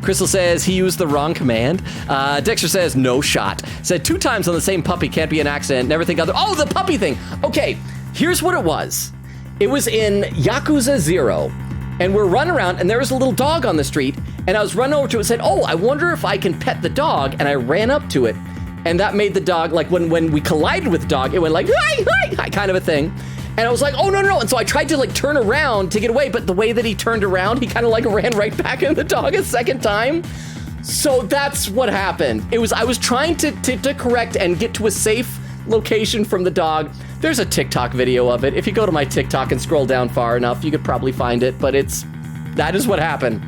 Crystal says he used the wrong command. Dexter says no shot. Said 2 times on the same puppy can't be an accident. Never think other. Oh, the puppy thing. Okay, here's what it was. It was in Yakuza 0. And we're running around, and there was a little dog on the street, and I was running over to it and said, oh, I wonder if I can pet the dog, and I ran up to it, and that made the dog, like, when we collided with the dog, it went like, hi, hi, hi, kind of a thing, and I was like, oh, no, and so I tried to, like, turn around to get away, but the way that he turned around, he kind of, like, ran right back into the dog a second time, so that's what happened. I was trying to correct and get to a safe location from the dog. There's a TikTok video of it. If you go to my TikTok and scroll down far enough, you could probably find it, but that is what happened.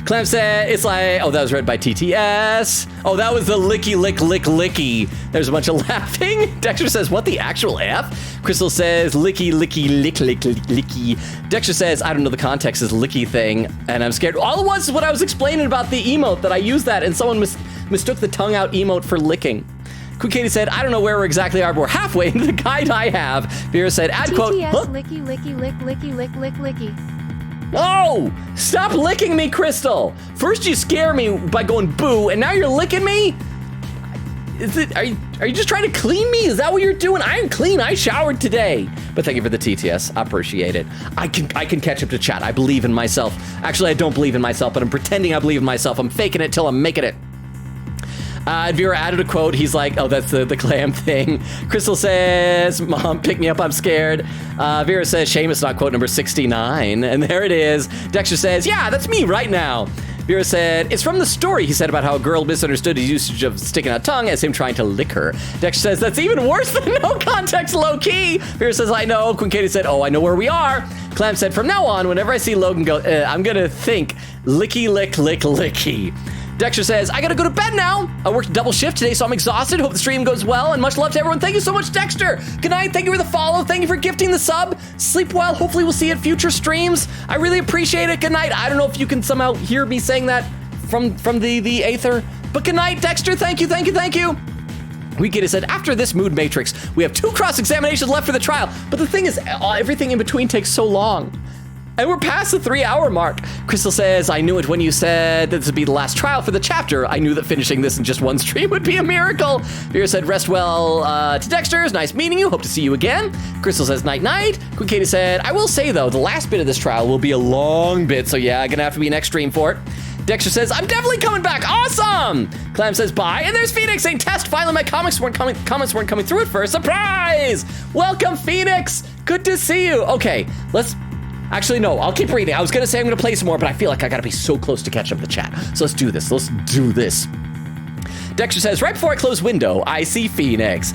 Clem said, it's like, oh, that was read by TTS. Oh, that was the licky, licky. There's a bunch of laughing. Dexter says, what the actual F? Crystal says, licky, licky. Dexter says, I don't know the context is licky thing, and I'm scared. All it was is what I was explaining about the emote, that I used that, and someone mistook the tongue out emote for licking. Queen Katie said, I don't know where we exactly are, but we're halfway into the guide I have. Vera said, add quote, huh? Licky, licky. Oh, stop licking me, Crystal. First you scare me by going boo, and now you're licking me? Are you just trying to clean me? Is that what you're doing? I am clean, I showered today. But thank you for the TTS, I appreciate it. I can catch up to chat, I believe in myself. Actually, I don't believe in myself, but I'm pretending I believe in myself. I'm faking it till I'm making it. Vera added a quote. He's like, oh, that's the clam thing. Crystal says, Mom, pick me up, I'm scared. Vera says, shame it's not quote number 69. And there it is. Dexter says, yeah, that's me right now. Vera said, it's from the story he said about how a girl misunderstood his usage of sticking out tongue as him trying to lick her. Dexter says, that's even worse than no context, low key. Vera says, I know. Queen Katie said, oh, I know where we are. Clam said, from now on, whenever I see Logan go, I'm gonna think licky, licky. Dexter says, I gotta go to bed now. I worked a double shift today, so I'm exhausted. Hope the stream goes well, and much love to everyone. Thank you so much, Dexter. Good night. Thank you for the follow. Thank you for gifting the sub. Sleep well. Hopefully we'll see you at future streams. I really appreciate it. Good night. I don't know if you can somehow hear me saying that from the aether, but good night, Dexter. Thank you. We get it said, after this mood matrix, we have 2 cross-examinations left for the trial, but the thing is, everything in between takes so long. And we're past the 3-hour mark. Crystal says, I knew it when you said that this would be the last trial for the chapter. I knew that finishing this in just 1 stream would be a miracle. Vera said, rest well to Dexter's. Nice meeting you. Hope to see you again. Crystal says, night. Queen Katie said, I will say, though, the last bit of this trial will be a long bit. So yeah, gonna have to be an next stream for it. Dexter says, I'm definitely coming back. Awesome. Clam says, bye. And there's Phoenix saying, test. Finally, my comments weren't coming through at first. Surprise. Welcome, Phoenix. Good to see you. Okay, actually, no, I'll keep reading. I was gonna say I'm gonna play some more, but I feel like I gotta be so close to catch up the chat. So let's do this. Dexter says, right before I close window, I see Phoenix.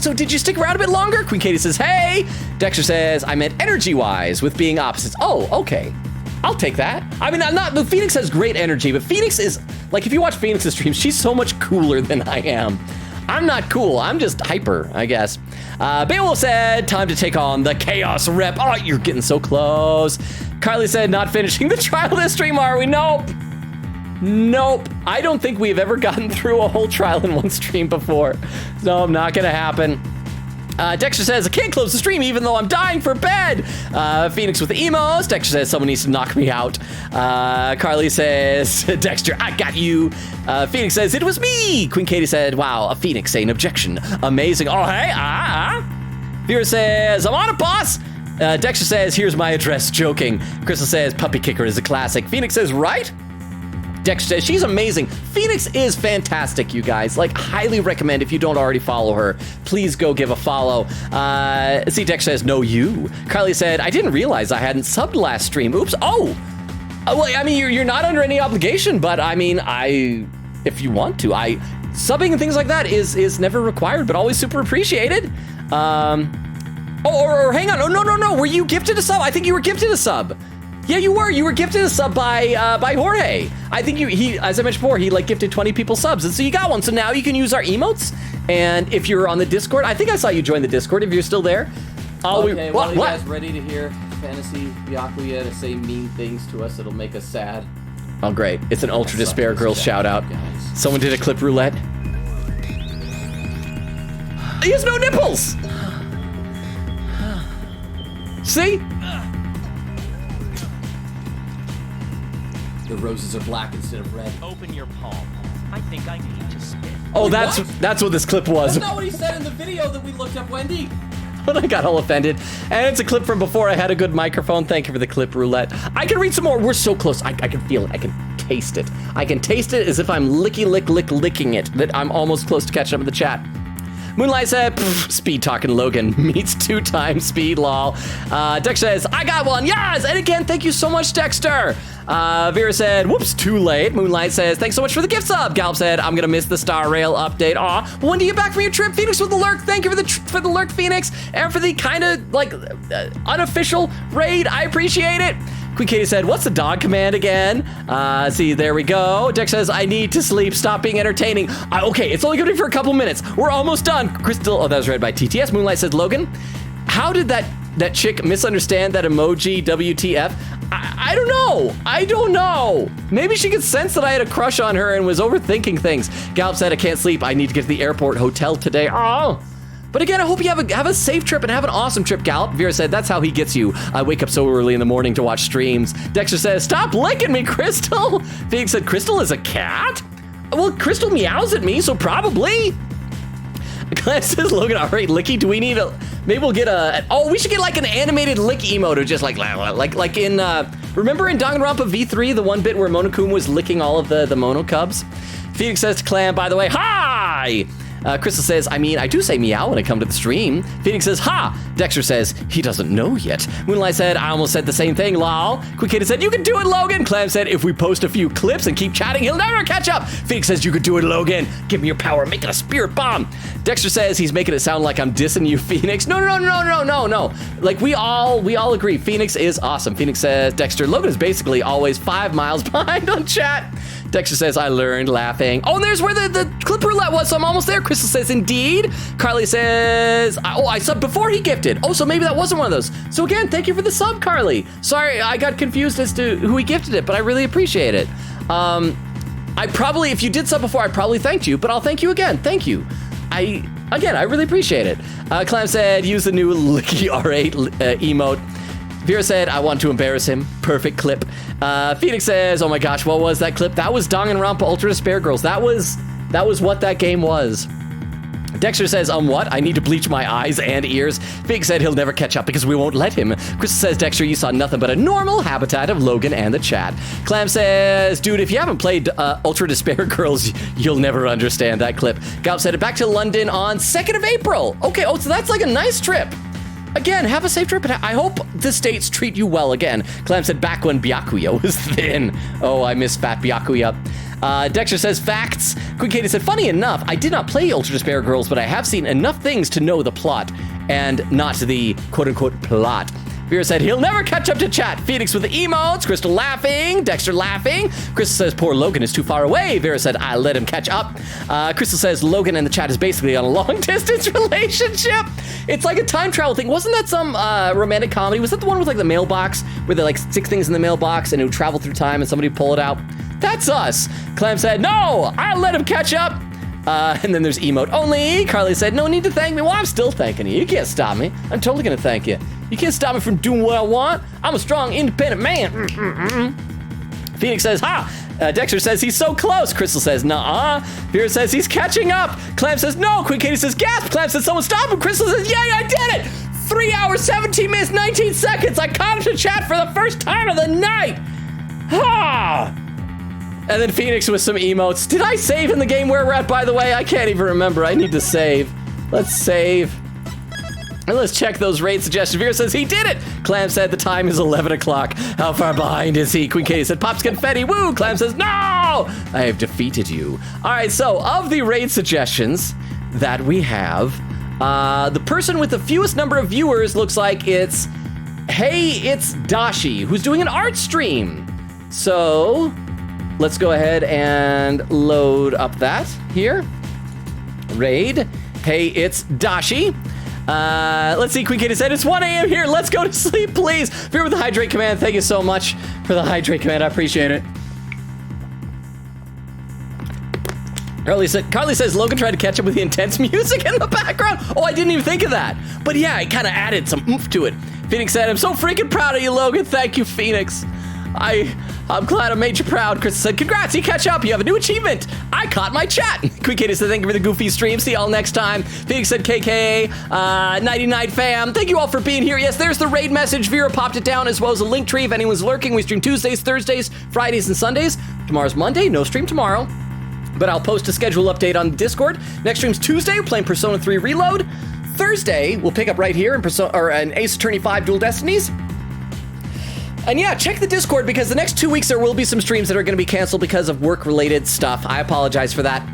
So did you stick around a bit longer? Queen Katie says, hey. Dexter says, I meant energy-wise with being opposites. Oh, okay. I'll take that. I mean, the Phoenix has great energy, but Phoenix is, like, if you watch Phoenix's streams, she's so much cooler than I am. I'm not cool. I'm just hyper, I guess. Beowulf said, time to take on the Chaos Rep. Oh, you're getting so close. Carly said, not finishing the trial this stream, are we? Nope. I don't think we've ever gotten through a whole trial in 1 stream before. No, not gonna happen. Dexter says, I can't close the stream even though I'm dying for bed. Phoenix with the emos. Dexter says, someone needs to knock me out. Carly says, Dexter, I got you. Phoenix says, it was me. Queen Katie said, wow, a Phoenix saying objection. Amazing. Oh, hey, Vera says, I'm on it, boss. Dexter says, here's my address, joking. Crystal says, puppy kicker is a classic. Phoenix says, right? Dexter says, she's amazing. Phoenix is fantastic, you guys. Like, highly recommend if you don't already follow her. Please go give a follow. Dexter says, no, you. Carly said, I didn't realize I hadn't subbed last stream. Oops. Oh, well, I mean, you're not under any obligation, but I mean, if you want to, subbing and things like that is never required, but always super appreciated. Or hang on. Oh, no. Were you gifted a sub? I think you were gifted a sub. Yeah, you were. You were gifted a sub by Jorge. I think he, as I mentioned before, he like gifted 20 people subs, and so you got one. So now you can use our emotes. And if you're on the Discord, I think I saw you join the Discord. If you're still there, okay. Well, you guys ready to hear Fantasy Byakuya to say mean things to us? It'll make us sad. Oh, great! It's an Ultra Despair Girls shout out. Someone did a clip roulette. He has no nipples. See? The roses are black instead of red. Open your palm. I think I need to spit. Oh, that's what this clip was. That's not what he said in the video that we looked up, Wendy. But I got all offended. And it's a clip from before I had a good microphone. Thank you for the clip roulette. I can read some more. We're so close. I can feel it. I can taste it. I can taste it as if I'm licking it. That I'm almost close to catching up with the chat. Moonlight said, speed talking Logan meets 2 times speed, lol. Dexter says, I got one, yes! And again, thank you so much, Dexter. Vera said, whoops, too late. Moonlight says, thanks so much for the gift sub. Gallup said, I'm gonna miss the Star Rail update. Aw, when do you get back from your trip? Phoenix with the lurk. Thank you for the lurk, Phoenix, and for the kind of like unofficial raid. I appreciate it. Queen Katie said, what's the dog command again? See, there we go. Dex says, I need to sleep. Stop being entertaining. Okay, it's only gonna be for a couple minutes. We're almost done. Crystal, oh, that was read by TTS. Moonlight said, Logan, how did that chick misunderstand that emoji WTF? I don't know. I don't know. Maybe she could sense that I had a crush on her and was overthinking things. Gallup said, I can't sleep. I need to get to the airport hotel today. Oh. But again, I hope you have a safe trip and have an awesome trip, Gallup. Vera said, that's how he gets you. I wake up so early in the morning to watch streams. Dexter says, stop licking me, Crystal. Phoenix said, Crystal is a cat? Well, Crystal meows at me, so probably. Glenn says, Logan, all right, Licky, do we need maybe we'll get we should get like an animated lick emote, or just like in, remember in Danganronpa V3, the one bit where Monokuma was licking all of the Mono Cubs? Phoenix says to Clam, by the way, hi! Crystal says, I mean, I do say meow when I come to the stream. Phoenix says, ha! Dexter says, he doesn't know yet. Moonlight said, I almost said the same thing, lol. Quick Kid said, you can do it, Logan. Clam said, if we post a few clips and keep chatting, he'll never catch up. Phoenix says, you could do it, Logan. Give me your power, make it a spirit bomb. Dexter says, he's making it sound like I'm dissing you, Phoenix. No. Like, we all agree, Phoenix is awesome. Phoenix says, Dexter, Logan is basically always 5 miles behind on chat. Dexter says, I learned, laughing. Oh, and there's where the clip roulette was, so I'm almost there. Crystal says, indeed. Carly says, I subbed before he gifted. Oh, so maybe that wasn't one of those. So again, thank you for the sub, Carly. Sorry, I got confused as to who he gifted it, but I really appreciate it. If you did sub before, I probably thanked you, but I'll thank you again. Thank you. I really appreciate it. Clam said, use the new Licky R8 emote. Vera said, I want to embarrass him. Perfect clip. Phoenix says, oh my gosh, what was that clip? That was Danganronpa Ultra Despair Girls. That was what that game was. Dexter says, what? I need to bleach my eyes and ears. Phoenix said he'll never catch up because we won't let him. Crystal says, Dexter, you saw nothing but a normal habitat of Logan and the chat. Clam says, dude, if you haven't played Ultra Despair Girls, you'll never understand that clip. Gallup said, back to London on 2nd of April. Okay, so that's like a nice trip. Again, have a safe trip, and I hope the States treat you well again. Clam said, back when Byakuya was thin. Oh, I miss fat Byakuya. Dexter says, facts. Queen Katie said, funny enough, I did not play Ultra Despair Girls, but I have seen enough things to know the plot, and not the quote-unquote plot. Vera said, he'll never catch up to chat. Phoenix with the emotes. Crystal laughing. Dexter laughing. Crystal says, poor Logan is too far away. Vera said, I let him catch up. Crystal says, Logan and the chat is basically on a long-distance relationship. It's like a time travel thing. Wasn't that some romantic comedy? Was that the one with like the mailbox, where they like stick things in the mailbox and it would travel through time and somebody would pull it out? That's us. Clam said, no, I'll let him catch up. And then there's emote only. Carly said, no need to thank me. Well, I'm still thanking you. You can't stop me. I'm totally gonna thank you. You can't stop me from doing what I want. I'm a strong, independent man. Phoenix says, ha! Dexter says he's so close. Crystal says, nah. Vera says he's catching up. Clam says, no. Queen Katie says, gasp. Clam says, someone stop him. Crystal says, yay, I did it. 3 hours, 17 minutes, 19 seconds. I caught him to chat for the first time of the night. Ha! And then Phoenix with some emotes. Did I save in the game where we're at, by the way? I can't even remember. I need to save. Let's save. And let's check those raid suggestions. Vera says he did it. Clam said the time is 11 o'clock. How far behind is he? Queen Katie said, Pops confetti, woo. Clam says, no, I have defeated you. All right, so of the raid suggestions that we have, the person with the fewest number of viewers looks like it's, hey, it's Dashi, who's doing an art stream. So let's go ahead and load up that here. Raid. Hey, it's Dashi. Let's see, Queen Katie said, it's 1 a.m. here. Let's go to sleep, please. Fear with the hydrate command. Thank you so much for the hydrate command. I appreciate it. Carly says, Logan tried to catch up with the intense music in the background. Oh, I didn't even think of that. But yeah, it kind of added some oomph to it. Phoenix said, I'm so freaking proud of you, Logan. Thank you, Phoenix. I'm glad I made you proud. Chris said, congrats, you catch up. You have a new achievement. I caught my chat. Quick Kitty said, thank you for the goofy stream. See y'all next time. Phoenix said, KK, 99 fam. Thank you all for being here. Yes, there's the raid message. Vera popped it down, as well as a link tree. If anyone's lurking, we stream Tuesdays, Thursdays, Fridays, and Sundays. Tomorrow's Monday. No stream tomorrow. But I'll post a schedule update on Discord. Next stream's Tuesday. We're playing Persona 3 Reload. Thursday, we'll pick up right here in Ace Attorney 5 Dual Destinies. And yeah, check the Discord because the next 2 weeks there will be some streams that are going to be canceled because of work-related stuff. I apologize for that.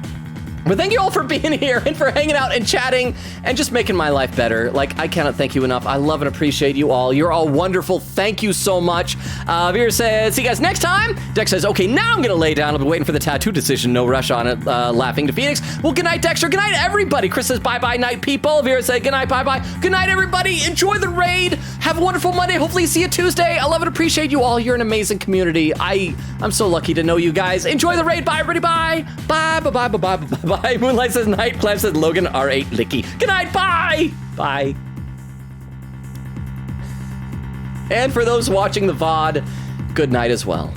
But thank you all for being here and for hanging out and chatting and just making my life better. Like, I cannot thank you enough. I love and appreciate you all. You're all wonderful. Thank you so much. Vera says, see you guys next time. Dex says, okay, now I'm going to lay down. I've been waiting for the tattoo decision. No rush on it. Laughing to Phoenix. Well, good night, Dexter. Good night, everybody. Chris says, bye-bye, night, people. Vera said, good night, bye-bye. Good night, everybody. Enjoy the raid. Have a wonderful Monday. Hopefully see you Tuesday. I love and appreciate you all. You're an amazing community. I'm so lucky to know you guys. Enjoy the raid. Bye, everybody. Bye. Bye, bye, bye, bye, bye, bye, bye. Moonlight says night. Clem says Logan R8 Licky. Good night. Bye. Bye. And for those watching the VOD, good night as well.